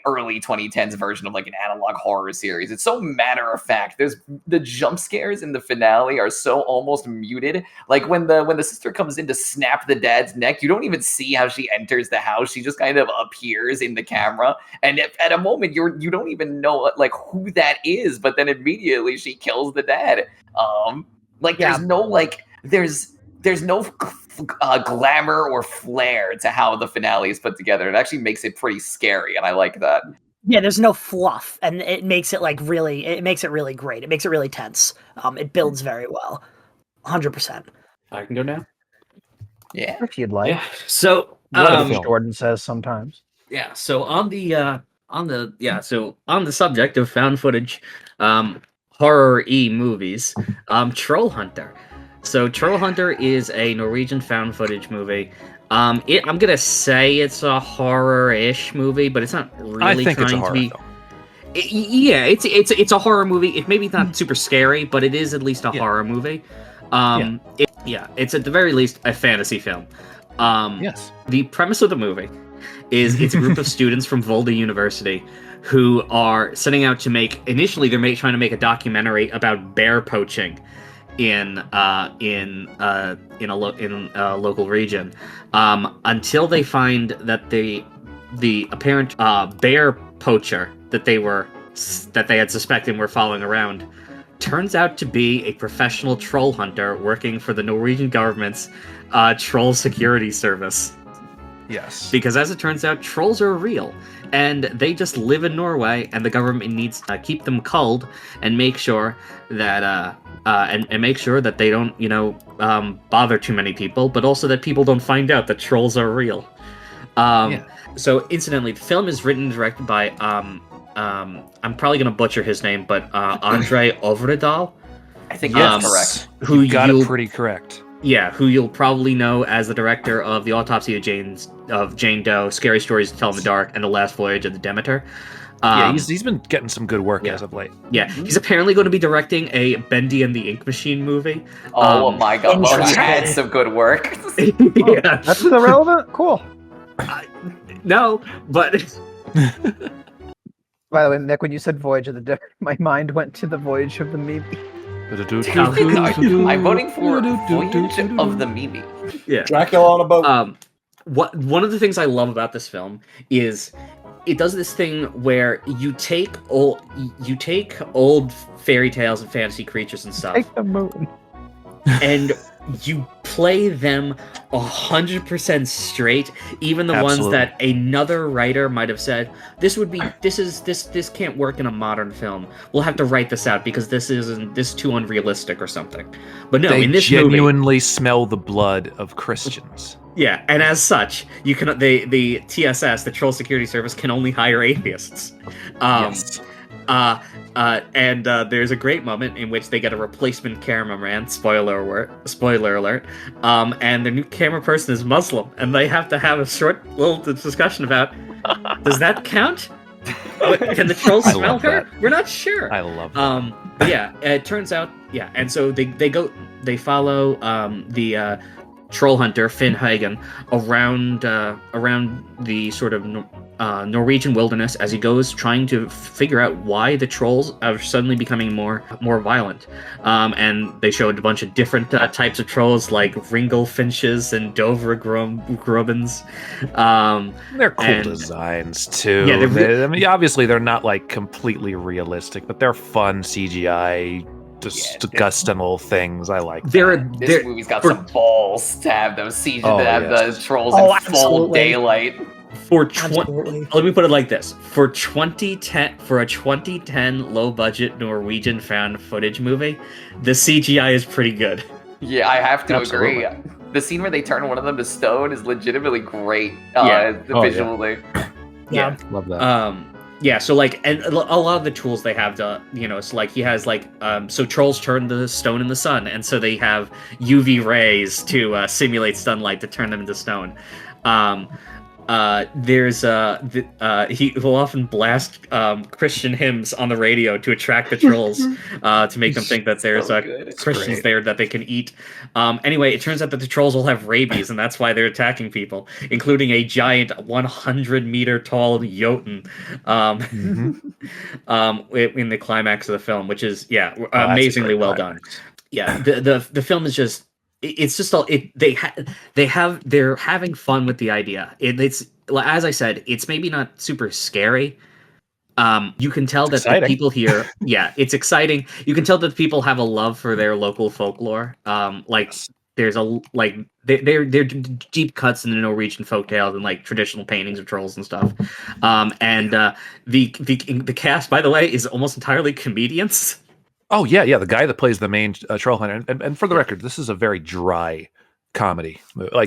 early 2010s version of like an analog horror series. It's so matter of fact. There's the jump scares in the finale are so almost muted. Like when the sister comes in to snap the dad's neck, you don't even see how she enters the house. She just kind of appears in the camera, and at a moment you don't even know like who that is, but then immediately she kills the dad. There's no glamour or flair to how the finale is put together. It actually makes it pretty scary, and I like that. Yeah, there's no fluff, and it makes it really great. It makes it really tense. It builds very well. 100%. I can go now? Yeah. If you'd like. Yeah. So Jordan says sometimes. Yeah, so on the subject of found footage horror-y movies, Troll Hunter. So Troll Hunter is a Norwegian found footage movie. I'm gonna say it's a horror-ish movie, but it's not really. I think trying it's a horror. To be. It's a horror movie. It maybe not super scary, but it is at least a horror movie. It's at the very least a fantasy film. Yes. The premise of the movie is it's a group of students from Volta University who are setting out to initially they're trying to make a documentary about bear poaching in a local region, until they find that the apparent bear poacher that they had suspected were following around turns out to be a professional troll hunter working for the Norwegian government's troll security service. Yes. Because as it turns out, trolls are real, and they just live in Norway, and the government needs to keep them culled and make sure that and make sure that they don't, bother too many people, but also that people don't find out that trolls are real. So, incidentally, the film is written and directed by I'm probably going to butcher his name, but Andre Overedal. I think that's correct. Who you got it pretty correct. Yeah, who you'll probably know as the director of The Autopsy of Jane Doe, Scary Stories to Tell in the Dark, and The Last Voyage of the Demeter. He's been getting some good work as of late. Yeah, he's apparently going to be directing a Bendy and the Ink Machine movie. Oh my god, well, he had some good work. Yeah. That's irrelevant? Cool. No, but... By the way, Mick, when you said Voyage of the Demeter, my mind went to the Voyage of the Mimi. I'm voting for Voyage of the Mimi. Yeah. Dracula on a boat. One of the things I love about this film is it does this thing where you take old fairy tales and fantasy creatures and stuff. Take the moon. And you play them 100% straight, even the ones that another writer might have said, this can't work in a modern film. We'll have to write this out because this is too unrealistic or something. But no, in this genuinely smell the blood of Christians. Yeah, and as such, you can the TSS, the Troll Security Service, can only hire atheists. Yes. And there's a great moment in which they get a replacement cameraman. Spoiler alert. And the new camera person is Muslim, and they have to have a short little discussion about, does that count? Can the trolls smell her? That. We're not sure. I love that. But yeah, it turns out, and so they follow the troll hunter Finn Hagen around the sort of Norwegian wilderness as he goes trying to figure out why the trolls are suddenly becoming more violent. And they showed a bunch of different types of trolls like Ringelfinches and Dovre Grubbins. They're cool designs too. Yeah, obviously they're not like completely realistic, but they're fun CGI. Disgusting things. I like. This movie's got some balls to have those the trolls in full daylight. Let me put it like this: for a 2010 low budget Norwegian found footage movie, the CGI is pretty good. Yeah, I have to agree. The scene where they turn one of them to stone is legitimately great. Visually. Yeah, love that. Yeah, so and a lot of the tools they have to, it's like he has so trolls turn the stone in the sun, and so they have UV rays to simulate sunlight to turn them into stone. He will often blast Christian hymns on the radio to attract the trolls, to make them think that there's Christians there that they can eat. Anyway, it turns out that the trolls all have rabies, and that's why they're attacking people, including a giant 100-meter tall Jotun in the climax of the film, which is amazingly well done. Yeah, the film is just. It's just they're having fun with the idea. It's as I said, it's maybe not super scary. You can tell that the people here, it's exciting. You can tell that the people have a love for their local folklore. There's they're deep cuts in the Norwegian folktales and traditional paintings of trolls and stuff. And the cast, by the way, is almost entirely comedians. Oh yeah, the guy that plays the main troll hunter, and for the record, this is a very dry comedy.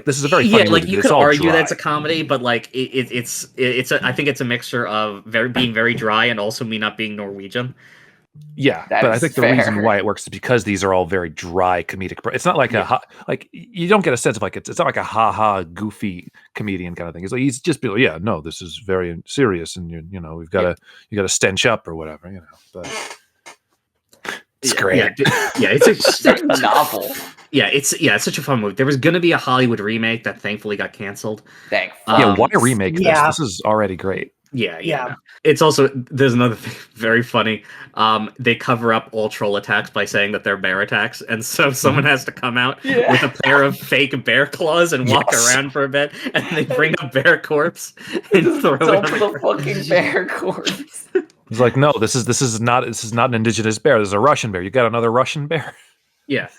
This is a very funny movie. You could argue that's a comedy, but I think it's a mixture of being very dry and also me not being Norwegian. Yeah, but I think the reason why it works is because these are all very dry comedic. It's not like you don't get a sense of it's not like a ha goofy comedian kind of thing. It's like he's just no, this is very serious, and you got to stench up or whatever, But It's great. Yeah, it's a novel. Yeah, it's such a fun movie. There was going to be a Hollywood remake that thankfully got canceled. Thank yeah, why remake this? yeah. This is already great. Yeah. Yeah. No. It's also, there's another thing very funny. They cover up all troll attacks by saying that they're bear attacks, and so someone has to come out with a pair of fake bear claws and walk around for a bit, and they bring a bear corpse and throw it on the fucking bear corpse. He's like, no, this is not an indigenous bear. This is a Russian bear. You got another Russian bear? Yeah.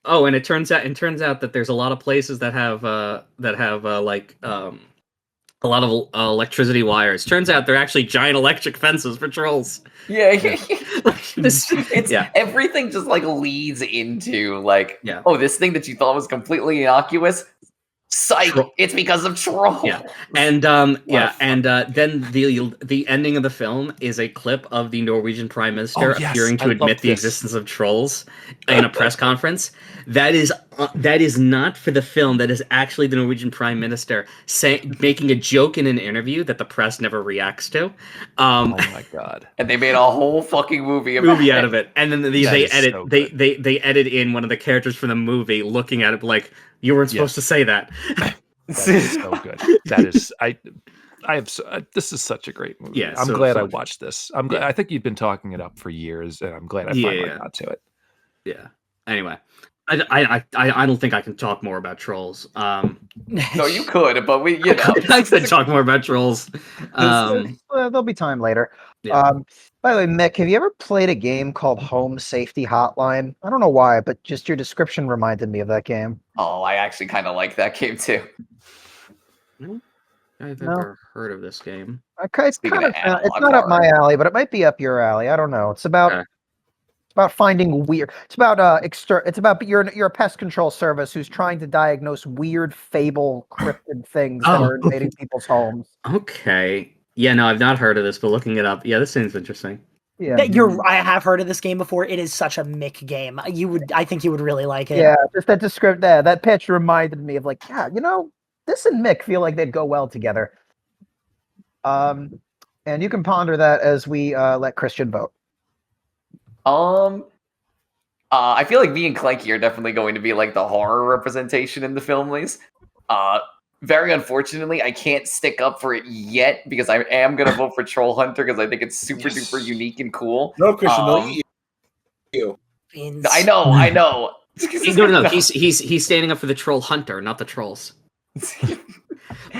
Oh, and it turns out that there's a lot of places that have a lot of electricity wires. Turns out they're actually giant electric fences for trolls. Yeah. Everything just like leads into like, oh, this thing that you thought was completely innocuous. Psych! It's because of trolls. Yeah, and then the ending of the film is a clip of the Norwegian Prime Minister appearing to admit the existence of trolls in a press conference. That is not for the film. That is actually the Norwegian Prime Minister making a joke in an interview that the press never reacts to. Oh my god! And they made a whole fucking movie out of it. And then they edit in one of the characters from the movie looking at it like, you weren't supposed to say that. That is so good. That is this is such a great movie. Yeah, I'm so glad fun. I watched this. I'm glad. I think you've been talking it up for years, and I'm glad I finally got to it. Yeah. Anyway, I don't think I can talk more about trolls. No, you could, but we, I could talk more about trolls. There'll be time later. Yeah. By the way, Mick, have you ever played a game called Home Safety Hotline? I don't know why, but just your description reminded me of that game. Oh, I actually kind of like that game too. I've never heard of this game. Okay, it's not up my alley, but it might be up your alley. I don't know. It's about finding weird. It's about you're a pest control service who's trying to diagnose weird, fable, cryptid things that are invading people's homes. Okay. Yeah, no, I've not heard of this, but looking it up, this seems interesting. Yeah, I have heard of this game before. It is such a Mick game. I think you would really like it. Yeah, just that pitch reminded me of like, this and Mick feel like they'd go well together. And you can ponder that as we let Christian vote. I feel like me and Clanky are definitely going to be like the horror representation in the filmlies. Very unfortunately, I can't stick up for it yet because I am going to vote for Troll Hunter because I think it's super duper unique and cool. No, Christian, no, you. I know. No. He's standing up for the Troll Hunter, not the trolls.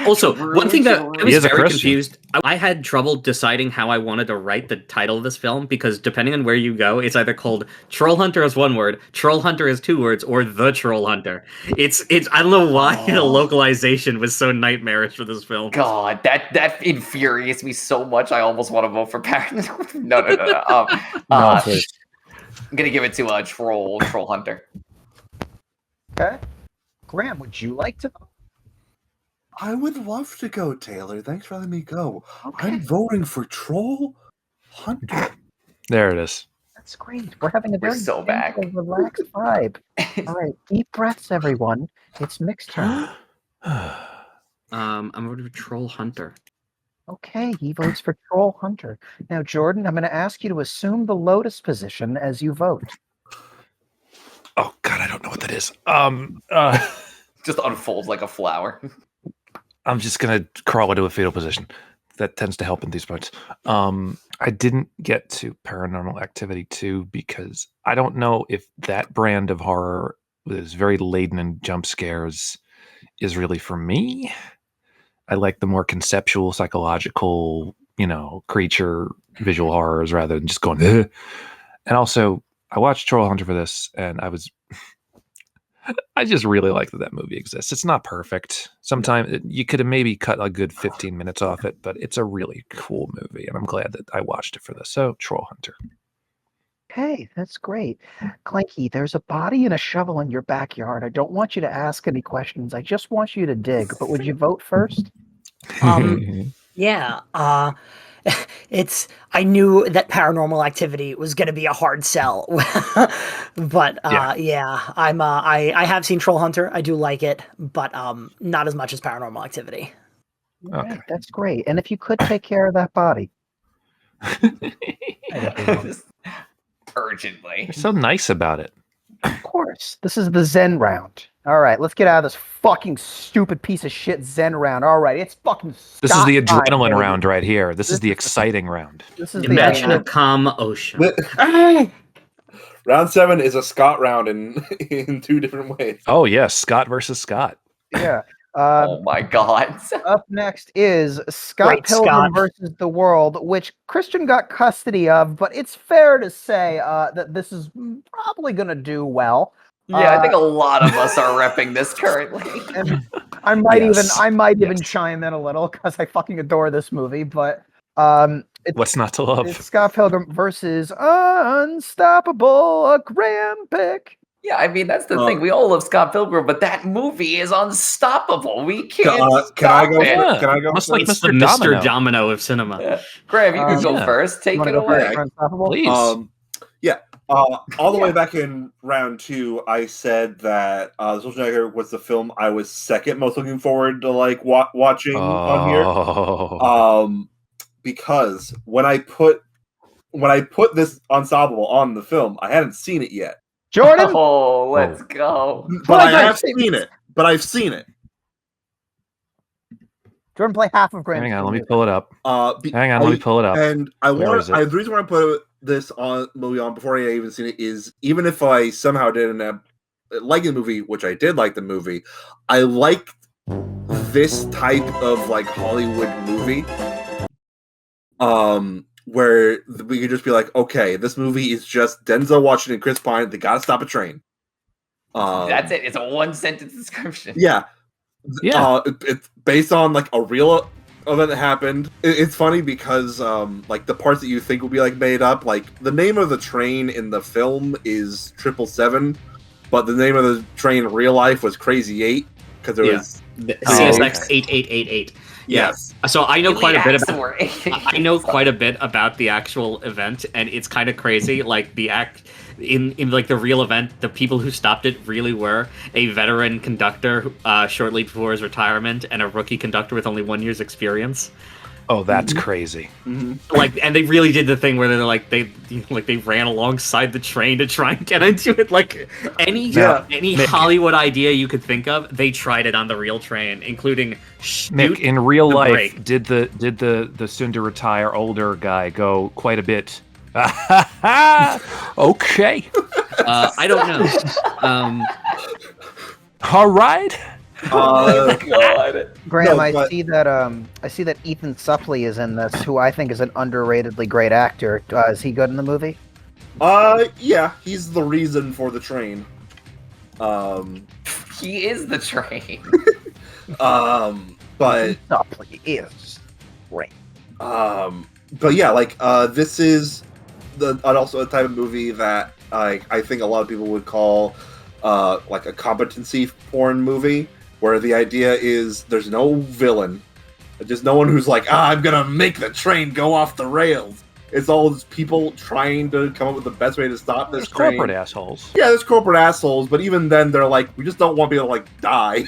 Also, one thing that I was very confused. I had trouble deciding how I wanted to write the title of this film because depending on where you go, it's either called Troll Hunter as one word, Troll Hunter as two words, or The Troll Hunter. It's I don't know why the localization was so nightmarish for this film. God, that infuriates me so much. I almost want to vote for Paranormal. No. I'm gonna give it to Troll Hunter. Okay, Graham, would you like to? I would love to go, Taylor. Thanks for letting me go. Okay. I'm voting for Troll Hunter. There it is. That's great. We're having a very back. relaxed vibe. All right, deep breaths, everyone. It's Mick's turn. I'm voting for Troll Hunter. Okay, he votes for Troll Hunter. Now, Jordan, I'm going to ask you to assume the lotus position as you vote. Oh God, I don't know what that is. Just unfolds like a flower. I'm just gonna crawl into a fetal position. That tends to help in these parts. I didn't get to Paranormal Activity 2 because I don't know if that brand of horror that is very laden in jump scares is really for me. I like the more conceptual, psychological, creature visual horrors rather than just going. Ugh. And also, I watched Troll Hunter for this, and I just really like that movie exists. It's not perfect. Sometimes you could have maybe cut a good 15 minutes off it, but it's a really cool movie, and I'm glad that I watched it for this. So, Troll Hunter. Okay, that's great. Clanky, there's a body and a shovel in your backyard. I don't want you to ask any questions. I just want you to dig. But would you vote first? Yeah. I knew that Paranormal Activity was going to be a hard sell, but I have seen Troll Hunter. I do like it, but not as much as Paranormal Activity. Okay, right, that's great. And if you could take care of that body, urgently. You're so nice about it. Of course. This is the Zen round. All right, let's get out of this fucking stupid piece of shit Zen round. All right, it's fucking This is the Scott time, adrenaline baby. round right here. This is the exciting round. This is Imagine the a calm ocean. Round 7 is a Scott round in 2 different ways. Oh yes, Scott versus Scott. yeah. Oh my god. Up next is Scott Great Pilgrim Scott. versus the World, which Christian got custody of, but it's fair to say that this is probably going to do well. Yeah, I think a lot of us are repping this currently. And I might Yes. even chime in a little because I fucking adore this movie. But What's not to love? it's Scott Pilgrim versus Unstoppable, a grand pick. Yeah, I mean that's the thing. We all love Scott Pilgrim, but that movie is unstoppable. We can't Can I stop go? it. Yeah. Can I go? Much like It's the Mr. Mr. Domino. Domino of cinema. Yeah. Graham, you can go yeah. first. Take Wanna it go first away. for Unstoppable? Please. Yeah. All the way back in round 2, I said that Schwarzenegger was the film I was second most looking forward to watching on here. Oh. Because when I put this Unstoppable on the film, I hadn't seen it yet, Jordan. Oh, let's go. but I Well, have seen it. But I've seen it. Jordan, play half of Grand. Hang on, let me pull it up. Hang on, I- let me pull it up. And Where is it? the reason why I put this movie on before I even seen it is even if I somehow didn't like the movie, which I did like the movie, I like this type of Hollywood movie, where we could just be like, okay, this movie is just Denzel Washington and Chris Pine. They gotta stop a train. That's it. It's a one sentence description. Yeah. Yeah. It's based on a real event that happened. It's funny because the parts that you think will be made up, the name of the train in the film is 777, but the name of the train in real life was Crazy 8 because there was CSX 8888. yes. So I know quite a bit Acts about. were- I know quite a bit about the actual event, and it's kind of crazy. The act in the real event, the people who stopped it really were a veteran conductor shortly before his retirement, and a rookie conductor with only 1 year's experience. Oh, that's crazy. Mhm. And they really did the thing where they ran alongside the train to try and get into it. Any Mick. Hollywood idea you could think of, they tried it on the real train, including Mick, in real the life, break. did the soon to retire older guy go quite a bit? Okay. I don't know. All right. God. Graham, No, I but- see that Ethan Suplee is in this, who I think is an underratedly great actor. Is he good in the movie? Yeah, he's the reason for the train. He is the train. But Suplee is great. but yeah, this is also a type of movie that I think a lot of people would call a competency porn movie, where the idea is there's no villain, just no one who's I'm gonna make the train go off the rails. It's all these people trying to come up with the best way to stop this There's train. corporate assholes. Yeah, there's corporate assholes, but even then they're we just don't want people to die.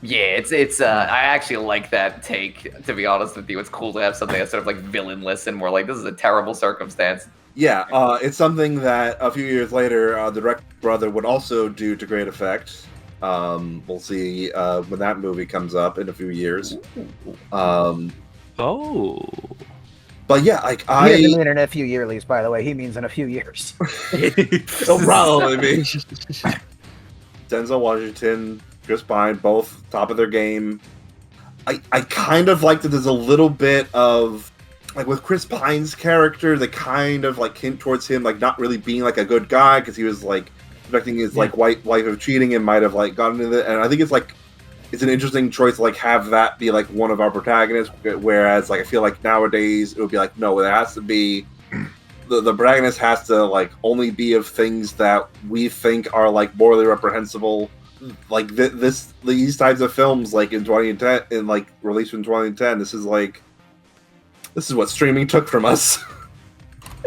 Yeah, it's I actually like that take, to be honest with you. It's cool to have something that's sort of villainless and more this is a terrible circumstance. Yeah, it's something that a few years later, the director's brother would also do to great effect. We'll see when that movie comes up in a few years. Oh. But yeah, He doesn't mean in a few yearlies, by the way. He means in a few years. it'll probably be Denzel Washington, Chris Pine, both top of their game. I kind of like that there's a little bit of with Chris Pine's character, they kind of hint towards him not really being a good guy because he was suspecting his white wife of cheating and might have gotten into it. And I think it's an interesting choice to have that be one of our protagonists, whereas I feel nowadays it would be no, it has to be the protagonist has to only be of things that we think are morally reprehensible. These types of films in 2010 and released in 2010, this is what streaming took from us.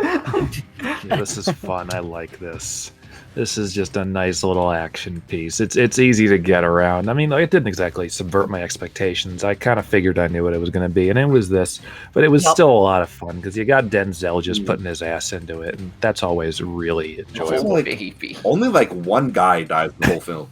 Yeah, this is fun. I like this. This is just a nice little action piece. It's easy to get around. I mean, it didn't exactly subvert my expectations. I kind of figured I knew what it was going to be, and it was this. But it was still a lot of fun because you got Denzel just putting his ass into it, and that's always really enjoyable. Only like one guy dies in the whole film.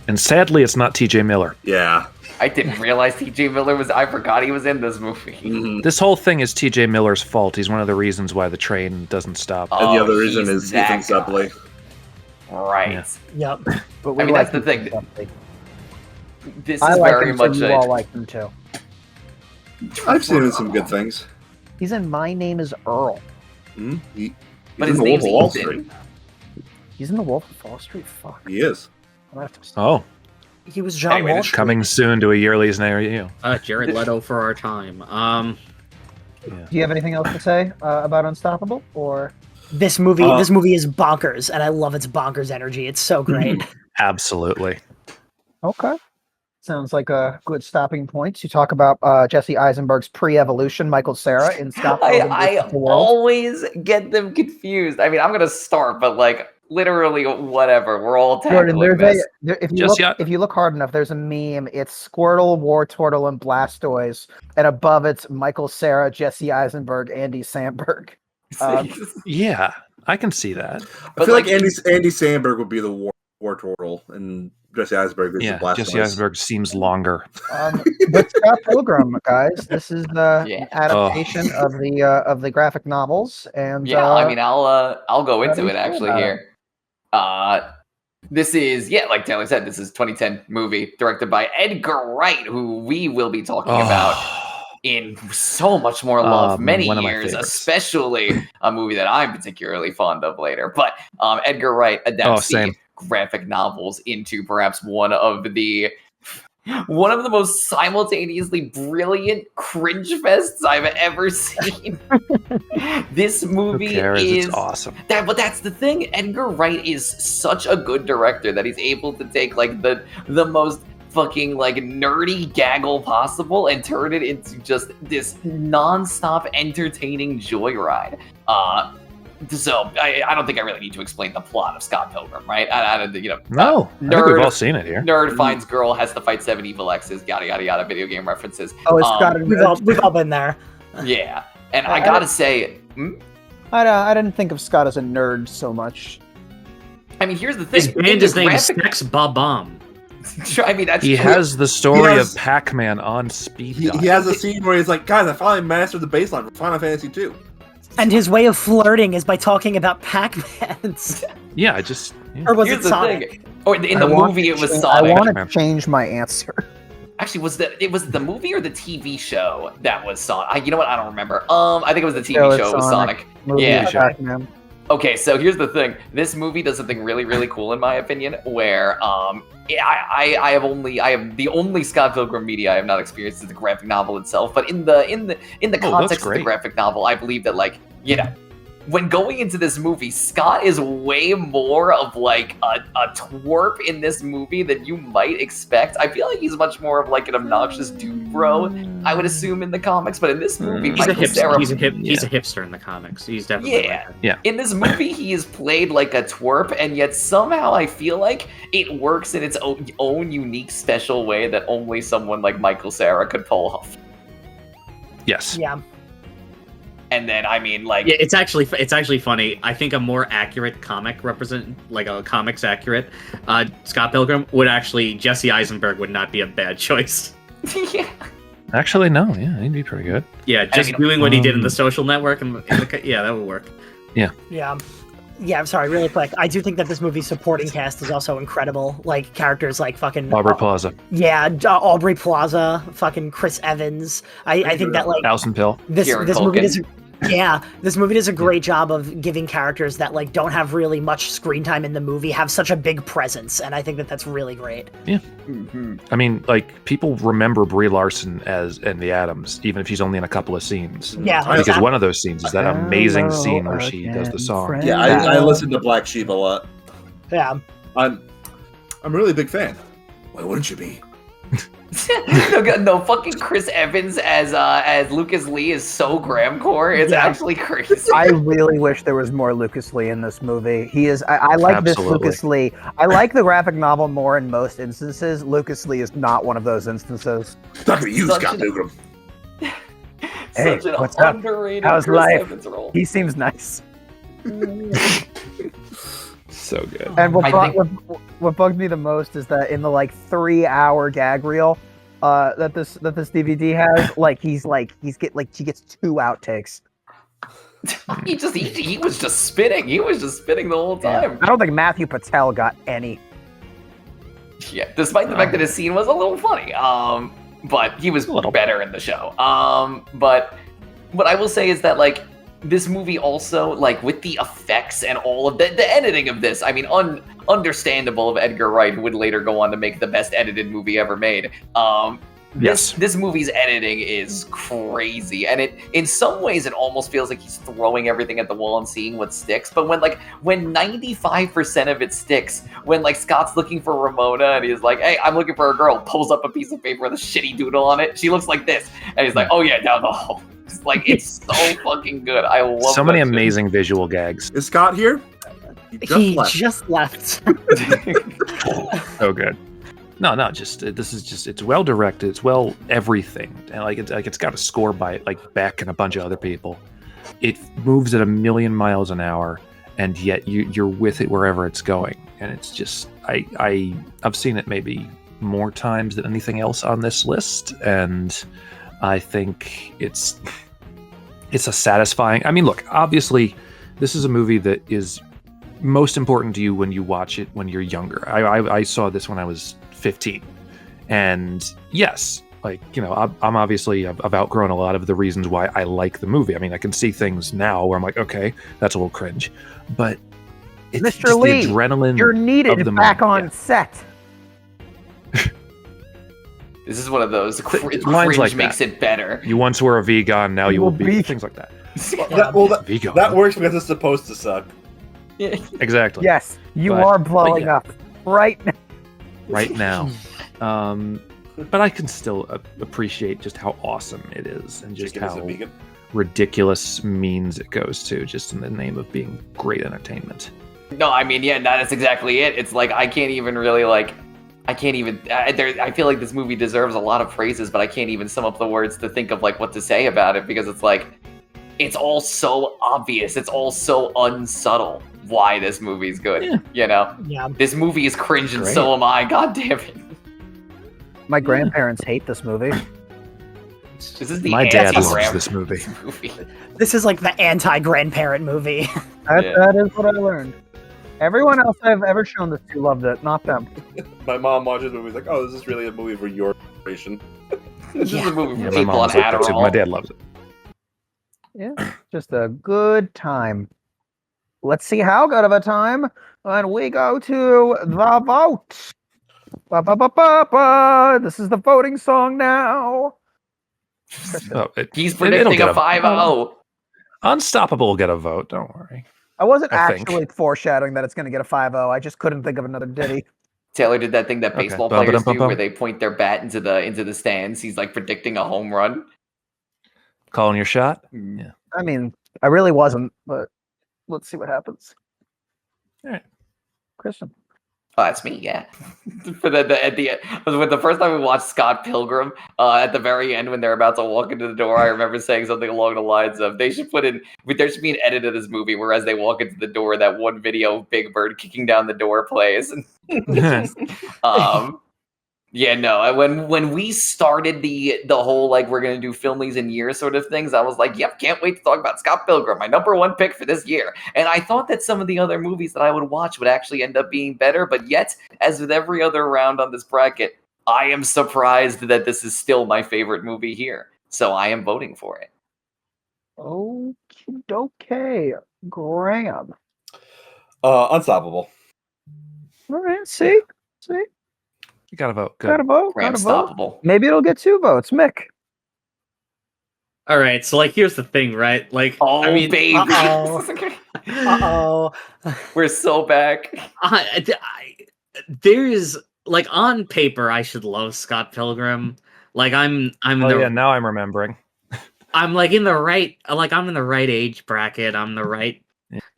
And sadly, it's not T.J. Miller. Yeah. I didn't realize T.J. Miller was. I forgot he was in this movie. This whole thing is T.J. Miller's fault. He's one of the reasons why the train doesn't stop. And the other reason is Ethan Suplee. Right. Yep. But I mean, that's the thing. This is I like very him, so much you a. all like him too. I've seen him in some good things. He's in My Name Is Earl. He's But in his the Wolf name's of Wall Ethan. Street. He's in The Wolf of Wall Street. Fuck. He is. I'm gonna have to Oh, He was John Anyway, Walsh. coming soon to a Yearlies near you. Jared Leto for our time. Do you have anything else to say about Unstoppable, or This movie is bonkers, and I love its bonkers energy. It's so great. Absolutely. okay? Sounds like a good stopping point. You talk about Jesse Eisenberg's pre-evolution, Michael Cera in Scott Pilgrim I versus the World. always get them confused. I mean, I'm gonna start, but like literally whatever. We're all Jordan, tackling this. if you look hard enough, there's a meme. It's Squirtle, War Turtle, and Blastoise, and above it's Michael Cera, Jesse Eisenberg, Andy Samberg. Yeah, I can see that. I feel like Andy Samberg would be the War Turtle, and Jesse Eisenberg is the Blastoise. Jesse Eisenberg seems longer. But Scott Pilgrim, guys, this is the adaptation of the graphic novels, and I mean, I'll go into it actually about here. This is like Taylor said, this is 2010 movie directed by Edgar Wright, who we will be talking about in so much more love many one of my years, favorites. especially a movie that I'm particularly fond of later. But Edgar Wright adapts the graphic novels into perhaps one of the most simultaneously brilliant cringe fests I've ever seen. This movie is awesome. But that's the thing. Edgar Wright is such a good director that he's able to take like the most fucking like nerdy gaggle possible and turn it into just this non-stop entertaining joyride. So I don't think I really need to explain the plot of Scott Pilgrim, right? I don't, No, I think we've all seen it here. Nerd finds girl, has to fight 7 evil exes, yada yada yada. Video game references. Oh, it's got We've all been there. Yeah, and I gotta say, I didn't think of Scott as a nerd so much. I mean, here's the thing. His band is named Sex Bob-Bomb. I mean, that's He true. has the story of Pac-Man on speed dial. He has a scene where he's like, guys, I finally mastered the baseline for Final Fantasy 2. And his way of flirting is by talking about Pac-Mans. Yeah, I just... Yeah. Or was Here's it the Sonic? thing. Oh, in the movie, it was Sonic. I want to change my answer. Actually, was the movie or the TV show that was Sonic? You know what? I don't remember. I think it was the TV show. It was Sonic. Movie Yeah. Pac-Man. Okay, so here's the thing. This movie does something really, really cool in my opinion, where I have the only Scott Pilgrim media I have not experienced is the graphic novel itself. But in the context of the graphic novel, I believe that when going into this movie, Scott is way more of like a twerp in this movie than you might expect. I feel like he's much more of like an obnoxious dude bro, I would assume in the comics, but in this movie, He's a Michael hipster. Cera, He's a hipster in the comics. He's definitely like that. Yeah. in this movie, he is played like a twerp, and yet somehow I feel like it works in its own unique, special way that only someone like Michael Cera could pull off. Yes. Yeah. And then, I mean, like, Yeah, it's actually funny. I think a more accurate comics accurate Scott Pilgrim would actually Jesse Eisenberg would not be a bad choice. yeah. Actually, no. Yeah, he'd be pretty good. Yeah, just doing what he did in the Social Network yeah, that would work. Yeah. Yeah, I'm sorry, really quick. I do think that this movie's supporting cast is also incredible. Like, characters like fucking... Aubrey Plaza. Yeah, Aubrey Plaza, fucking Chris Evans. I think that, like... Alison Pill. This Kieran movie Culkin. does... Yeah, this movie does a great job of giving characters that, like, don't have really much screen time in the movie have such a big presence, and I think that that's really great. Yeah. I mean, like, people remember Brie Larson and the Addams, even if she's only in a couple of scenes. Yeah, Because exactly. one of those scenes is that amazing scene where she does the song. Yeah, I listen to Black Sheep a lot. Yeah. I'm a really big fan. Why wouldn't you be? no, fucking Chris Evans as Lucas Lee is so Gramcore. It's actually crazy. I really wish there was more Lucas Lee in this movie. He is. I like this Absolutely. Lucas Lee. I like the graphic novel more in most instances. Lucas Lee is not one of those instances. Talk to you, Such Scott an- Pilgrim. Hey, Such an what's up? underrated How's Chris life? Evans role. He seems nice. So good. And I what bugged me the most is that in the 3-hour gag reel that this DVD has, she gets 2 outtakes. he was just spitting. He was just spitting the whole time. I don't think Matthew Patel got any. Yeah, despite the fact that his scene was a little funny. But he was better in the show. But what I will say is that this movie also, with the effects and all of the editing of this, I mean, understandable of Edgar Wright, who would later go on to make the best edited movie ever made. This movie's editing is crazy, and in some ways it almost feels like he's throwing everything at the wall and seeing what sticks. But when 95% of it sticks, when Scott's looking for Ramona and he's like, "Hey, I'm looking for a girl," pulls up a piece of paper with a shitty doodle on it. She looks like this, and he's like, "Oh yeah, down the hall." It's so fucking good. I love so many that shit. amazing visual gags. Is Scott here? He just left. So good. No, this is just it's well directed. It's well everything, and it's got a score by Beck and a bunch of other people. It moves at 1,000,000 miles an hour, and yet you're with it wherever it's going. And it's just I've seen it maybe more times than anything else on this list, and I think it's a satisfying. I mean, look, obviously, this is a movie that is most important to you when you watch it when you're younger. I saw this when I was 15, and yes, I'm obviously I've outgrown a lot of the reasons why I like the movie. I mean, I can see things now where I'm like, okay, that's a little cringe, but it's Mr. just Lee, the adrenaline. you're needed of the back moment. on set. This is one of those Lines cringe like makes that. it better. You once were a vegan, now you will be be. things like that. That, that works because it's supposed to suck. Exactly. Yes, you But- are but blowing yeah. up right now. Right now. But I can still appreciate just how awesome it is, and just Chicken is a how vegan. ridiculous means it goes to, just in the name of being great entertainment. No, I mean, yeah, that's exactly it. It's I can't even really I feel like this movie deserves a lot of praises, but I can't even sum up the words to think of what to say about it, because it's all so obvious. It's all so unsubtle why this movie's good. Yeah. You know? Yeah. This movie is cringe and Great. so am I. God damn it. My grandparents hate this movie. This is the My dad loves anti-Graham this movie. movie. This is the anti-grandparent movie. That is what I learned. Everyone else I've ever shown this to loved it, not them. My mom watches movies like, oh, this is really a movie for your generation. This is a movie Yeah, for my people on mom's like that too. My Adderall. dad loves it. Yeah, just a good time. Let's see how good of a time when we go to the vote. Ba-ba-ba-ba-ba. This is the voting song now. Oh, He's it'll predicting get a 5-0. Unstoppable will get a vote. Don't worry. I wasn't I think. actually foreshadowing that it's going to get a 5-0. I just couldn't think of another ditty. Taylor did that thing that Okay. baseball Bum, players bum, do, bum, where they point their bat into the stands. He's predicting a home run. Calling your shot? Mm. I mean, I really wasn't, but let's see what happens. All right. Christian. Oh, that's me, yeah. For the first time we watched Scott Pilgrim, at the very end when they're about to walk into the door, I remember saying something along the lines of, there should be an edit of this movie where as they walk into the door, that one video of Big Bird kicking down the door plays. Yeah, no. When we started the whole we're gonna do Filmlies in year sort of things, I was like, yep, can't wait to talk about Scott Pilgrim, my number one pick for this year. And I thought that some of the other movies that I would watch would actually end up being better, but yet, as with every other round on this bracket, I am surprised that this is still my favorite movie here. So I am voting for it. Okay, Graham. Unstoppable. All right, see? You gotta vote. Good. Got to vote. Graham Got to vote. Stoppable. Maybe it'll get 2 votes. Mick. All right, so here's the thing, right? Oh, I mean, baby. Uh-oh. We're so back. there is like on paper, I should love Scott Pilgrim. Like I'm Oh yeah, now I'm remembering. I'm like in the right, like I'm in the right age bracket. I'm the right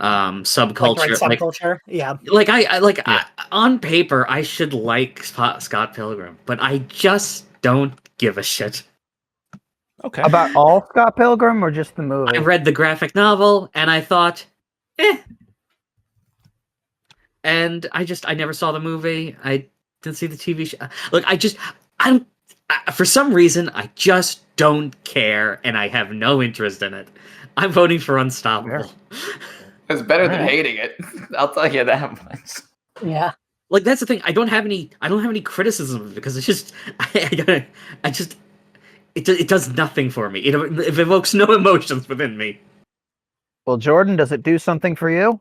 subculture. Like subculture, yeah. Like I, on paper, I should like Scott Pilgrim, but I just don't give a shit. Okay. About all Scott Pilgrim or just the movie? I read the graphic novel and I thought, and I never saw the movie. I didn't see the TV show. Look, for some reason, I just don't care, and I have no interest in it. I'm voting for Unstoppable. It's better than hating it. I'll tell you that much. Yeah. Like that's the thing. I don't have any criticism of it because it's just it does nothing for me. It evokes no emotions within me. Well, Jordan, does it do something for you?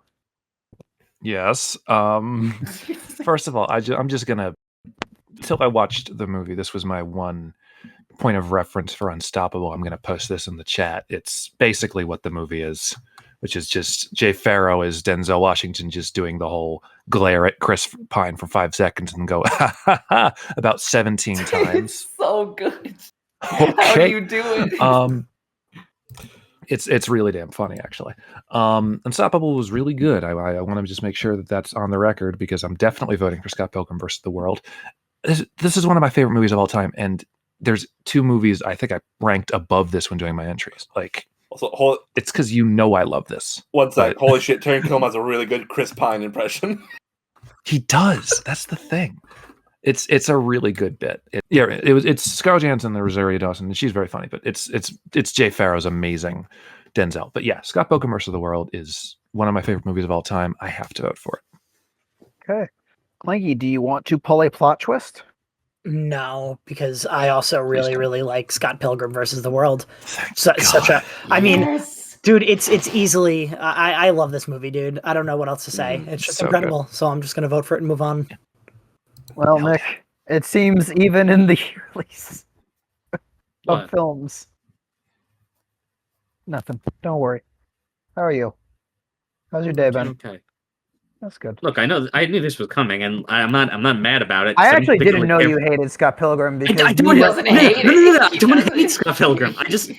Yes. First of all, I'm just gonna. Till I watched the movie, this was my one point of reference for Unstoppable. I'm gonna post this in the chat. It's basically what the movie is, which is just Jay Farrow as Denzel Washington just doing the whole glare at Chris Pine for 5 seconds and go ha ha ha about 17 times. It's so good. Okay. How do you do it? It's really damn funny, actually. Unstoppable was really good. I want to just make sure that that's on the record because I'm definitely voting for Scott Pilgrim versus the World. This is one of my favorite movies of all time, and there's 2 movies I think I ranked above this when doing my entries. Like, it's because I love this. One sec. Holy shit, Terry Kilm has a really good Chris Pine impression. He does. That's the thing. It's a really good bit. It's Scarlett Johansson and Rosario Dawson, and she's very funny. But it's Jay Farrow's amazing Denzel. But yeah, Scott Pilgrim versus the World is one of my favorite movies of all time. I have to vote for it. Okay, Clanky, do you want to pull a plot twist? No, because I also really like Scott Pilgrim versus the World. I mean, dude, it's easily. I love this movie, dude. I don't know what else to say. It's just so incredible. good. So I'm just gonna vote for it and move on. Well, Mick, it seems even in the release What? of films. Nothing. Don't worry. How are you? How's your day been? Okay. That's good. Look, I knew this was coming, and I'm not mad about it. I 'cause actually didn't particularly know care- you hated Scott Pilgrim because I you don't were- doesn't hate it. No, I don't hate Scott Pilgrim. I just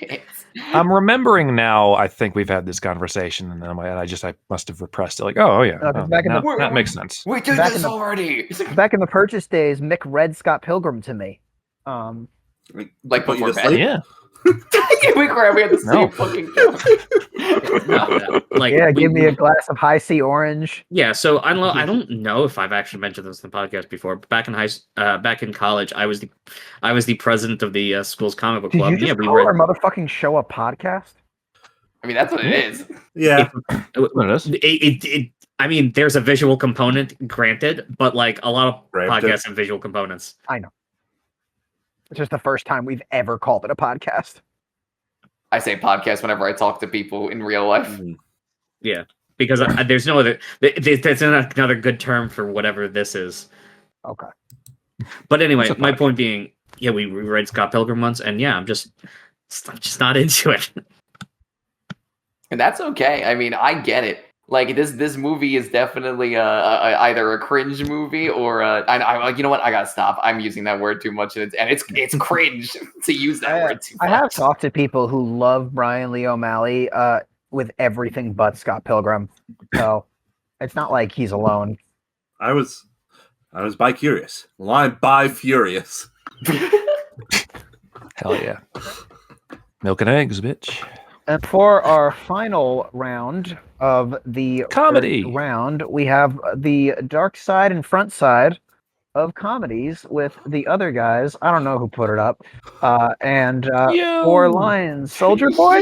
I'm remembering now. I think we've had this conversation, and then I must have repressed it. Like, oh yeah, No, 'cause back in the- that makes sense. We did Back this in the- already. back in the purchase days, Mick read Scott Pilgrim to me. Like Put you before to bed. sleep? Yeah. we had the same No. fucking film. Yeah, give me a glass of high C orange. Yeah, so I don't know if I've actually mentioned this in the podcast before. But back in college, I was the president of the school's comic book Did club. you just Yeah, we call read. our motherfucking show a podcast? I mean, that's what it is. Yeah. What it is? I mean, there's a visual component, granted, but like a lot of Granted. podcasts have visual components. I know. It's just the first time we've ever called it a podcast. I say podcast whenever I talk to people in real life. Yeah, because there's no other. There's another good term for whatever this is. Okay. But anyway, It's a my podcast. point being, yeah, we read Scott Pilgrim once, and yeah, I'm just not into it. And that's okay. I mean, I get it. Like this movie is definitely either a cringe movie or I'm like, you know what? I gotta stop. I'm using that word too much, and it's cringe to use that word too much. I have talked to people who love Brian Lee O'Malley with everything but Scott Pilgrim. So it's not like he's alone. I was bi-curious. Well, I'm bi-furious. Hell yeah. Milk and eggs, bitch. And for our final round of the Comedy. first round, we have the dark side and front side of comedies with the other guys. I don't know who put it up. And You. 4 lines. Soldier Boy?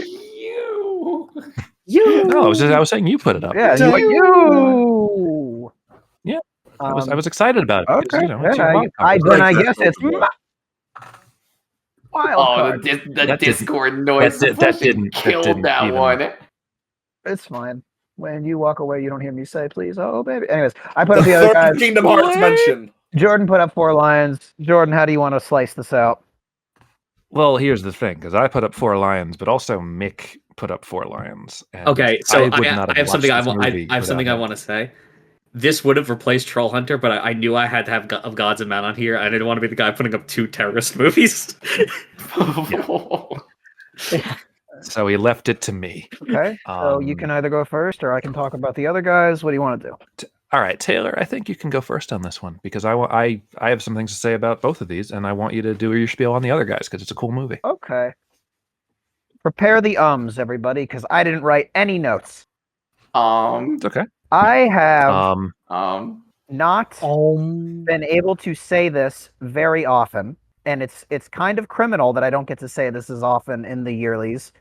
You. No, I was saying you put it up. Yeah, you. Yeah. I was excited about it. Okay. Because, you know, it's your Yeah, wild I card. guess it's wild Oh, card. the That didn't- Discord noise that didn't killed that even- one. It's fine. When you walk away, you don't hear me say, please, oh, baby. Anyways, I put up the other Third guys. Kingdom Hearts mention. Jordan put up 4 lines. Jordan, how do you want to slice this out? Well, here's the thing, because I put up 4 lions, but also Mick put up 4 lions. And Okay, so would I not have something watched I this want. movie I have something I without want to say. this would have replaced Troll Hunter, but I knew I had to have Of Gods and Men on here. I didn't want to be the guy putting up 2 terrorist movies. So he left it to me. Okay. So you can either go first, or I can talk about the other guys. What do you want to do? All right, Taylor, I think you can go first on this one because I have some things to say about both of these, and I want you to do your spiel on the other guys because it's a cool movie. Okay. Prepare the everybody, because I didn't write any notes. It's okay. I have not been able to say this very often, and it's kind of criminal that I don't get to say this as often in the Yearlies.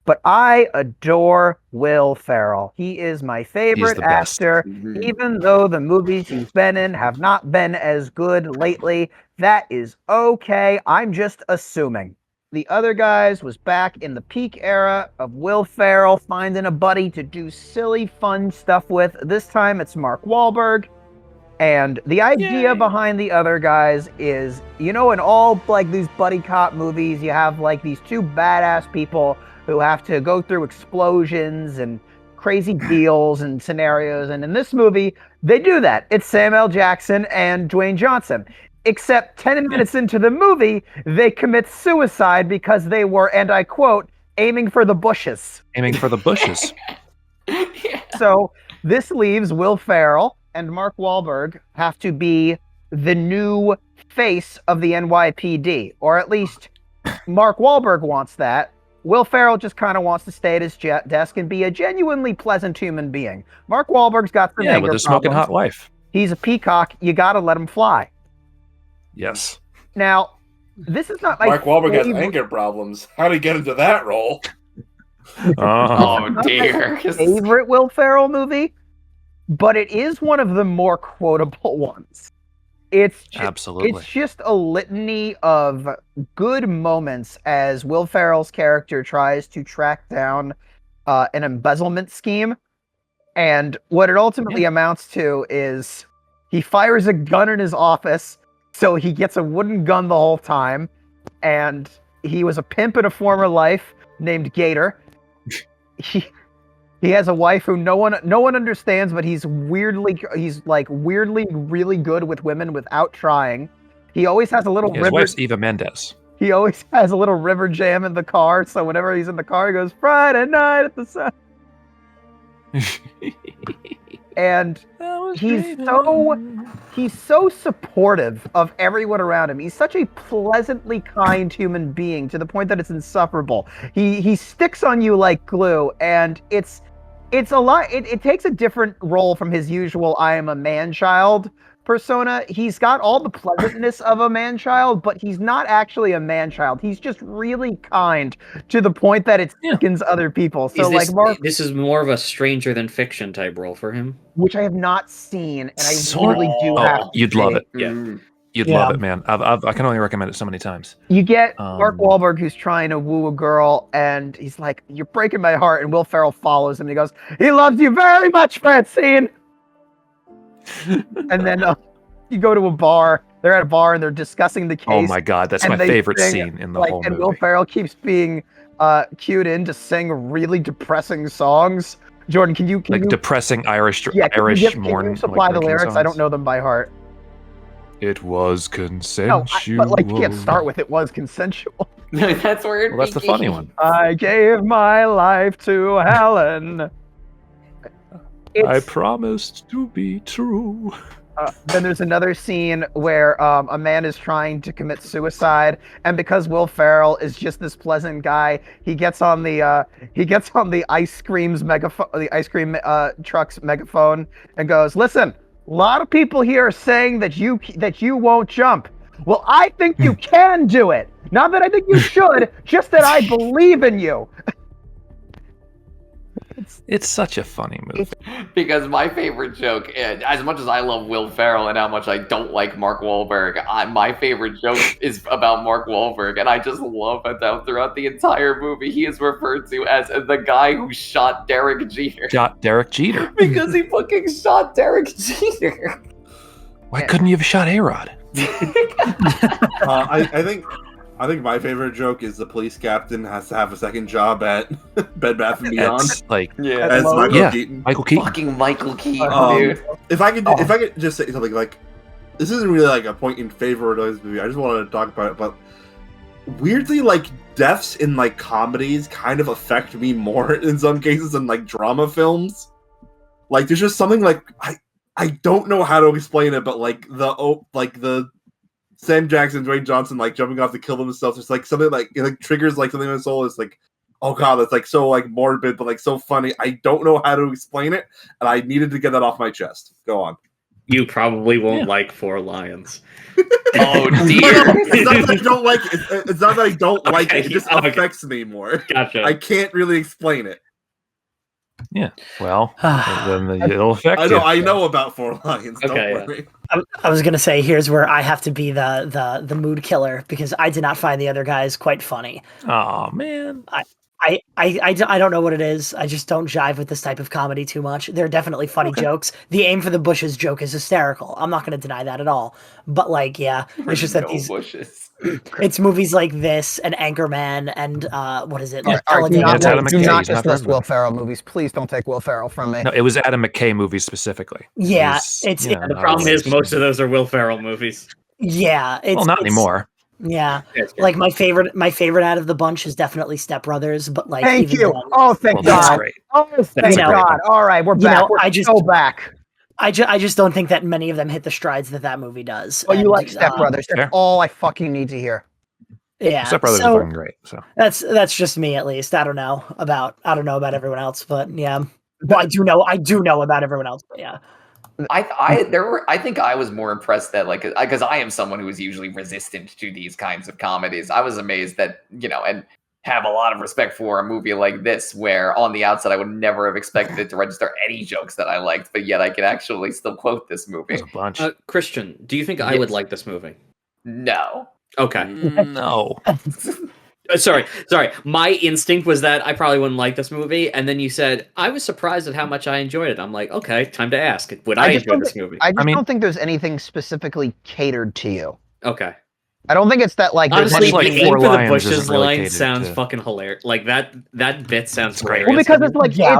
But I adore Will Ferrell. He is my favorite actor, even though the movies he's been in have not been as good lately. That is okay. I'm just assuming. The other guys was back in the peak era of Will Ferrell finding a buddy to do silly, fun stuff with. This time it's Mark Wahlberg. And the idea behind the other guys is, in all like these buddy cop movies, you have like these 2 badass people who have to go through explosions and crazy deals and scenarios. And in this movie, they do that. It's Samuel Jackson and Dwayne Johnson. Except 10 minutes into the movie, they commit suicide because they were, and I quote, aiming for the bushes. Aiming for the bushes. So this leaves Will Ferrell and Mark Wahlberg have to be the new face of the NYPD. Or at least Mark Wahlberg wants that. Will Ferrell just kind of wants to stay at his desk and be a genuinely pleasant human being. Mark Wahlberg's got some anger with a smoking hot wife. He's a peacock. You got to let him fly. Yes. Now, this is not my Mark Wahlberg has anger problems. How did he get into that role? Oh dear. Favorite Will Ferrell movie, but it is one of the more quotable ones. Absolutely. It's just a litany of good moments as Will Ferrell's character tries to track down an embezzlement scheme. And what it ultimately amounts to is he fires a gun in his office, so he gets a wooden gun the whole time. And he was a pimp in a former life named Gator. He has a wife who no one understands, but he's weirdly really good with women without trying. He always has a little His wife's Eva Mendes. He always has a little river jam in the car, so whenever he's in the car, he goes, Friday night at the sun. And he's so supportive of everyone around him. He's such a pleasantly kind human being to the point that it's insufferable. He sticks on you like glue, and it's a lot. It takes a different role from his usual I am a man-child persona. He's got all the pleasantness of a man-child, but he's not actually a man-child. He's just really kind to the point that it sickens other people. So this is more of a stranger than fiction type role for him, which I have not seen, and I really do have to you'd see. love it. Yeah. You'd love it, man. I can only recommend it so many times. You get Mark Wahlberg who's trying to woo a girl, and he's like, "You're breaking my heart." And Will Ferrell follows him, and he goes, "He loves you very much, Francine." And then you go to a bar. They're at a bar, and they're discussing the case. Oh my god, that's my favorite scene in the whole movie. And Will Ferrell keeps being cued in to sing really depressing songs. Jordan, can you depressing Irish can you supply the lyrics? Songs? I don't know them by heart. It was consensual. No, but you can't start with "it was consensual." That's where that's the funny one. I gave my life to Helen. I promised to be true. Then there's another scene where a man is trying to commit suicide, and because Will Ferrell is just this pleasant guy, he gets on the ice cream truck's megaphone and goes, "Listen, a lot of people here are saying that you won't jump. Well, I think you can do it. Not that I think you should, just that I believe in you." It's such a funny movie. Because my favorite joke, as much as I love Will Ferrell and how much I don't like Mark Wahlberg, my favorite joke is about Mark Wahlberg, and I just love how throughout the entire movie he is referred to as the guy who shot Derek Jeter. Because he fucking shot Derek Jeter. Why couldn't you have shot A-Rod? I think I think my favorite joke is the police captain has to have a second job at Bed Bath and Beyond. It's like As Michael Keaton. Michael Keaton. Fucking Michael Keaton, dude. If I could just say something like, this isn't really like a point in favor of this movie. I just wanted to talk about it, but weirdly, like deaths in like comedies kind of affect me more in some cases than like drama films. Like there's just something like I don't know how to explain it, but like the Sam Jackson, Dwayne Johnson, like jumping off to kill themselves. It's like something like it like triggers like something in my soul. It's like, oh god, that's like so like morbid, but like so funny. I don't know how to explain it, and I needed to get that off my chest. Go on. You probably won't like Four Lions. Oh dear! It's not that I don't like it. It's not that I don't like it. It just affects me more. Gotcha. I can't really explain it. Yeah. Well, then it'll affect I know. you. I know about Four Lions. Don't Okay, worry. I was gonna say, here's where I have to be the mood killer because I did not find the other guys quite funny. Oh man. I don't know what it is. I just don't jive with this type of comedy too much. They're definitely funny jokes. The aim for the bushes joke is hysterical. I'm not going to deny that at all. But like, yeah, it's just that these bushes. It's movies like this and Anchorman and what is it? All right, Talladega Adam do McKay, not he's not just for list Will everybody. Ferrell movies. Please don't take Will Ferrell from me. No, it was Adam McKay movies specifically. Yeah, He's, it's you know, The not problem always- is most of those are Will Ferrell movies. yeah. It's well, not it's- anymore. Yeah, That's good. like my favorite out of the bunch is definitely Step Brothers. But like, Thank even you. then, Oh, thank Well, that's God. great. Oh, thank a great God. one. All right, we're You back. know, We're I just- so back. I just don't think that many of them hit the strides that movie does. Well, you And, like Step Brothers. That's fair. all I fucking need to hear. Yeah, Step Brothers so are fucking great. So that's just me at least. I don't know about everyone else, but yeah. Well, I do know about everyone else, but yeah. I think I was more impressed that like because I am someone who is usually resistant to these kinds of comedies. I was amazed that and have a lot of respect for a movie like this, where on the outside I would never have expected it to register any jokes that I liked, but yet I can actually still quote this movie. there's a bunch. Christian, do you think I Yes. would like this movie? No. Okay. No. Sorry. My instinct was that I probably wouldn't like this movie, and then you said I was surprised at how much I enjoyed it. I'm like, okay, time to ask. Would I just enjoy don't this thi- movie? I just mean- don't think there's anything specifically catered to you. Okay. I don't think it's that like there's Honestly, much like the anything- aim Four for the Lions bushes isn't really line catered sounds to- fucking hilarious. Like that bit sounds It's great. hilarious. well, because it's like Yeah.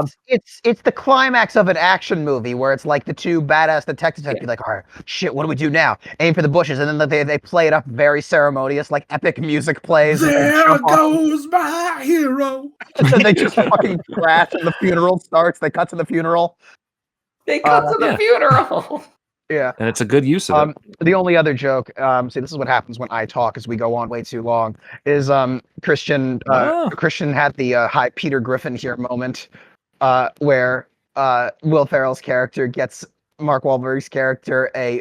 it's the climax of an action movie where it's like the two badass detectives have to be like, all right, shit, what do we do now? Aim for the bushes, and then they play it up very ceremonious, like epic music plays. and they There jump off, goes my hero. and then they just fucking crash, and the funeral starts. They cut to the funeral. They cut to the yeah. funeral. Yeah. And it's a good use of it. The only other joke, see, this is what happens when I talk as we go on way too long, is Christian Christian had the high Peter Griffin here moment, where Will Ferrell's character gets Mark Wahlberg's character a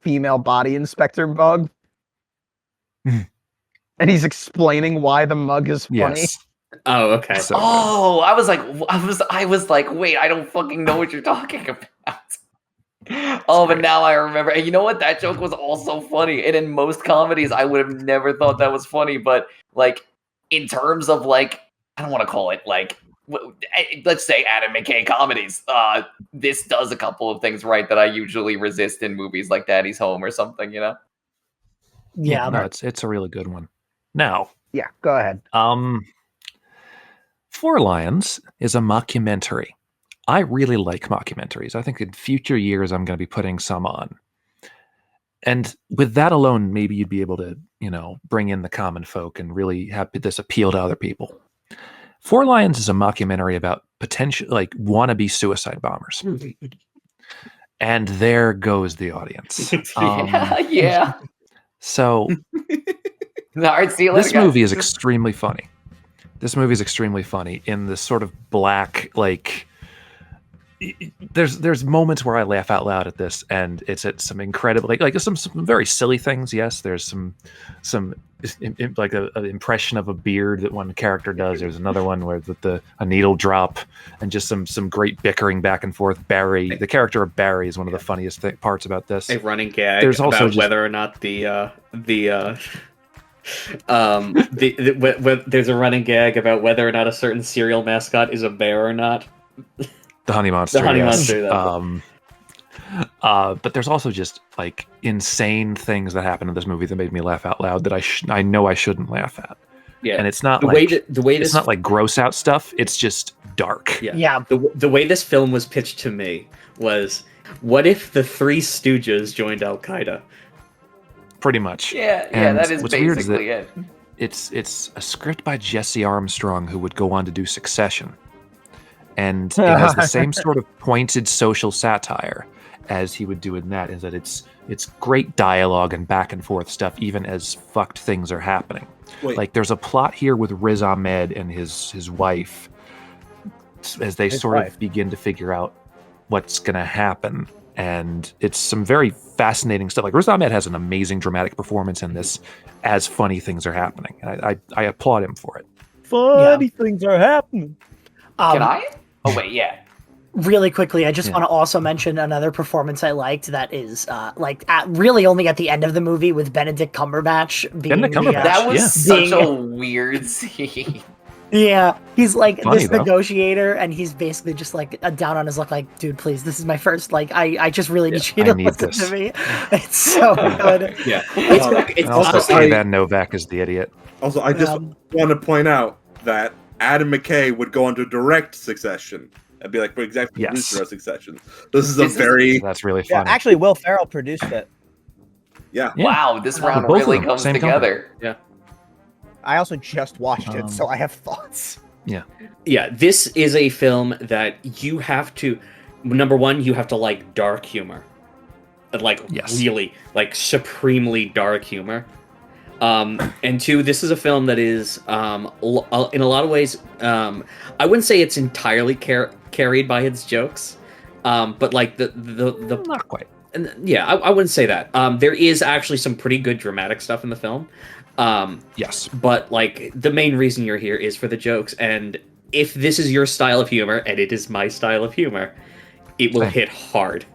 female body inspector mug, and he's explaining why the mug is funny. Yes. Oh, okay. So, Oh, I was like, wait, I don't fucking know what you're talking about. Oh, but now I remember. And you know what? That joke was also funny. And in most comedies, I would have never thought that was funny. But like, in terms of like, I don't want to call it like, let's say Adam McKay comedies. This does a couple of things right that I usually resist in movies like Daddy's Home or something. You know? Yeah, no, it's a really good one. Now, Yeah, go ahead. Four Lions is a mockumentary. I really like mockumentaries. I think in future years I'm going to be putting some on. And with that alone, maybe you'd be able to, bring in the common folk and really have this appeal to other people. Four Lions is a mockumentary about potential, like wannabe suicide bombers. And there goes the audience. Yeah. So All right, see you later, this guys. movie is extremely funny. This movie is extremely funny in this sort of black, like, there's moments where I laugh out loud at this, and it's at some incredible, like some very silly things. Yes, there's some like an impression of a beard that one character does. There's another one where with a needle drop, and just some great bickering back and forth. Barry, the character of Barry, is one of the funniest parts about this. A running gag There's also about just- whether or not there's a running gag about whether or not a certain cereal mascot is a bear or not. The Honey Monster. The Honey yes. Monster, But there's also just like insane things that happen in this movie that made me laugh out loud that I know I shouldn't laugh at. Yeah, and it's not it's not like gross out stuff. It's just dark. Yeah. The way this film was pitched to me was, what if the Three Stooges joined Al Qaeda? Pretty much. Yeah, And that is what's weird is basically that it. It's a script by Jesse Armstrong, who would go on to do Succession, and it has the same sort of pointed social satire as he would do in that. Is that it's great dialogue and back and forth stuff, even as fucked things are happening. Wait. Like there's a plot here with Riz Ahmed and his wife, as they of begin to figure out what's going to happen. And it's some very fascinating stuff. Like Riz Ahmed has an amazing dramatic performance in this as funny things are happening. I applaud him for it. Funny things are happening. Can I? Oh, wait, yeah. Really quickly, I just want to also mention another performance I liked that is really only at the end of the movie with Benedict Cumberbatch being that was such a weird scene. Yeah, he's like Funny, this though. negotiator, and he's basically just like down on his luck, like, dude, please, this is my first, like, I just really need you to listen to me. It's so good. Yeah. And also Van Novak is the idiot. Also, I just want to point out that Adam McKay would go on to direct Succession and be like, for example, producer of Succession. This is that's really fun. Yeah, actually, Will Ferrell produced it. Yeah. Wow, this round Both of really them, comes same together. Yeah. I also just watched it, so I have thoughts. Yeah, this is a film that you have to, number one, you have to like dark humor. Like, really, like, supremely dark humor. And two, this is a film that is, in a lot of ways, I wouldn't say it's entirely carried by its jokes, but like the not quite. Yeah, I wouldn't say that. There is actually some pretty good dramatic stuff in the film. Yes. But like the main reason you're here is for the jokes, and if this is your style of humor, and it is my style of humor, it will hit hard.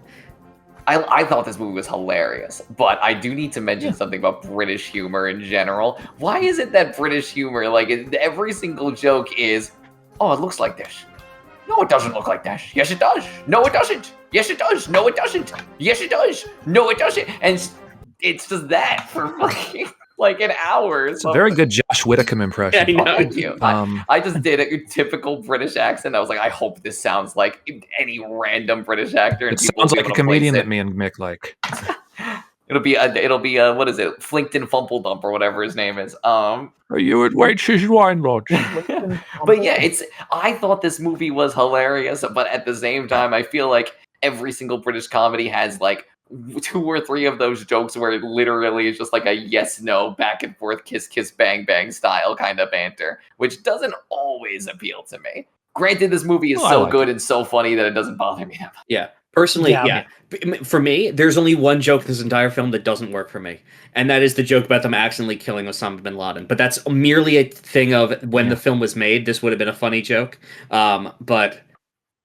I thought this movie was hilarious, but I do need to mention something about British humor in general. Why is it that British humor, like, every single joke is, oh, it looks like this. No, it doesn't look like that. Yes, it does. No, it doesn't. Yes, it does. No, it doesn't. Yes, it does. No, it doesn't. And it's just that for fucking like an hour. It's a very good Josh Whitcomb impression. Yeah, I know. Thank you. I just did a typical British accent. I was like, I hope this sounds like any random British actor. And It sounds like a comedian that me and Mick like. It'll be what is it? Flinkton Fumpledump or whatever his name is. Are you at Waitches Wine Lodge? But yeah, I thought this movie was hilarious, but at the same time, I feel like every single British comedy has like 2 or 3 of those jokes where it literally is just like a yes, no, back and forth, kiss, kiss, bang, bang style kind of banter, which doesn't always appeal to me. Granted, this movie is so good and so funny that it doesn't bother me that much. Yeah. Personally, for me, there's only one joke in this entire film that doesn't work for me, and that is the joke about them accidentally killing Osama bin Laden. But that's merely a thing of when the film was made, this would have been a funny joke. But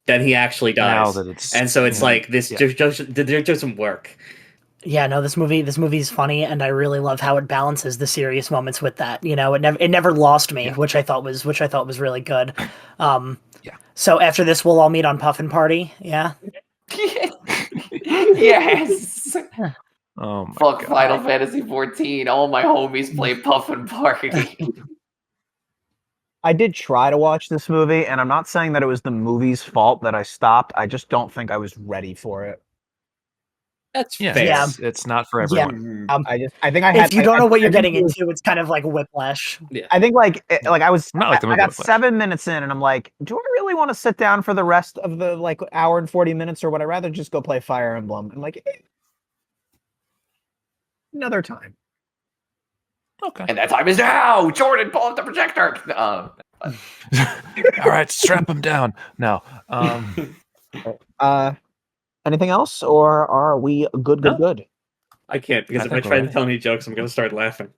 then he actually dies, and so it's like this just doesn't work. Yeah, no, this movie's funny, and I really love how it balances the serious moments with that. You know, it never lost me, which I thought was really good. So after this, we'll all meet on Puffin Party. Yeah. Yes. Oh my Fuck God. Final Fantasy 14. All my homies play Puffin Party. I did try to watch this movie, and I'm not saying that it was the movie's fault that I stopped. I just don't think I was ready for it. That's fair. Yeah. It's not for everyone. I think I had. If you don't know what you're getting into, it's kind of like whiplash. Yeah. I think I was. Not like the I movie got Whiplash. 7 minutes in, and I'm like, do I really want to sit down for the rest of the like hour and 40 minutes, or would I rather just go play Fire Emblem? I'm like, another time. Okay. And that time is now. Jordan, pull up the projector. All right, strap him down. No. Anything else, or are we good? Good. I can't, because if I think try we're to tell any jokes, I'm going to start laughing.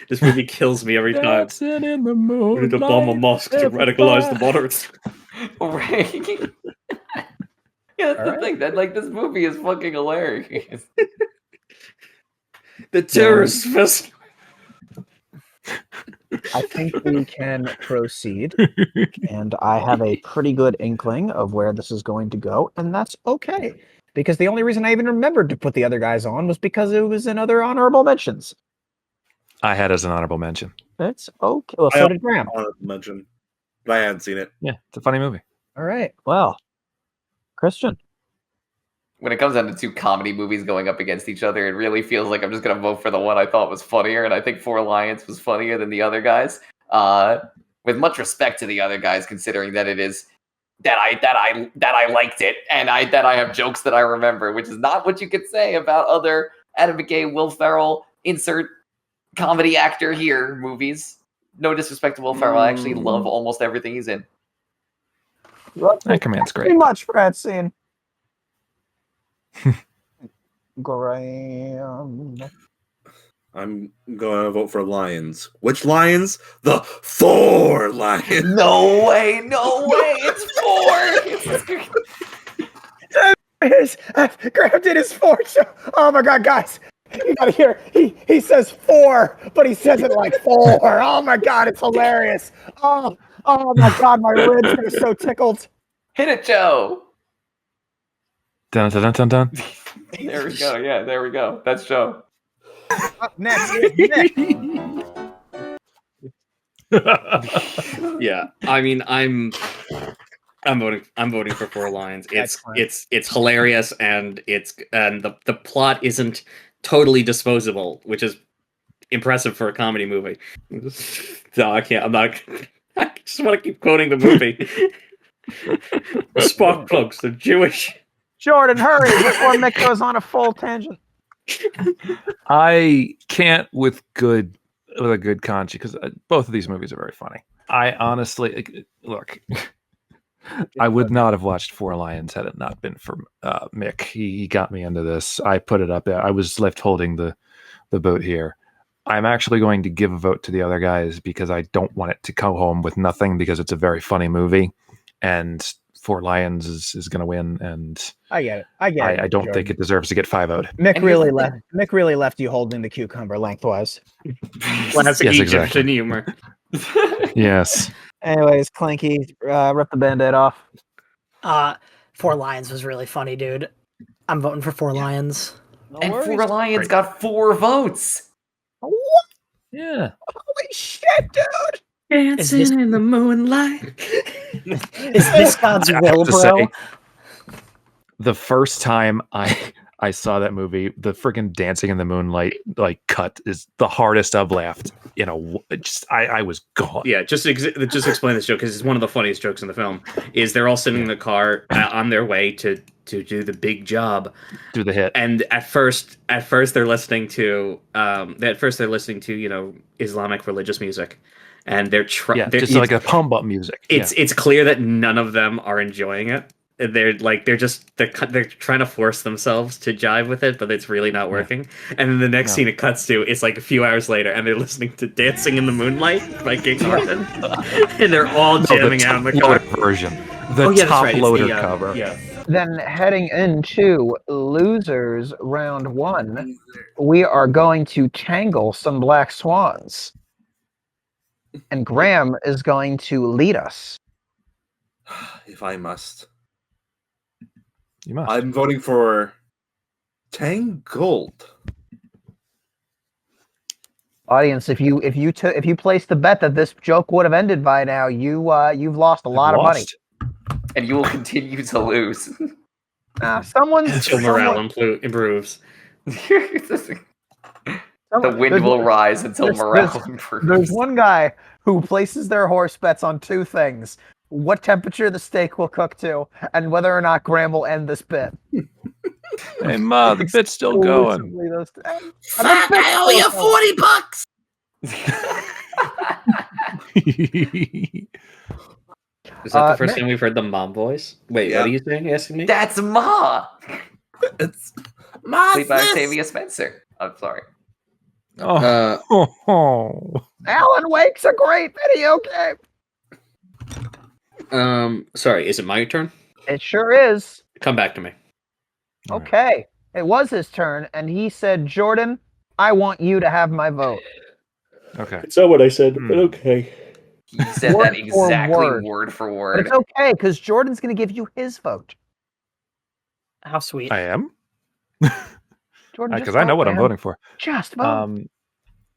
This movie kills me every time. Dancing in the We need to bomb a mosque to radicalize the moderates. Right. Yeah, that's the thing. That like this movie is fucking hilarious. The terrorist fest. I think we can proceed, and I have a pretty good inkling of where this is going to go, and that's okay, because the only reason I even remembered to put the other guys on was because it was in other honorable mentions. I had as an honorable mention. That's okay. Well, so did Graham. I mention, but I hadn't seen it. Yeah, it's a funny movie. All right. Well, Christian. When it comes down to two comedy movies going up against each other, it really feels like I'm just going to vote for the one I thought was funnier, and I think Four Lions was funnier than the other guys. With much respect to the other guys, considering that it is that I liked it, and that I have jokes that I remember, which is not what you could say about other Adam McKay, Will Ferrell, insert comedy actor here movies. No disrespect to Will Ferrell, I actually love almost everything he's in. Anchorman's great. Too much for that scene. Graham. I'm going to vote for Lions. Which Lions? The 4 Lions. No way, it's 4. Graham did his 4. Oh my God, guys. You gotta hear, he says 4, but he says it like 4. Oh my God, it's hilarious. Oh my God, my ribs are so tickled. Hit it, Joe. Dun, dun, dun, dun, dun. There we go. Yeah, there we go. That's Joe. Up next is Nick. Yeah, I mean, I'm voting for Four Lions. It's hilarious, and the plot isn't totally disposable, which is impressive for a comedy movie. No, I can't. I just want to keep quoting the movie. Spark plugs, they're Jewish. Jordan, hurry before Mick goes on a full tangent. I can't with a good conscience, because both of these movies are very funny. I honestly look. I would not have watched Four Lions had it not been for Mick. He got me into this. I put it up there. I was left holding the boat here. I'm actually going to give a vote to the other guys because I don't want it to go home with nothing, because it's a very funny movie, and Four Lions is going to win. And I get it. I don't think it deserves to get 5-0'd. Mick really left you holding the cucumber lengthwise. Classic Yes, Egyptian exactly. humor. Yes. Anyways, Clanky, rip the Band-Aid off. Four Lions was really funny, dude. I'm voting for Four Lions. No And worries. Four Lions got 4 votes. What? Yeah. Holy shit, dude! Dancing in the moonlight. Is this God's I will, have to bro? say, the first time I saw that movie, the freaking Dancing in the Moonlight cut is the hardest I've laughed. I was gone. Yeah, just explain this joke, because it's one of the funniest jokes in the film. Is they're all sitting in the car on their way to do the big job, Do the hit. and at first they're listening to Islamic religious music, and they're just like a pump up music. It's clear that none of them are enjoying it. They're trying to force themselves to jive with it, but it's really not working. And then the next scene it cuts to, it's like a few hours later, and they're listening to "Dancing in the Moonlight" by King Arthur, and they're all jamming out in the car. Version, the top loader cover. Yeah. Then heading into losers round 1, we are going to tangle some black swans. And Graham is going to lead us. If I must. You must. I'm voting for Tangled. Audience, if you placed the bet that this joke would have ended by now, you've lost a lot of money. And you will continue to lose. Until morale improves. The wind will rise until morale improves. There's one guy who places their horse bets on 2 things: what temperature the steak will cook to, and whether or not Graham will end this bit. Hey, Ma, the bit's still going. Fuck, I owe you $40. Is that the first time we've heard the mom voice? Wait, what are you saying? Asking me? That's Ma. It's Played by Octavia Spencer. I'm sorry. Alan Wake's a great video game. Sorry, is it my turn? It sure is. Come back to me. Okay. It was his turn, and he said, Jordan, I want you to have my vote. Okay. It's not what I said, but okay. He said Word that exactly for word. word for But word. it's okay, because Jordan's going to give you his vote. How sweet. I am? Jordan, Because just I know vote, what I'm man. voting for. Just vote.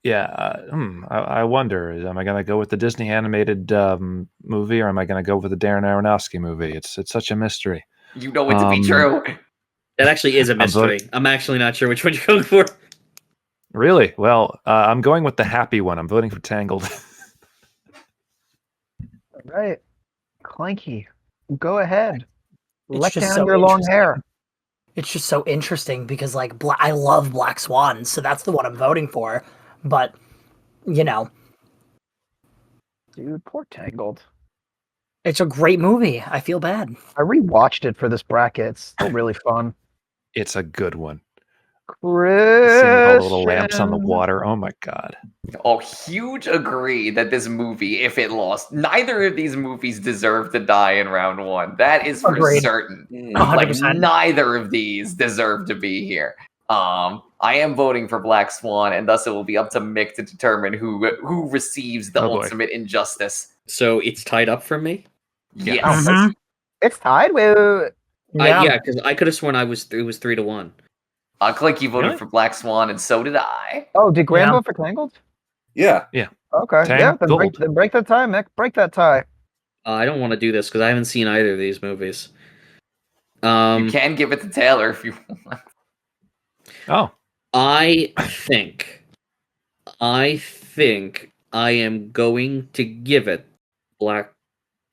I wonder, am I going to go with the Disney animated movie, or am I going to go with the Darren Aronofsky movie? It's such a mystery. You know it to be true. That actually is a mystery. I'm actually not sure which one you're going for. Really? Well, I'm going with the happy one. I'm voting for Tangled. All right. Clanky, go ahead. It's Let just down so your long interesting. hair. It's just so interesting because, like, I love Black Swan, so that's the one I'm voting for. But, you know, Dude, poor Tangled. it's a great movie. I feel bad. I rewatched it for this bracket. It's still really fun. It's a good one. Christian. Seeing all the little lamps on the water. Oh my god. Oh, huge agree that this movie, if it lost, neither of these movies deserve to die in round one. That is for Agreed. certain. 100%. Like, neither of these deserve to be here. I am voting for Black Swan, and thus it will be up to Mick to determine who receives the Oh, boy. ultimate injustice. So it's tied up for me? Yes. Mhm. It's tied. Wait. Yeah, because I could have sworn it was 3-1. Clanky voted Really? for Black Swan, and so did I. Oh, did Graham Yeah. vote for Tangled? Yeah. Okay. Yeah, Tangled. then break that tie, Mick. Break that tie. I don't want to do this because I haven't seen either of these movies. You can give it to Taylor if you want. Oh. I think I am going to give it Black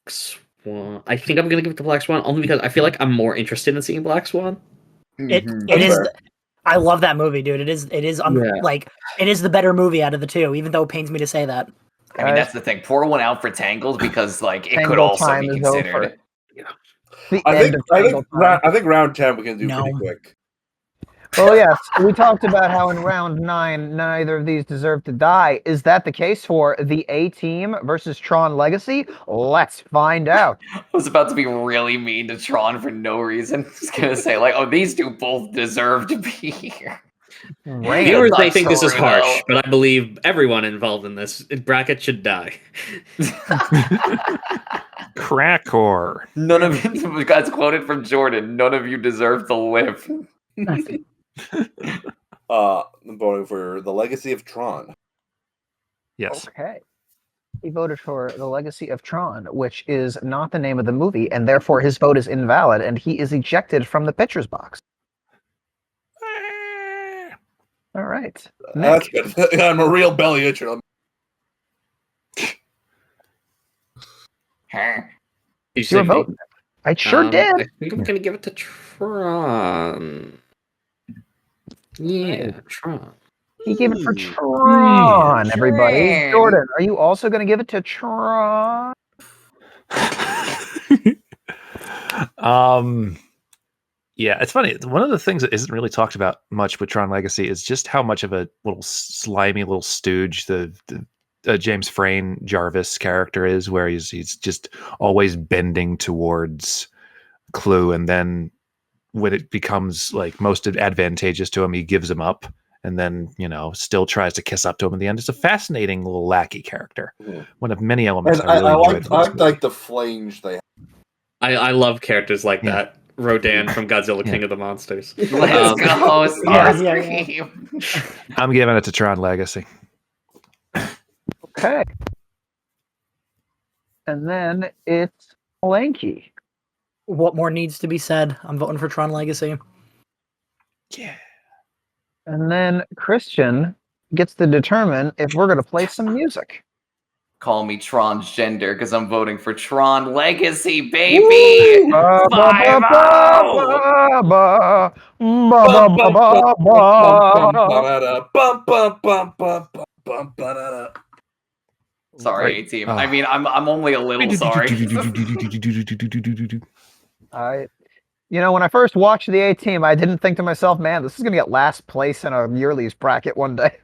Swan. I think I'm going to give it to Black Swan only because I feel like I'm more interested in seeing Black Swan. It That's is. fair. I love that movie, dude. It is Yeah. like it is the better movie out of the two, even though it pains me to say that. I mean, that's the thing. Pour one out for Tangled because, like, it could Tangled also time be is considered. over. The I end think of Tangled time. I think round 10 we can do No. pretty quick. Well, yes, we talked about how in round 9 neither of these deserve to die. Is that the case for the A Team versus Tron Legacy? Let's find out. I was about to be really mean to Tron for no reason. I was gonna say, like, oh, these two both deserve to be here. Viewers not may think this is true, harsh, though. but I believe everyone involved in this bracket should die. Crackor. None of you guys quoted from Jordan. None of you deserve to live. I'm voting for the Legacy of Tron. Yes. Okay. He voted for The Legacy of Tron, which is not the name of the movie, and therefore his vote is invalid, and he is ejected from the pitcher's box. All right. That's Nick. good. I'm a real belly itcher. Did you Your say me? vote. I sure did. I think I'm gonna give it to Tron. Yeah, Tron. He gave it for Tron, everybody. Tron. Jordan, are you also going to give it to Tron? Yeah, it's funny. One of the things that isn't really talked about much with Tron Legacy is just how much of a little slimy little stooge the James Frayne Jarvis character is, where he's just always bending towards Clue, and then when it becomes like most advantageous to him, he gives him up, and then still tries to kiss up to him in the end. It's a fascinating little lackey character. One of many elements And I really enjoyed. I like the flange they have. I love characters like Yeah. that. Rodan from Godzilla King of the Monsters. Let's go, yeah. Starscream. I'm giving it to Tron Legacy. Okay. And then it's Clanky. What more needs to be said? I'm voting for Tron Legacy. Yeah. And then Christian gets to determine if we're going to play some music. Call me transgender because I'm voting for Tron Legacy, baby. Ba, ba, ba, ba, ba, ba, ba, ba, ba, ba. Sorry, A-Team. I mean, I'm only a little sorry. When I first watched the A-Team, I didn't think to myself, man, this is going to get last place in a Yearlies bracket one day.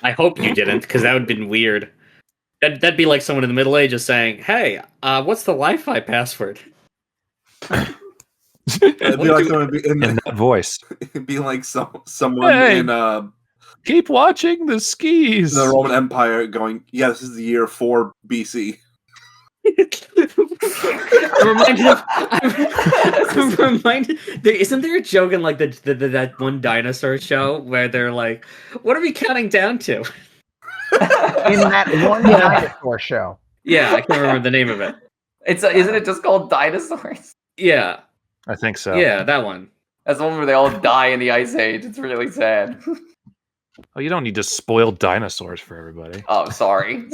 I hope you didn't, because that would have been weird. That'd be like someone in the Middle Ages saying, "Hey, what's the Wi-Fi password?" It'd be like someone In that voice. it'd be like someone Hey. in Keep watching the skis. the Roman Empire going, yeah, this is the year 4 BC. I'm reminded. Isn't there a joke in like that one dinosaur show where they're like, "What are we counting down to?" In that one dinosaur show. Yeah, I can't remember the name of it. Isn't it just called Dinosaurs? Yeah, I think so. yeah, that one. That's the one where they all die in the Ice Age. It's really sad. Oh, you don't need to spoil dinosaurs for everybody. Oh, sorry.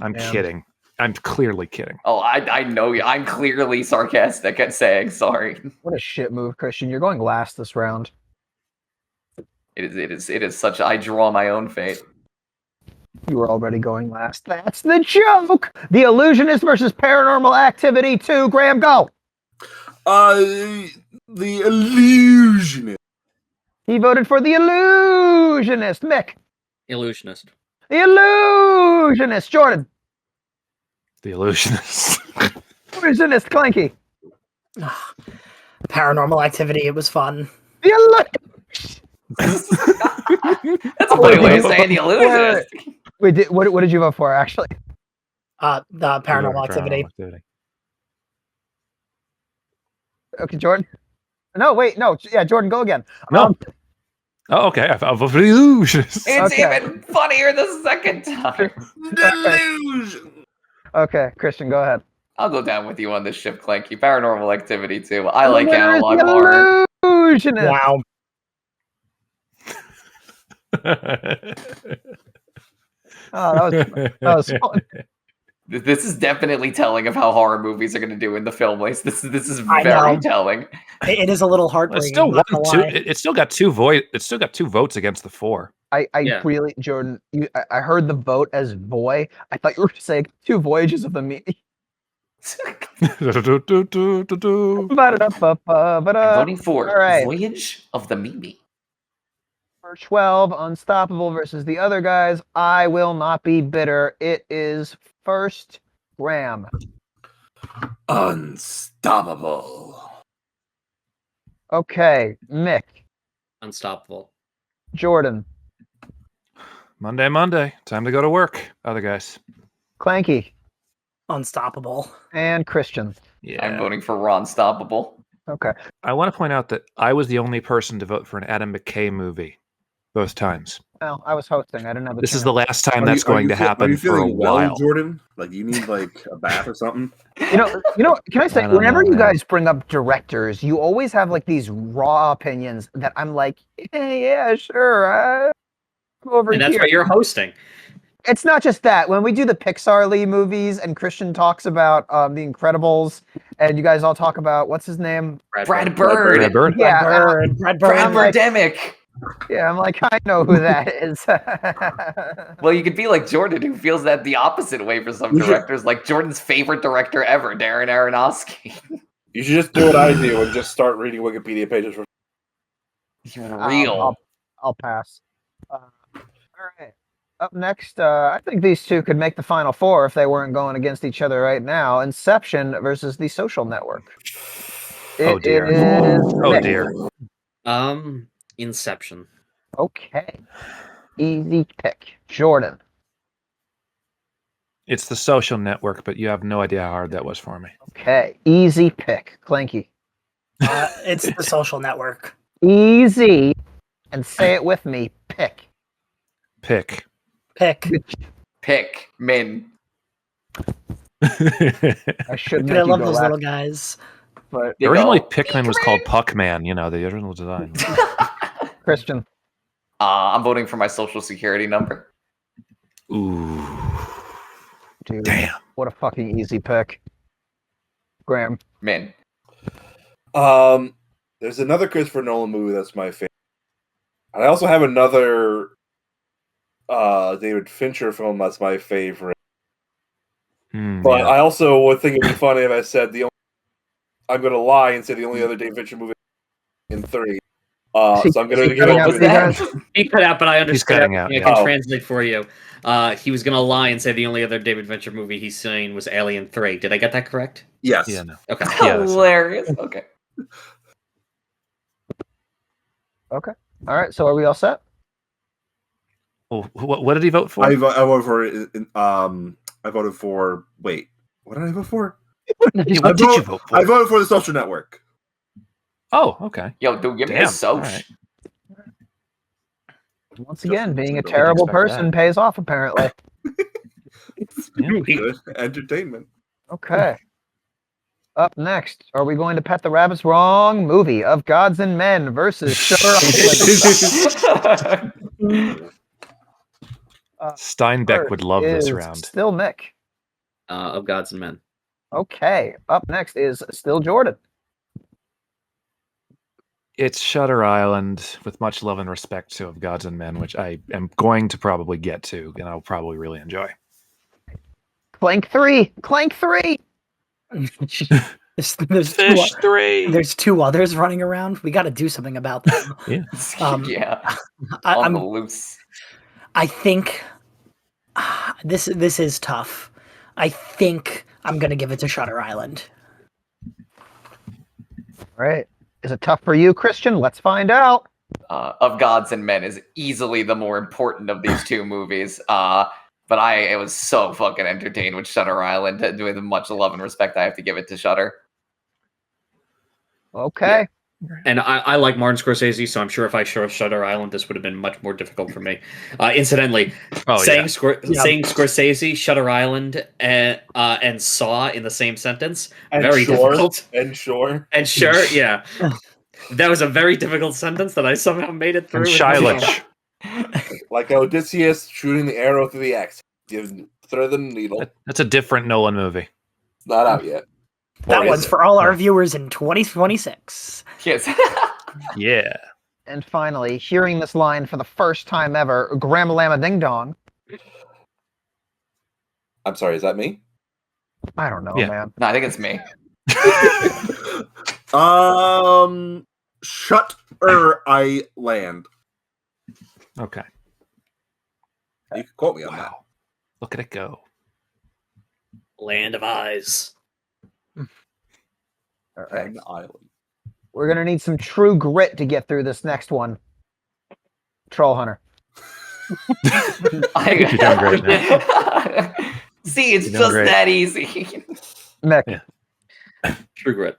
I'm kidding. I'm clearly kidding. Oh, I know you. I'm clearly sarcastic at saying sorry. What a shit move, Christian. You're going last this round. It is such. I draw my own fate. You were already going last. That's the joke. The Illusionist versus Paranormal Activity 2. Graham, go. The Illusionist. He voted for the Illusionist. Mick. Illusionist. The Illusionist. Jordan. The Illusionist. Illusionist. Clanky. Paranormal Activity. It was fun. The Illusionist. That's a funny way of saying the Illusionist. Wait, what did you vote for, actually? The Paranormal Activity. Okay, Jordan. No, wait, no. Yeah, Jordan, go again. No. Oh, okay. I'll vote for the Illusionist. It's Okay. even funnier the second time. Delusion. Okay, Christian, go ahead. I'll go down with you on this ship, Clanky. Paranormal Activity too. I like analog horror. Illusionist. Wow. Oh, that was fun. This is definitely telling of how horror movies are going to do in the film list. This is I very know. telling. It is a little heartbreaking. It's still not won gonna two. lie. It's still got two votes against the 4. I Yeah. really, Jordan, I heard the vote as voy. I thought you were saying 2 voyages of the me. I'm voting for All right. Voyage of the Mimi. For 12, Unstoppable versus the other guys. I will not be bitter. It is first Graham. Unstoppable. Okay, Mick. Unstoppable. Jordan. Monday. Time to go to work. Other guys. Clanky. Unstoppable. And Christian. Yeah. I'm voting for Ronstoppable. Okay. I want to point out that I was the only person to vote for an Adam McKay movie both times. Well, I was hosting. I didn't have the This is chance. the last time Are that's you- are going you to feel- are happen you for a feeling well, while. Jordan? Like you need like a bath or something? You know, can I say, I don't whenever know, you man. guys bring up directors, you always have like these raw opinions that I'm like, yeah, sure. I'm over And that's here. why you're hosting. It's not just that. When we do the Pixar Lee movies and Christian talks about The Incredibles, and you guys all talk about, what's his name? Brad Bird. Brad Bird? Yeah, Brad Brad Bird. Birdemic. yeah, I'm like, I know who that is. Well, you could be like Jordan, who feels that the opposite way for some directors, like Jordan's favorite director ever, Darren Aronofsky. You should just do what I do and just start reading Wikipedia pages for Real. I'll pass. All right. Up next, I think these two could make the final 4 if they weren't going against each other right now. Inception versus The Social Network. Oh, dear. Is Oh Mick. dear. Inception. Okay. Easy pick. Jordan. It's The Social Network, but you have no idea how hard that was for me. Okay. Easy pick. Clanky. It's The Social Network. Easy. And say it with me. Pick. Pick. Pick. Pick Min. I should make I you love go those last, little guys. but Originally, go. Pikmin was called Puckman. You know, the original design. Christian. I'm voting for my social security number. Ooh. Dude, Damn. what a fucking easy pick. Graham. Min. There's another Christopher Nolan movie that's my favorite. And I also have another David Fincher film that's my favorite. But Yeah. I also would think it'd be funny if I said I'm going to lie and say the only other David Fincher movie in 3. So I'm going to give cutting out it the guys? He cut out, but I understand. cutting out, I yeah. can Oh. translate for you. He was gonna lie and say the only other David Fincher movie he's seen was Alien 3. Did I get that correct? Yes. Yeah, no. Okay. Yeah, that's- Hilarious. Okay. Okay. All right. So are we all set? Oh, what did he vote for? I voted for. I voted for. Wait. What did I vote for? What did you vote for? I voted for The Social Network. Oh, okay. Yo, dude, give me a Damn, Soch. alright. Once again, being a Didn't terrible expect person that. pays off, apparently. Good entertainment. Okay. Up next, are we going to pet the rabbit's wrong movie of Gods and Men versus Shutter Island? Steinbeck would love this is round. Still Mick. Of Gods and Men. Okay. Up next is still Jordan. It's Shutter Island with much love and respect to Of Gods and Men, which I am going to probably get to, and I'll probably really enjoy. Clank 3. Clank 3. There's Fish 3. There's two others running around. We got to do something about them. Yeah. I'm On the loose. I think this is tough. I think I'm gonna give it to Shutter Island. Right. Is it tough for you, Christian? Let's find out. Of Gods and Men is easily the more important of these two movies. But I was so fucking entertained with Shutter Island. With much love and respect, I have to give it to Shutter. Okay. And I like Martin Scorsese, so I'm sure if I chose Shutter Island, this would have been much more difficult for me. Incidentally, saying Scorsese, Shutter Island, and Saw in the same sentence, And very difficult. And sure. And sure, yeah. That was a very difficult sentence that I somehow made it through. And Shilich. Like Odysseus shooting the arrow through the axe. Throw the needle. That's a different Nolan movie. It's not out yet. That one's for all our viewers in 2026. Yes. Yeah. And finally, hearing this line for the first time ever, Grandma Ding Dong. I'm sorry, is that me? I don't know, Yeah. man. No, I think it's me. Shutter Island. Okay. You can quote me on that. Wow. Look at it go. Land of Eyes. All right. An island. We're going to need some true grit to get through this next one. Troll Hunter. You're doing great now. See, it's You're doing just great. that easy. Mick. Yeah. True Grit.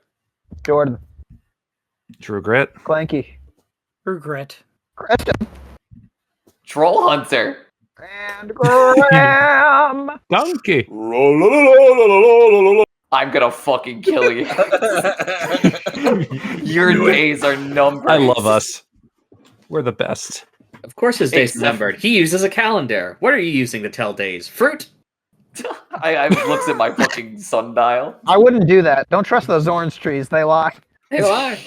Jordan. True Grit. Clanky. Regret. Christian. Troll Hunter. And Graham. Donkey. I'm gonna fucking kill you. Your days are numbered. I love us. We're the best. Of course his days Except- numbered. He uses a calendar. What are you using to tell days? Fruit? I looks at my fucking sundial. I wouldn't do that. Don't trust those orange trees. They lie. Hey, lie.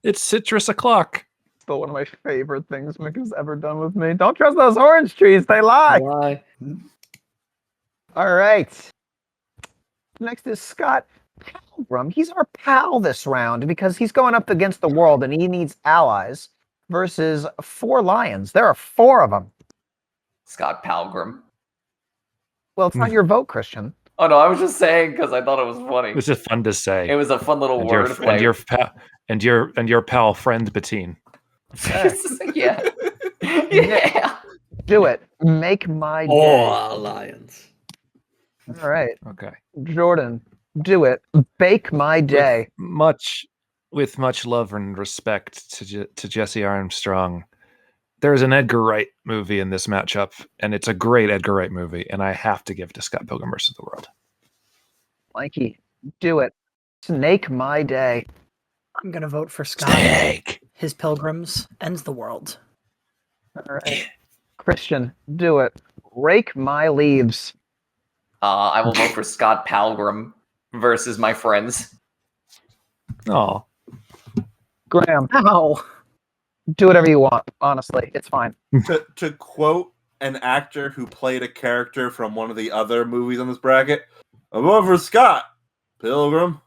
It's citrus o'clock. Still one of my favorite things Mick has ever done with me. Don't trust those orange trees. They lie. Lie. All right. Next is Scott Pilgrim. He's our pal this round because he's going up against the world and he needs allies versus 4 lions. There are 4 of them. Scott Pilgrim. Well, it's not your vote, Christian. Oh no, I was just saying because I thought it was funny. It was just fun to say. It was a fun little and your, word play. and your pal friend Bettine. Yeah. Yeah. Do it. Make my day. Oh, lions. All right. Okay. Jordan, do it. Bake my day. With much love and respect to Jesse Armstrong, there's an Edgar Wright movie in this matchup, and it's a great Edgar Wright movie, and I have to give it to Scott Pilgrim vs. the World. Mikey, do it. Snake my day. I'm gonna vote for Scott. Snake. His Pilgrims ends the world. All right. Christian, do it. Rake my leaves. I will vote for Scott Pilgrim versus my friends. Oh. Graham, Ow. do whatever you want. Honestly, it's fine. To quote an actor who played a character from one of the other movies on this bracket, I'm over Scott Pilgrim.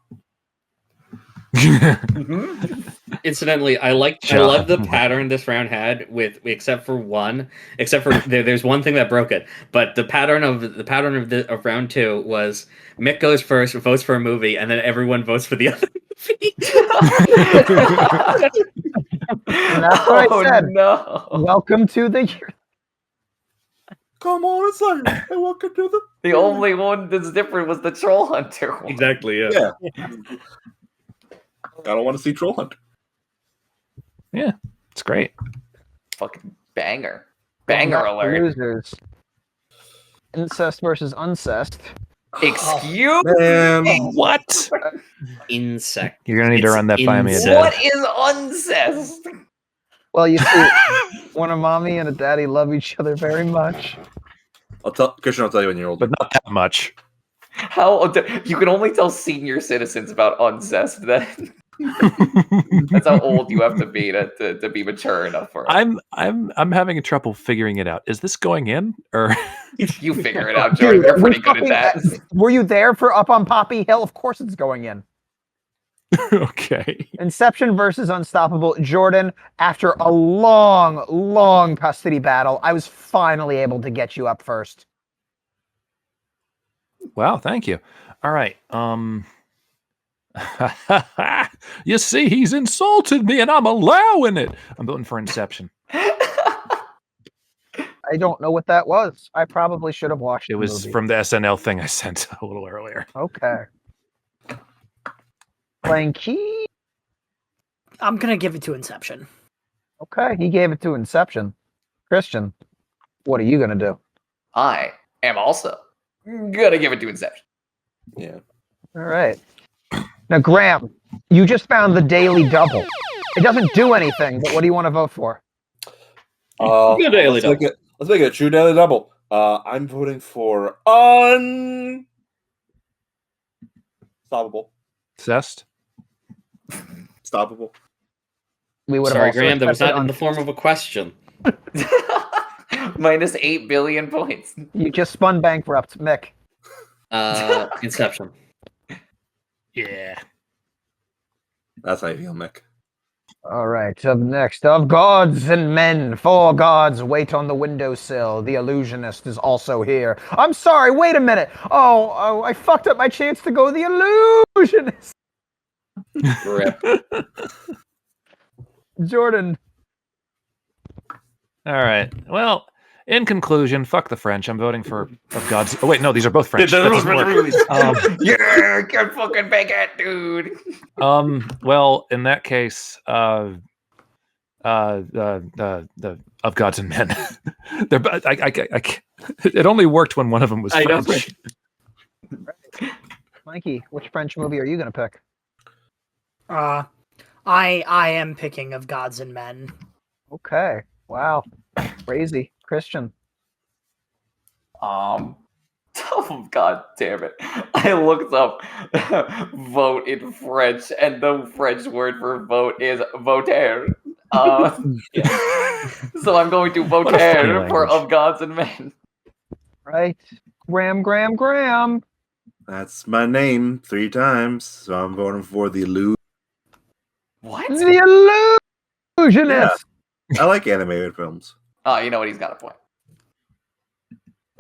Incidentally, I love the pattern this round had except for there's one thing that broke it. But the pattern of round 2 was Mick goes first, votes for a movie, and then everyone votes for the other movie. And that's what I said. No. Welcome to the year. Come on, it's like, hey, welcome to the... The only one that's different was the Troll Hunter one. Exactly. Yeah. Yeah. I don't want to see Troll Hunter. Yeah, it's great. Fucking banger. Banger alert. Losers. Incest versus uncest. Excuse Man. What? Insect. You're gonna need to run that by me. Insect. What is uncest? Well, you see, when a mommy and a daddy love each other very much. Christian, I'll tell you when you're older. But not that much. How you can only tell senior citizens about uncest. That's how old you have to be to be mature enough for it. I'm having trouble figuring it out. Is this going in or You figure it out, Jordan. Dude, You're pretty good at that. Were you there for Up on Poppy Hill? Of course it's going in. okay? Inception versus Unstoppable. Jordan, after a long, long custody battle, I was finally able to get you up first. Wow, thank you. All right. You see, he's insulted me, and I'm allowing it. I'm voting for Inception. I don't know what that was. I probably should have watched It the was movie. from the SNL thing I sent a little earlier. Okay. Clanky. I'm gonna give it to Inception. Okay, he gave it to Inception. Christian, what are you gonna do? I am also gonna give it to Inception. Yeah. All right. Now, Graham, you just found the Daily Double. It doesn't do anything, but what do you want to vote for? Good daily let's make it a true daily double. I'm voting for Unstoppable. Obsessed? Stoppable. We would have Sorry, also Graham, that was accepted not in on- the form of a question. Minus 8 billion points. You just spun bankrupt, Mick. Inception. Yeah. That's how you feel, Mick. All right, up next, of gods and men, 4 gods wait on the windowsill. The Illuuuuusionist is also here. I'm sorry, wait a minute. Oh, I fucked up my chance to go the Illuuuuusionist. Rip. Jordan. All right. Well, in conclusion, fuck the French. I'm voting for Of God's. Oh wait, no, these are both French. That doesn't work. Yeah, can't fucking make it, dude. Well, in that case, the Of Gods and Men. They're. It only worked when one of them was I know. French. Mikey, which French movie are you going to pick? I am picking Of Gods and Men. Okay. Wow. Crazy. Christian. Oh, God damn it. I looked up vote in French, and the French word for vote is voter. So I'm going to voter for Of Gods and Men. Right. Graham. That's my name 3 times, so I'm voting for the Illuuuuusionist. What? The Illuuuuusionist. I like animated films. Oh, you know what? He's got a point.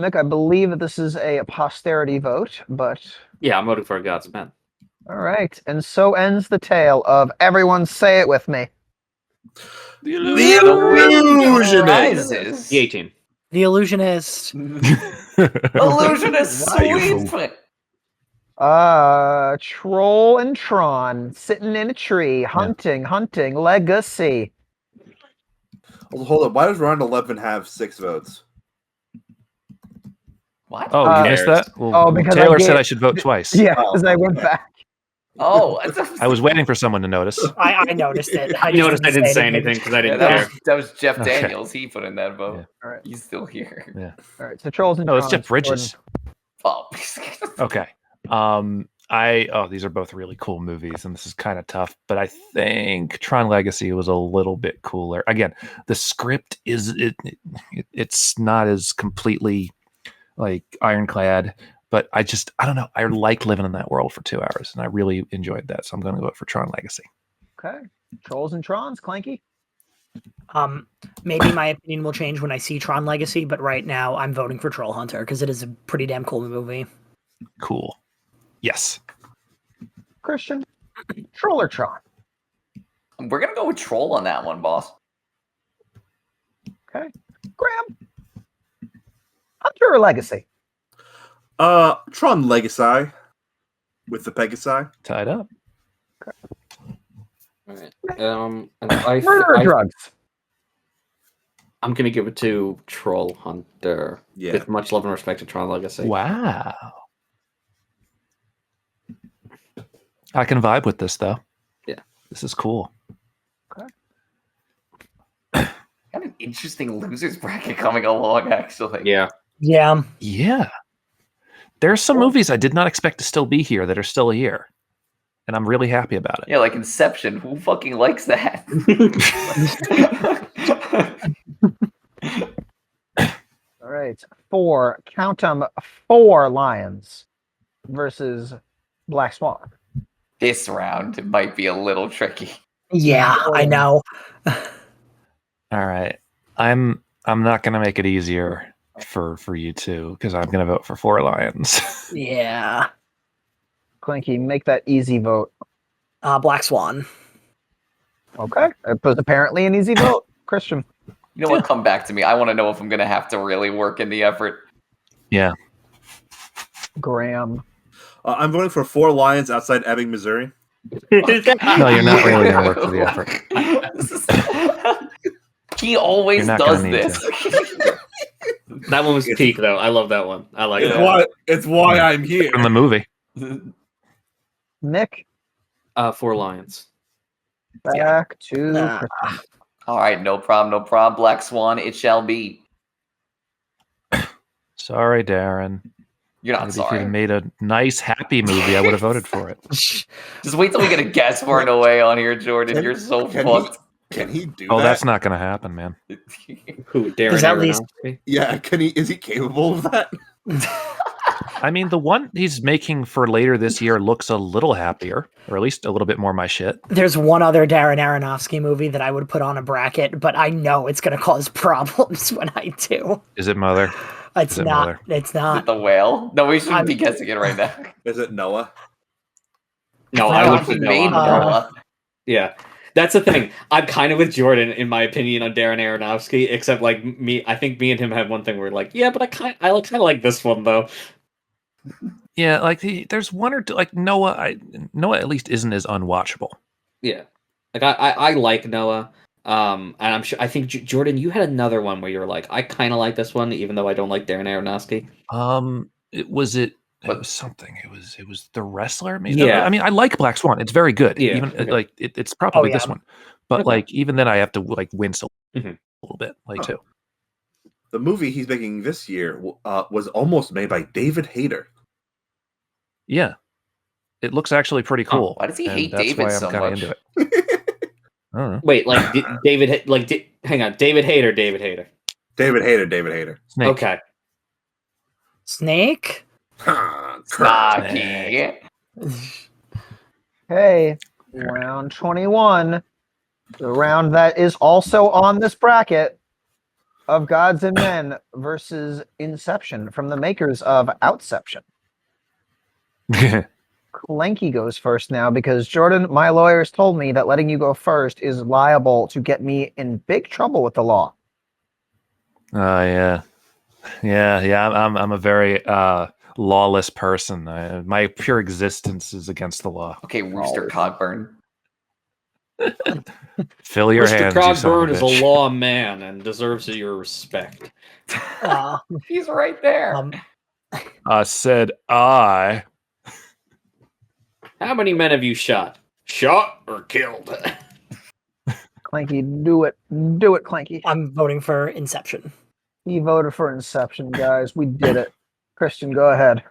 Nick, I believe that this is a posterity vote, but Yeah, I'm voting for a God's Man. all right. And so ends the tale of everyone say it with me. The Illuuuuusionist. Rises. The 18. The Illusionist. Illusionist, Why, you sweet. Troll and Tron sitting in a tree, hunting, legacy. Hold up. Why does round 11 have 6 votes? What? Oh, you missed that? Well, because Taylor said I should vote twice. Yeah, because I went back. Oh, I was waiting for someone to notice. I noticed it. I noticed I didn't say anything because I Yeah, didn't that, care. that was Jeff Okay. Daniels. He put in that vote. Yeah. All right. He's still here. All right. So Trolls and No, it's Tron. Jeff Bridges. Oh, Okay. These are both really cool movies, and this is kind of tough, but I think Tron Legacy was a little bit cooler. Again, the script it's not as completely like ironclad, but I don't know. I like living in that world for 2 hours, and I really enjoyed that. So I'm going to go for Tron Legacy. Okay. Trolls and Trons, Clanky. Maybe my opinion will change when I see Tron Legacy, but right now I'm voting for Troll Hunter because it is a pretty damn cool movie. Cool. Yes. Christian. Troll or Tron? We're gonna go with Troll on that one, boss. Okay. Graham. or Legacy? Tron Legacy with the Pegasi. Tied up. All right. And Murder or drugs? I'm gonna give it to Troll Hunter. Yeah. With much love and respect to Tron Legacy. Wow. I can vibe with this though. Yeah. This is cool. Got an interesting losers bracket coming along, actually. Yeah. Yeah. Yeah. There's some movies I did not expect to still be here that are still here. And I'm really happy about it. Yeah, like Inception. Who fucking likes that? All right. 4 Lions versus Black Swan. This round might be a little tricky. Yeah, I know. All right. I'm not gonna make it easier for you two because I'm gonna vote for 4 Lions. Yeah. Clanky, make that easy vote. Black Swan. Okay. It was apparently an easy vote. Christian. You know what? Come back to me. I want to know if I'm going to have to really work in the effort. Yeah. Graham. I'm voting for 4 Lions outside Ebbing, Missouri. No, you're not really gonna work for the effort. He always You're not does gonna need this. That one was peak though. I love that one. I like It's that. why I'm here. From the movie. Nick. 4 Lions. Back to Christian. All right, no problem, no problem. Black Swan, it shall be. Sorry, Darren. You're not Maybe if sorry. you'd made a nice, happy movie, I would have voted for it. Just wait till we get a guess for it away on here, Jordan. You're so fucked. Can he do Oh, that? that's not going to happen, man. Who? Darren Is at least- Aronofsky? Yeah, is he capable of that? I mean, the one he's making for later this year looks a little happier, or at least a little bit more my shit. There's one other Darren Aronofsky movie that I would put on a bracket, but I know it's going to cause problems when I do. Is it Mother? It's Is it not. Mother? It's Is not. it the whale? No, we shouldn't be guessing it right now. Is it Noah? No, I would He put made no on. Noah. Yeah. That's the thing. I'm kind of with Jordan in my opinion on Darren Aronofsky, except like me, I think me and him had one thing where we're like, yeah, but I kind of like this one though. Yeah, like there's one or two, like Noah. Noah at least isn't as unwatchable. Yeah, like I like Noah. And I'm sure I think Jordan, you had another one where you were like, I kind of like this one, even though I don't like Darren Aronofsky. It was something. It was The Wrestler. Maybe? Yeah. I mean, I like Black Swan. It's very good. Yeah, Even okay. like it's probably yeah. this one, but Okay. like even then, I have to like wince a Mhm. little bit, like too. The movie he's making this year was almost made by David Hayter. Yeah, it looks actually pretty cool. Why does he and hate that's David why I'm so kinda much? into it. I don't know. Wait, like hang on, David Hayter. David Hayter. Snake. Okay. Snake? Saki. Hey, round 21. The round that is also on this bracket of Gods and Men versus Inception from the makers of Outception. Clanky goes first now because Jordan, my lawyers told me that letting you go first is liable to get me in big trouble with the law. Oh yeah. I'm a very lawless person. My pure existence is against the law. Okay, Rooster Cogburn. Fill your Mr. hands. You son Cogburn of is a bitch. a law man and deserves your respect. He's right there. I said I. How many men have you shot? Shot or killed? Clanky, do it. Do it, Clanky. I'm voting for Inception. He voted for Inception, guys. We did it. Christian, go ahead.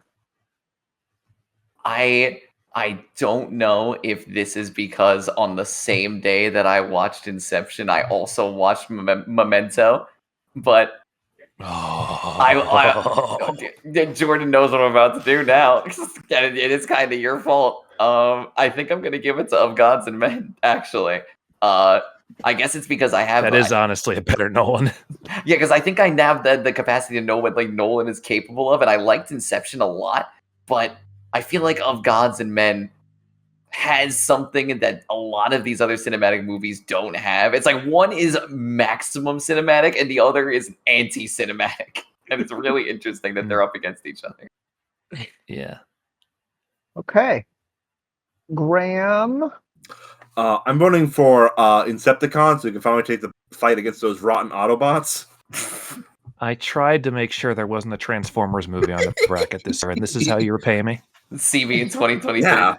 I don't know if this is because on the same day that I watched Inception, I also watched Memento, but Jordan knows what I'm about to do now. And it is kind of your fault. I think I'm going to give it to Of Gods and Men, actually. I guess it's because I have... That is honestly a better Nolan. Yeah, because I think I now have the capacity to know what like Nolan is capable of, and I liked Inception a lot, but I feel like Of Gods and Men has something that a lot of these other cinematic movies don't have. It's like one is maximum cinematic, and the other is anti-cinematic. and it's really interesting that they're up against each other. Yeah. Okay. Graham. I'm voting for Incepticon, so we can finally take the fight against those rotten Autobots. I tried to make sure there wasn't a Transformers movie on the bracket this year, and this is how you repay me. CB in 2023. Yeah.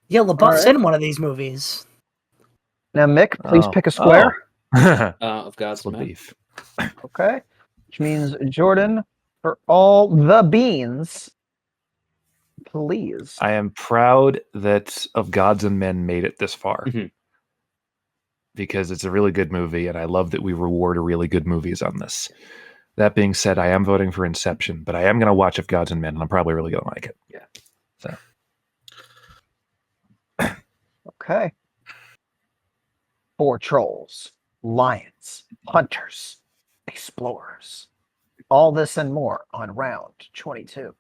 Yeah, LaBeouf's Alright. in one of these movies. Now, Mick, please Oh. pick a square. Of God's The men. beef. Okay. Which means Jordan, for all the beans, please. I am proud that Of Gods and Men made it this far. Mhm. Because it's a really good movie, and I love that we reward really good movies on this. That being said, I am voting for Inception, but I am going to watch Of Gods and Men, and I'm probably really going to like it. Yeah. So. Okay. 4 trolls, lions, hunters, explorers. All this and more on round 22.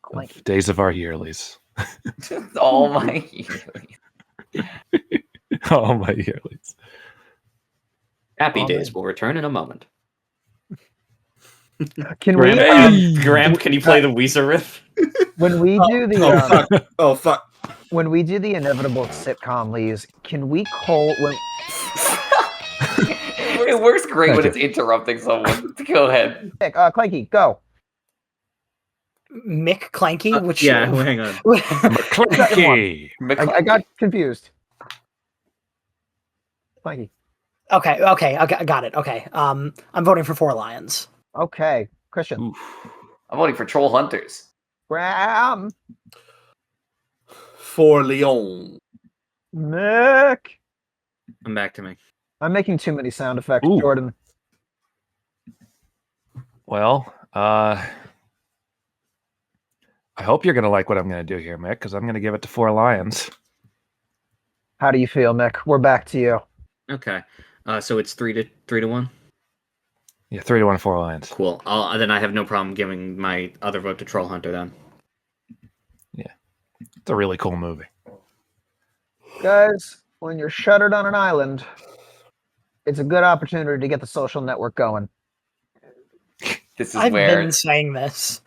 Clanky. Of Days of Our Yearlies. All my yearlies. Oh, my Yearlies. Happy Oh, Days man. will return in a moment. Can we, Graham, can you play the Weezer riff? when we do the Oh fuck! Oh fuck! when we do the inevitable sitcom leads, can we call when It works great when Thank it's interrupting someone. Go ahead. Clanky, go. Mick Clanky, which Yeah, hang on. Clanky. I got confused. Clanky. Okay, I got it. Okay, I'm voting for 4 lions. Okay, Christian. Oof. I'm voting for Troll Hunters. Graham. For Leon. Mick. I'm back to me. I'm making too many sound effects, Ooh. Jordan. Well, I hope you're going to like what I'm going to do here, Mick, because I'm going to give it to 4 lions. How do you feel, Mick? We're back to you. Okay. So it's 3 to 1. Yeah, 3-1, 4 lions. Cool. Then I have no problem giving my other vote to Troll Hunter then. It's a really cool movie. Guys, when you're shuttered on an island, it's a good opportunity to get the social network going. This is I've where. been saying this.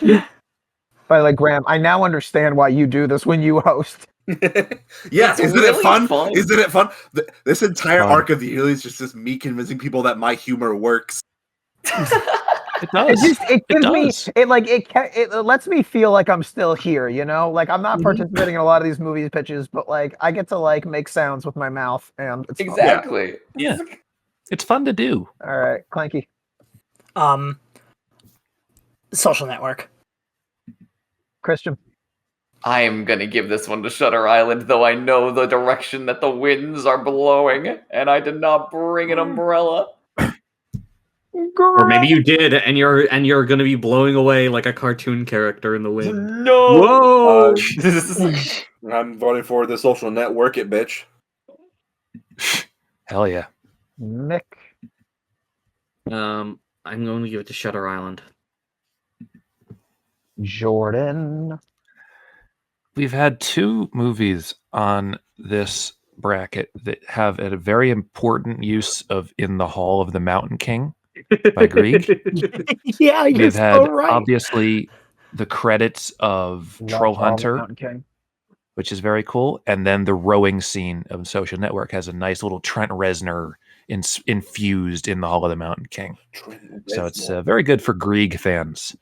By the way, Graham, I now understand why you do this when you host. Yeah, It's isn't really it fun? fun. Isn't it fun? This entire Fun. arc of the Yearlies is just me convincing people that my humor works. It does. It gives me does. it lets me feel like I'm still here, you know? Like I'm not participating in a lot of these movie pitches, but like I get to like make sounds with my mouth and it's fun. Exactly. Yeah. It's fun to do. All right, Clanky. Social Network. Christian. I am going to give this one to Shutter Island, though I know the direction that the winds are blowing, and I did not bring an umbrella. Or maybe you did, and you're gonna be blowing away like a cartoon character in the wind. No! Whoa! I'm voting for the social network, it bitch. Hell yeah. Mick. I'm going to give it to Shutter Island. Jordan. We've had 2 movies on this bracket that have a very important use of In the Hall of the Mountain King by Grieg. Yeah, We've you're had, so right. obviously, the credits of Troll Hunter, Mountain King. which is very cool. And then the rowing scene of Social Network has a nice little Trent Reznor infused in the Hall of the Mountain King. So it's very good for Grieg fans.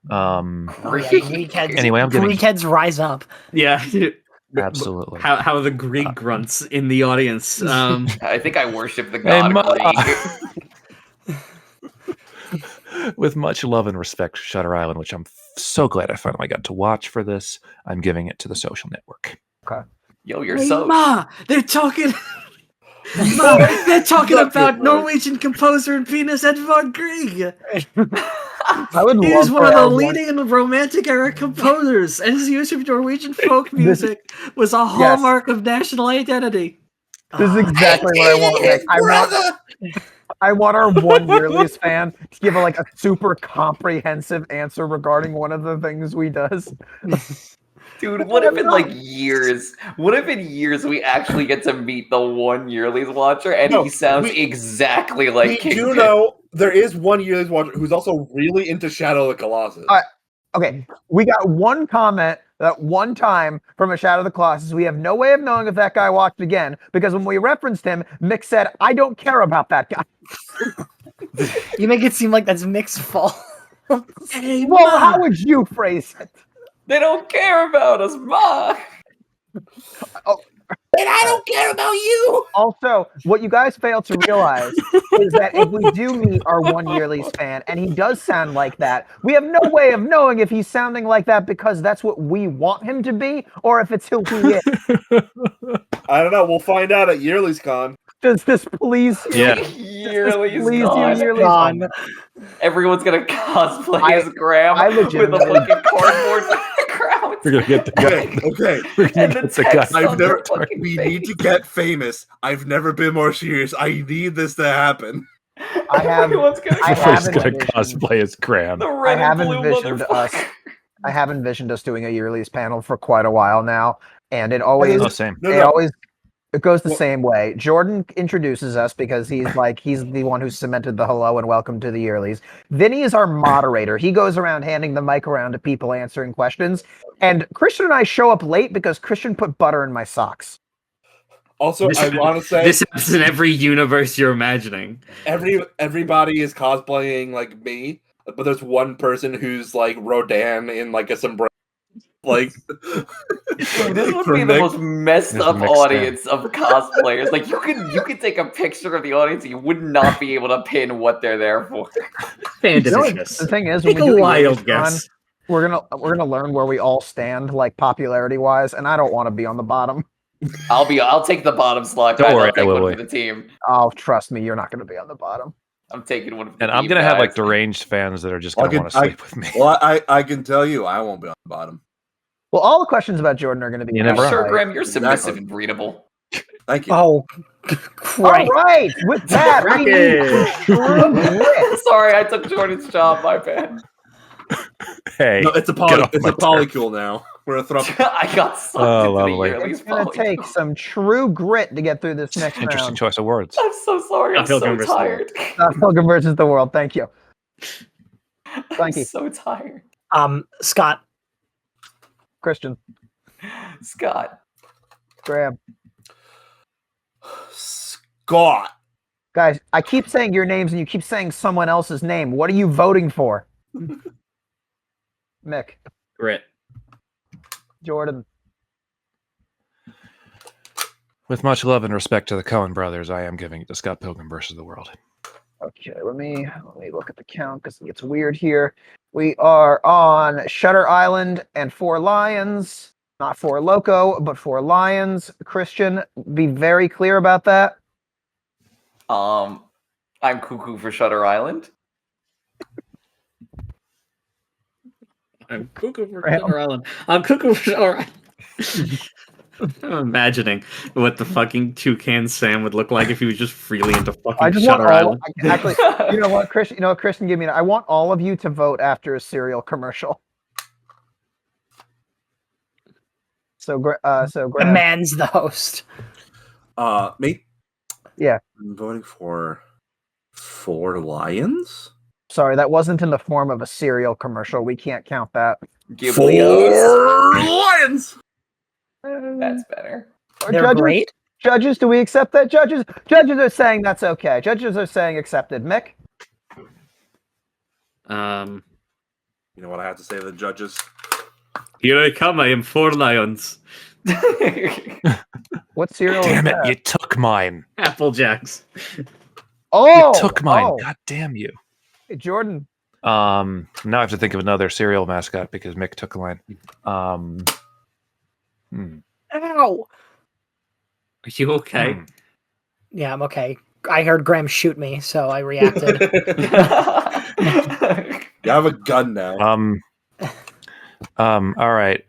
Greek heads, Anyway, I'm giving- Greek heads rise up. Yeah. Absolutely. How the Greek grunts in the audience. I think I worship the Hey, god Ma- Greek. With much love and respect for Shutter Island, which I'm so glad I finally got to watch for this, I'm giving it to the Social Network. Yo, you're Hey, so... Ma, they're talking. Ma, they're talking about Norwegian composer and pianist Edvard Grieg. I would He love is one for of the our leading and romantic era composers, and his use of Norwegian folk music was a hallmark of national identity. This is exactly what I want. Like, I want our one Yearlies fan to give a super comprehensive answer regarding one of the things we does. Dude, what if in years we actually get to meet the one Yearlies watcher and he sounds exactly like Kingpin? We do know there is one Yearlies watcher who's also really into Shadow of the Colossus. Okay, we got one comment that one time from a Shadow of the Colossus. We have no way of knowing if that guy watched again because when we referenced him, Mick said, "I don't care about that guy." You make it seem like that's Mick's fault. Hey, well, how would you phrase it? They don't care about us, Ma. And I don't care about you. Also, what you guys fail to realize is that if we do meet our one Yearlies fan and he does sound like that, we have no way of knowing if he's sounding like that because that's what we want him to be or if it's who he is. I don't know. We'll find out at Yearlies Con. Does this please? Yeah. Yearlies please Con. you, Yearlies Con. Everyone's gonna cosplay as Graham with a fucking cardboard background. We're gonna get the guy. Okay. We're gonna get the guy. We need to get famous. I've never been more serious. I need this to happen. Everyone's gonna cosplay as Graham. I have envisioned us doing a Yearlies panel for quite a while now, and it always it goes the same way. Jordan introduces us because he's the one who cemented the hello and welcome to the Yearlies. Vinny is our moderator. He goes around handing the mic around to people answering questions. And Christian and I show up late because Christian put butter in my socks. Also, I want to say this happens in every universe you're imagining. Everybody is cosplaying like me, but there's one person who's like Rodan in like a sombrero. Like this would be the most messed up audience of cosplayers. Like you could take a picture of the audience, and you would not be able to pin what they're there for. The thing is, when we do a wild guess, we're gonna learn where we all stand, like popularity wise, and I don't want to be on the bottom. I'll take the bottom slot. Don't worry, I'll take one for the team. Oh, trust me, you're not gonna be on the bottom. I'm taking one. And I'm gonna have like deranged fans that are just gonna want to sleep with me. Well, I can tell you, I won't be on the bottom. Well, all the questions about Jordan are going to be. Sure, Graham, you're submissive and readable. Thank you. Oh, All right. With that, we need sorry, I took Jordan's job. My bad. Hey, no, it's a polycule now. We're a throw. I got sucked into the Yearlies. It's going to take some true grit to get through this next round. Interesting choice of words. I'm so sorry. I'm so tired. Pilgrim versus the world. Thank you. Clanky. I'm so tired. Scott. Christian. Scott. Graham. Scott. Guys, I keep saying your names and you keep saying someone else's name. What are you voting for? Mick. Grit. Jordan. With much love and respect to the Coen brothers, I am giving it to Scott Pilgrim versus the world. Okay, let me look at the count because it gets weird here. We are on Shutter Island and Four Lions. Not Four Loco, but Four Lions. Christian, be very clear about that. I'm cuckoo for Shutter Island. I'm cuckoo for Shutter Island. I'm cuckoo for Shutter Island. I'm imagining what the fucking Toucan Sam would look like if he was just freely into fucking Shutter Island. Actually, you know what, Christian, give me that. I want all of you to vote after a cereal commercial. So The man's the host. Me? Yeah. I'm voting for Four Lions? Sorry, that wasn't in the form of a cereal commercial. We can't count that. Four Lions! That's better. They're great. Judges, do we accept that? Judges are saying that's okay. Judges are saying accepted. Mick? You know what I have to say to the judges? Here I come, I am Four Lions. What cereal Damn is it, that? you took mine. Apple Jacks. Oh! You took mine. Oh. God damn you. Hey, Jordan. Now I have to think of another cereal mascot because Mick took mine. Ow! Are you okay? Yeah, I'm okay. I heard Graham shoot me, so I reacted. You have a gun now. All right.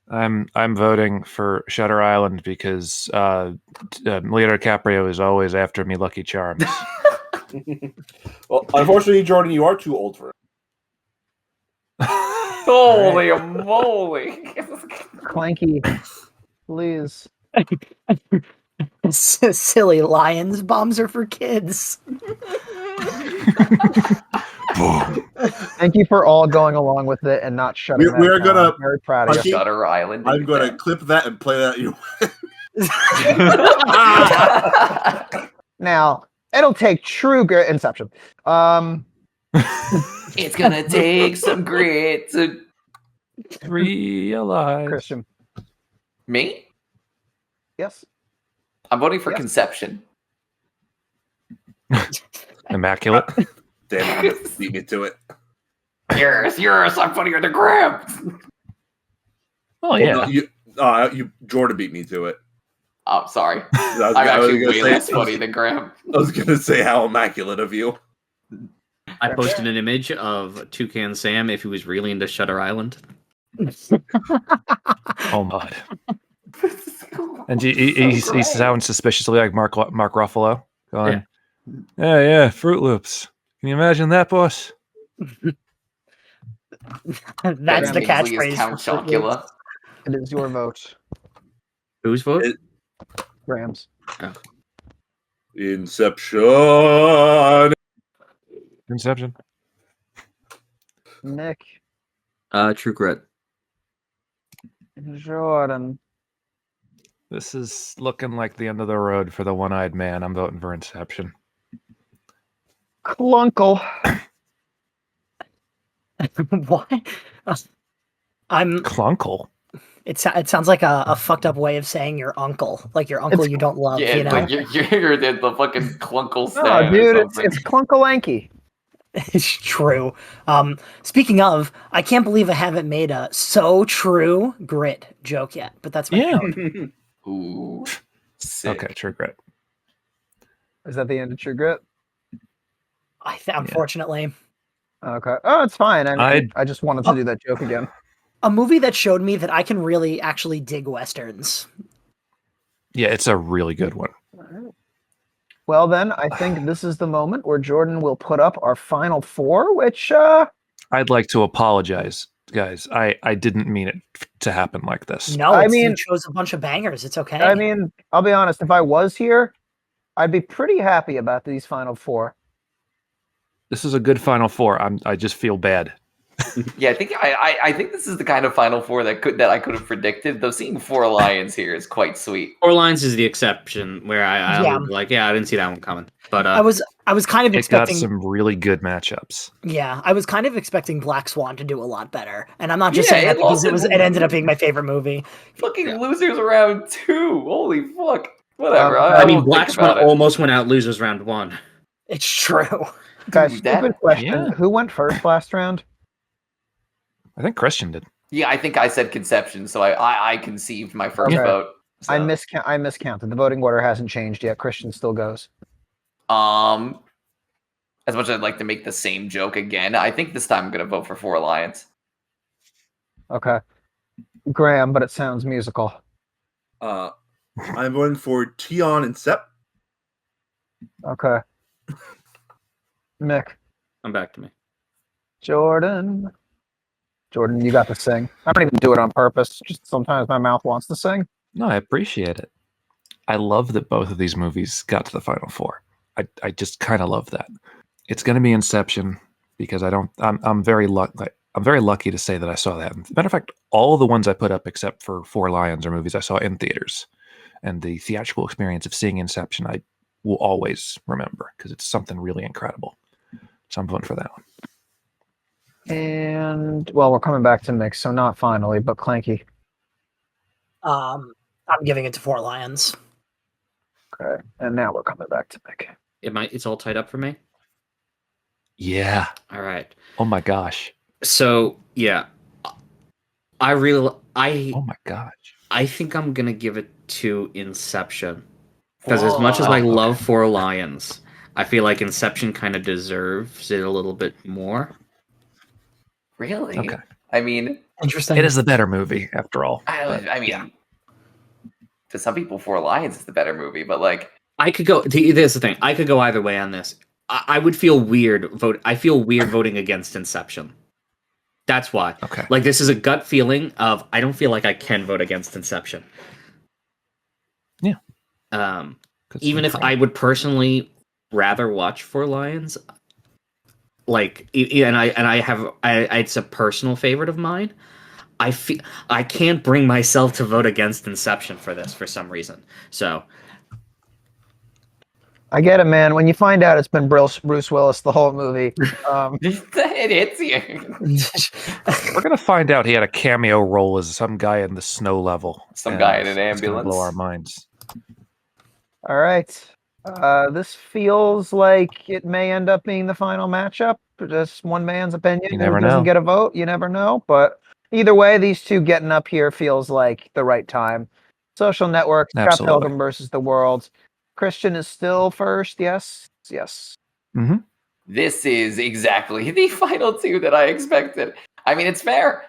I'm voting for Shutter Island because Leonardo DiCaprio is always after me Lucky Charms. Well, unfortunately, Jordan, you are too old for it. Holy moly! Clanky, please. Silly lions. Bombs are for kids. Thank you for all going along with it and not shutting that We're down. gonna- I'm very proud of you. Shutter Island. I'm going to clip that and play that. You. Now, it'll take true Inception. It's gonna take some grit to Realize. Christian. me. Yes. I'm voting for Yes. Conception. Immaculate. Damn it, beat me to it. Yes, I'm funnier than Graham. Oh yeah. You Jordan beat me to it. Oh, sorry. I I'm actually gonna way say- less funny than Graham. I was going to say how immaculate of you. I posted an image of Toucan Sam if he was really into Shutter Island. Oh my. And he sounds suspiciously like Mark Ruffalo. Going, yeah, Fruit Loops. Can you imagine that, boss? That's the Kingsley is catchphrase. Count for Fruit Loops. Chocula. It is your vote, Whose vote? Grams. Inception. Inception. Nick. True Grit. Jordan. This is looking like the end of the road for the one-eyed man. I'm voting for Inception. Clunkle. What? I'm. Clunkle. It sounds like a fucked up way of saying your uncle, like your uncle you don't love. Yeah, you know, like you're the fucking Clunkle Stan. Oh, dude, or it's something. Clunkalanky. it's true. Speaking of, I can't believe I haven't made a so true grit joke yet, but that's my Yeah. vote. Ooh, sick. Okay, True Grit. Is that the end of True Grit? Unfortunately. Okay. Oh, it's fine. I just wanted to do that joke again. A movie that showed me that I can really actually dig westerns. Yeah, it's a really good one. Well, then, I think this is the moment where Jordan will put up our final four, which, I'd like to apologize, guys. I didn't mean it to happen like this. No, I you mean- chose a bunch of bangers. It's okay. I mean, I'll be honest, if I was here, I'd be pretty happy about these final four. This is a good Final Four. I just feel bad. Yeah, I think this is the kind of Final Four that I could have predicted. Though seeing 4 lions here is quite sweet. Four Lines is the exception where I Yeah. was like, I didn't see that one coming. But I was kind of It got expecting. some really good matchups. Yeah, I was kind of expecting Black Swan to do a lot better, and I'm not just Yeah, saying that it because lost it ended up being my favorite movie. Fucking losers round 2. Holy fuck. Whatever. I mean, won't Black think Swan about it. almost went out losers round 1. It's true. Guys, Dude, that- stupid question. Yeah. Who went first last round? I think Christian did. Yeah, I think I said Conception, so I conceived my first Okay. vote. So. I miscounted. The voting order hasn't changed yet. Christian still goes. As much as I'd like to make the same joke again, I think this time I'm gonna vote for 4 lions. Okay. Graham, but it sounds musical. I'm voting for Tion and Sep. Okay. Mick. I'm back to me. Jordan, you got to sing. I don't even do it on purpose. Just sometimes my mouth wants to sing. No, I appreciate it. I love that both of these movies got to the Final Four. I just kind of love that. It's going to be Inception because I'm very lucky to say that I saw that. Matter of fact, all the ones I put up except for 4 Lions are movies I saw in theaters, and the theatrical experience of seeing Inception I will always remember because it's something really incredible. So I'm voting for that one. And well, we're coming back to Mick, so not finally, but Clanky. I'm giving it to 4 lions. Okay, and now we're coming back to Mick. It's all tied up for me? Yeah. All right. Oh my gosh. So, yeah. Oh I my gosh. I think I'm going to give it to Inception. Because as much as I love 4 Lions, I feel like Inception kind of deserves it a little bit more. Really? Okay. I mean, Interesting. It is the better movie after all. I mean, to some people, 4 lions is the better movie, but like, I could go. There's the thing. I could go either way on this. I would feel weird. I feel weird voting against Inception. That's why. Okay. Like, this is a gut feeling of I don't feel like I can vote against Inception. Yeah. Even if I would personally rather watch Four Lions, like, it's a personal favorite of mine. I can't bring myself to vote against Inception for this for some reason. So I get it, man. When you find out it's been Bruce Willis the whole movie, It hits you. We're gonna find out he had a cameo role as some guy in the snow level. Some guy in and an it's gonna ambulance. blow our minds. all right. This feels like it may end up being the final matchup. Just one man's opinion. You never Who doesn't know. get a vote. You never know. But either way, these two getting up here feels like the right time. Social Network, Scott Absolutely. Pilgrim versus the World. Christian is still first. Yes. Mm-hmm. This is exactly the final two that I expected. I mean, it's fair.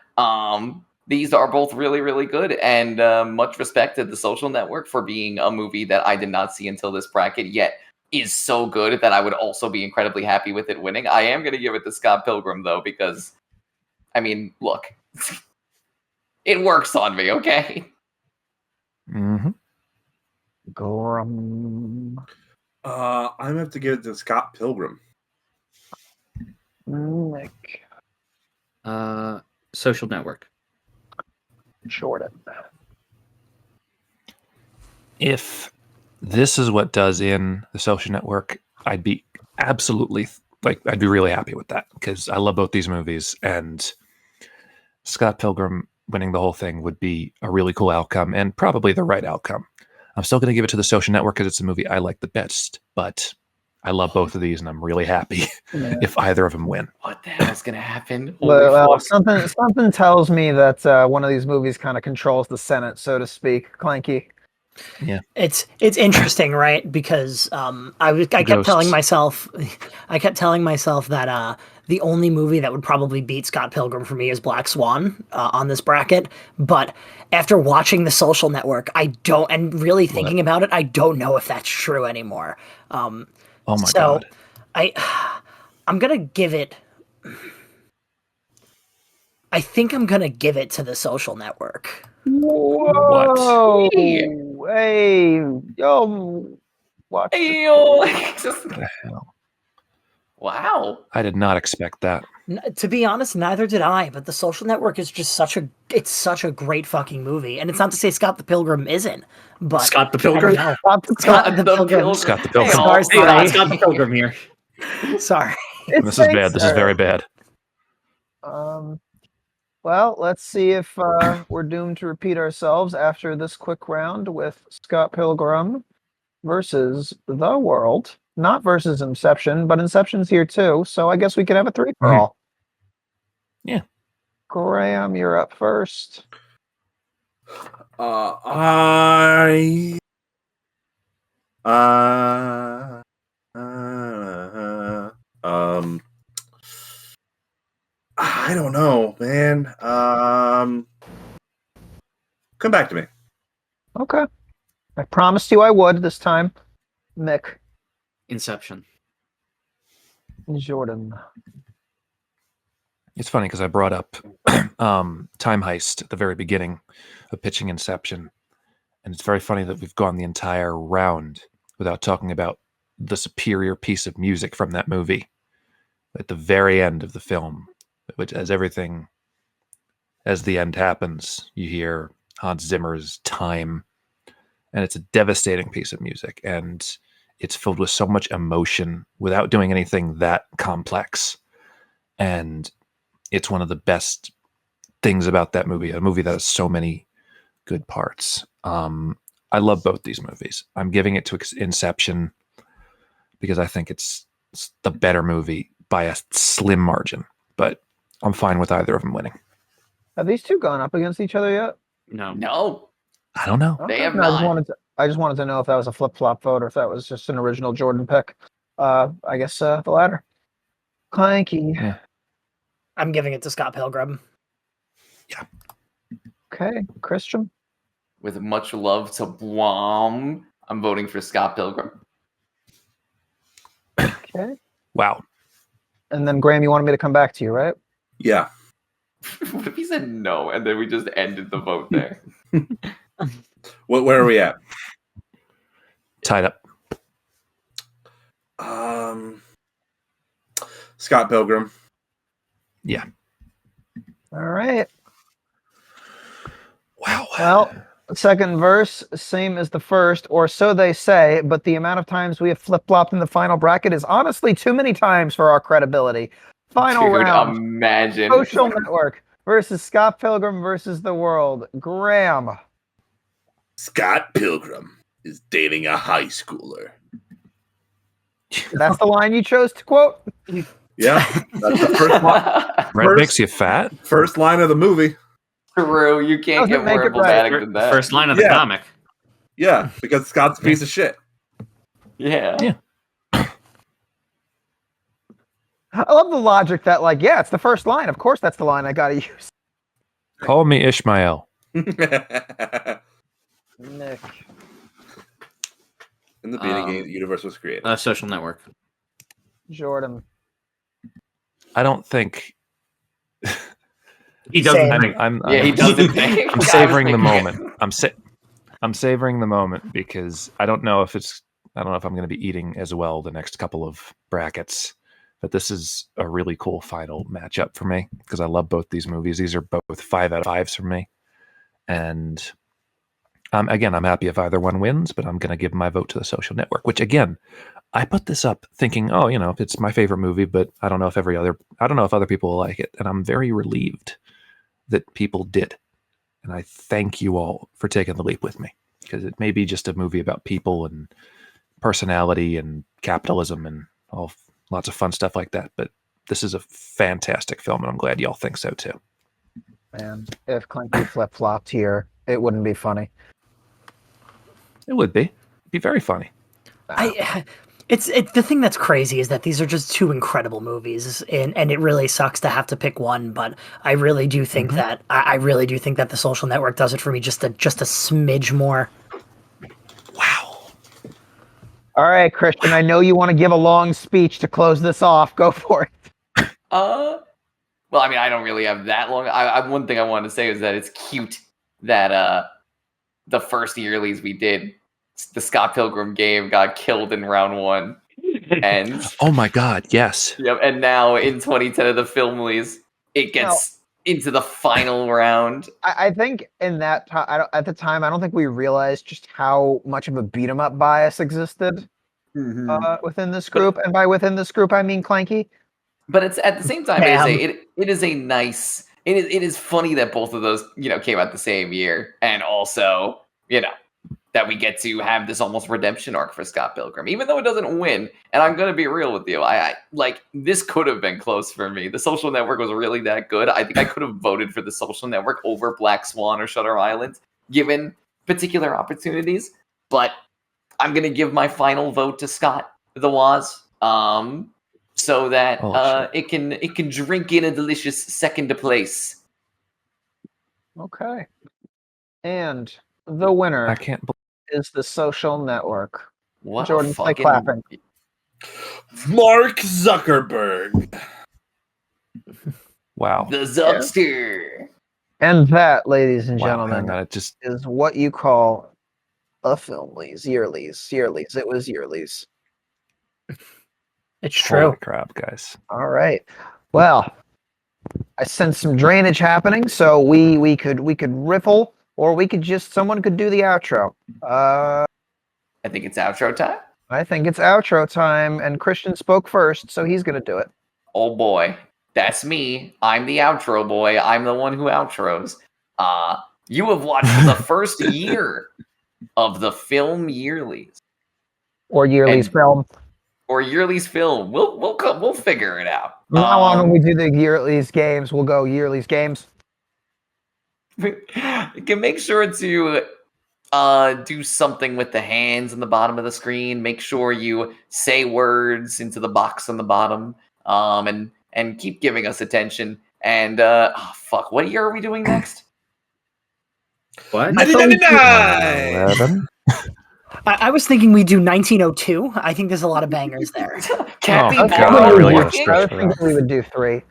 These are both really, really good, and much respect to The Social Network for being a movie that I did not see until this bracket, yet is so good that I would also be incredibly happy with it winning. I am going to give it to Scott Pilgrim, though, because, I mean, look, it works on me, okay? Mm-hmm. Grum. I'm gonna have to give it to Scott Pilgrim. Mick. Social Network. Jordan. If this is what does in The Social Network, I'd be absolutely I'd be really happy with that because I love both these movies, and Scott Pilgrim winning the whole thing would be a really cool outcome and probably the right outcome. I'm still going to give it to The Social Network because it's the movie I like the best, but I love both of these, and I'm really happy if either of them win. What the hell's going to happen? Holy Well, fuck. something tells me that one of these movies kind of controls the Senate, so to speak. Clanky. Yeah, It's interesting, right? Because I kept telling myself that the only movie that would probably beat Scott Pilgrim for me is Black Swan on this bracket. But after watching The Social Network, I don't, and really thinking about it, I don't know if that's true anymore. oh my god, I'm gonna give it. I think I'm gonna give it to The Social Network. Whoa! What? Hey, yo, watch. Just, what the hell? wow. I did not expect that. To be honest, neither did I. But The Social Network is just such a great fucking movie, and it's not to say Scott the Pilgrim isn't, but Scott the Pilgrim. Scott the Pilgrim. Scott the Pilgrim. Sorry. Scott the Pilgrim here. Sorry. This is bad. This is very bad. Well, let's see if we're doomed to repeat ourselves after this quick round with Scott Pilgrim versus The World. Not versus Inception, but Inception's here too, so I guess we could have a three for all. Yeah. Graham, you're up first. I don't know, man. Come back to me. Okay. I promised you I would this time. Mick. Inception. Jordan. It's funny because I brought up Time Heist at the very beginning of pitching Inception. And it's very funny that we've gone the entire round without talking about the superior piece of music from that movie. At the very end of the film, which as the end happens, you hear Hans Zimmer's Time. And it's a devastating piece of music. And it's filled with so much emotion without doing anything that complex. And it's one of the best things about that movie, a movie that has so many good parts. I love both these movies. I'm giving it to Inception because I think it's the better movie by a slim margin, but I'm fine with either of them winning. Have these two gone up against each other yet? No. I don't know. They have No, not. I just wanted to know if that was a flip-flop vote or if that was just an original Jordan pick. I guess the latter. Clanky. Yeah. I'm giving it to Scott Pilgrim. Yeah. Okay, Christian. With much love to Blom, I'm voting for Scott Pilgrim. Okay. Wow. And then Graham, you wanted me to come back to you, right? Yeah. What if he said no, and then we just ended the vote there? Where are we at? Tied up. Scott Pilgrim. Yeah. All right. Wow. Well, second verse, same as the first, or so they say, but the amount of times we have flip-flopped in the final bracket is honestly too many times for our credibility. Final Dude, round. imagine. Social Network versus Scott Pilgrim versus the world. Graham. Scott Pilgrim is dating a high schooler. That's the line you chose to quote? Yeah, that's the first line. Red makes you fat? First line of the movie. True, you can't Doesn't get make more it right. emblematic than that. First line of the comic. Yeah, because Scott's a piece of shit. Yeah. I love the logic that, like, yeah, it's the first line. Of course that's the line I gotta use. Call me Ishmael. Nick. In the beginning, the universe was created. Social Network. Jordan. I don't think... He doesn't Same. think. He doesn't think. I'm savoring the moment. I'm savoring the moment because I don't know if I'm going to be eating as well the next couple of brackets, but this is a really cool final matchup for me because I love both these movies. These are both 5 out of 5s for me, and again, I'm happy if either one wins, but I'm going to give my vote to The Social Network. Which again, I put this up thinking, oh, it's my favorite movie, but I don't know if other people will like it, and I'm very relieved that people did. And I thank you all for taking the leap with me because it may be just a movie about people and personality and capitalism and lots of fun stuff like that. But this is a fantastic film, and I'm glad y'all think so too. Man, if Clanky flip-flopped here, it wouldn't be funny. It would be. It'd be very funny. It's the thing that's crazy is that these are just two incredible movies, and it really sucks to have to pick one. But I really do think that I really do think that The Social Network does it for me just a smidge more. Wow. All right, Christian, I know you want to give a long speech to close this off. Go for it. Well, I mean, I don't really have that long. One thing I wanted to say is that it's cute that the first Yearlies we did, the Scott Pilgrim game got killed in round 1, and oh my God, yes. Yep, and now in 2010 of the Filmlies, it gets into the final round. I think in that time, at the time, I don't think we realized just how much of a beat 'em up bias existed within this group, and by within this group, I mean Clanky. But it's at the same time, it is a nice. It is funny that both of those came out the same year, and also that we get to have this almost redemption arc for Scott Pilgrim, even though it doesn't win. And I'm gonna be real with you, I like this could have been close for me. The Social Network was really that good. I think I could have voted for The Social Network over Black Swan or Shutter Island, given particular opportunities. But I'm gonna give my final vote to Scott the Waz, so that it can drink in a delicious second place. Okay, and the winner. I can't believe is The Social Network. What Jordan, play clapping. Mark Zuckerberg. wow. The Zuckster. And that, ladies and Wow, gentlemen, hang on, it just is what you call a Filmlies. Yearlies. It was Yearlies. It's true. Holy crap, guys. All right. Well, I sense some drainage happening, so we could riffle, or we could someone could do the outro. I think it's outro time. I think it's outro time, and Christian spoke first, so he's gonna do it. Oh boy, that's me. I'm the outro boy. I'm the one who outros. You have watched the first year of the film Yearlies, Or Yearlies Film. or Yearlies Film. We'll figure it out. Now on when we do the Yearlies games, we'll go Yearlies games. You can make sure to do something with the hands on the bottom of the screen. Make sure you say words into the box on the bottom, and keep giving us attention. And what year are we doing next? What? 1999. 11? I was thinking we do 1902. I think there's a lot of bangers there. Cappy Oh, Ball God, I really Walking? gotta stretch I was for thinking that. we would do 3.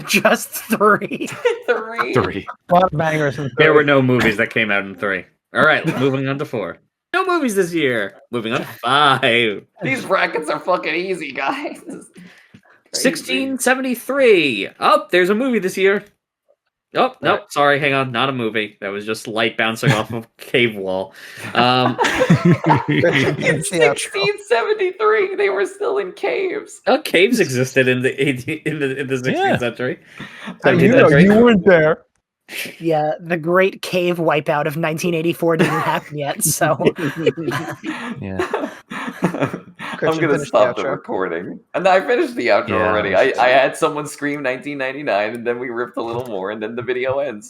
Just 3. 3. 3. A lot of bangers. There were no movies that came out in 3. All right, moving on to 4. No movies this year. Moving on to 5. These brackets are fucking easy, guys. 1673. Oh, there's a movie this year. Oh, no, sorry, hang on. Not a movie. That was just light bouncing off of a cave wall. In 1673, they were still in caves. Oh, caves existed in the 16th century. You weren't there. Yeah, the great cave wipeout of 1984 didn't happen yet, so... Yeah. I'm going to stop the recording. And I finished the outro already. I had someone scream 1999, and then we ripped a little more, and then the video ends.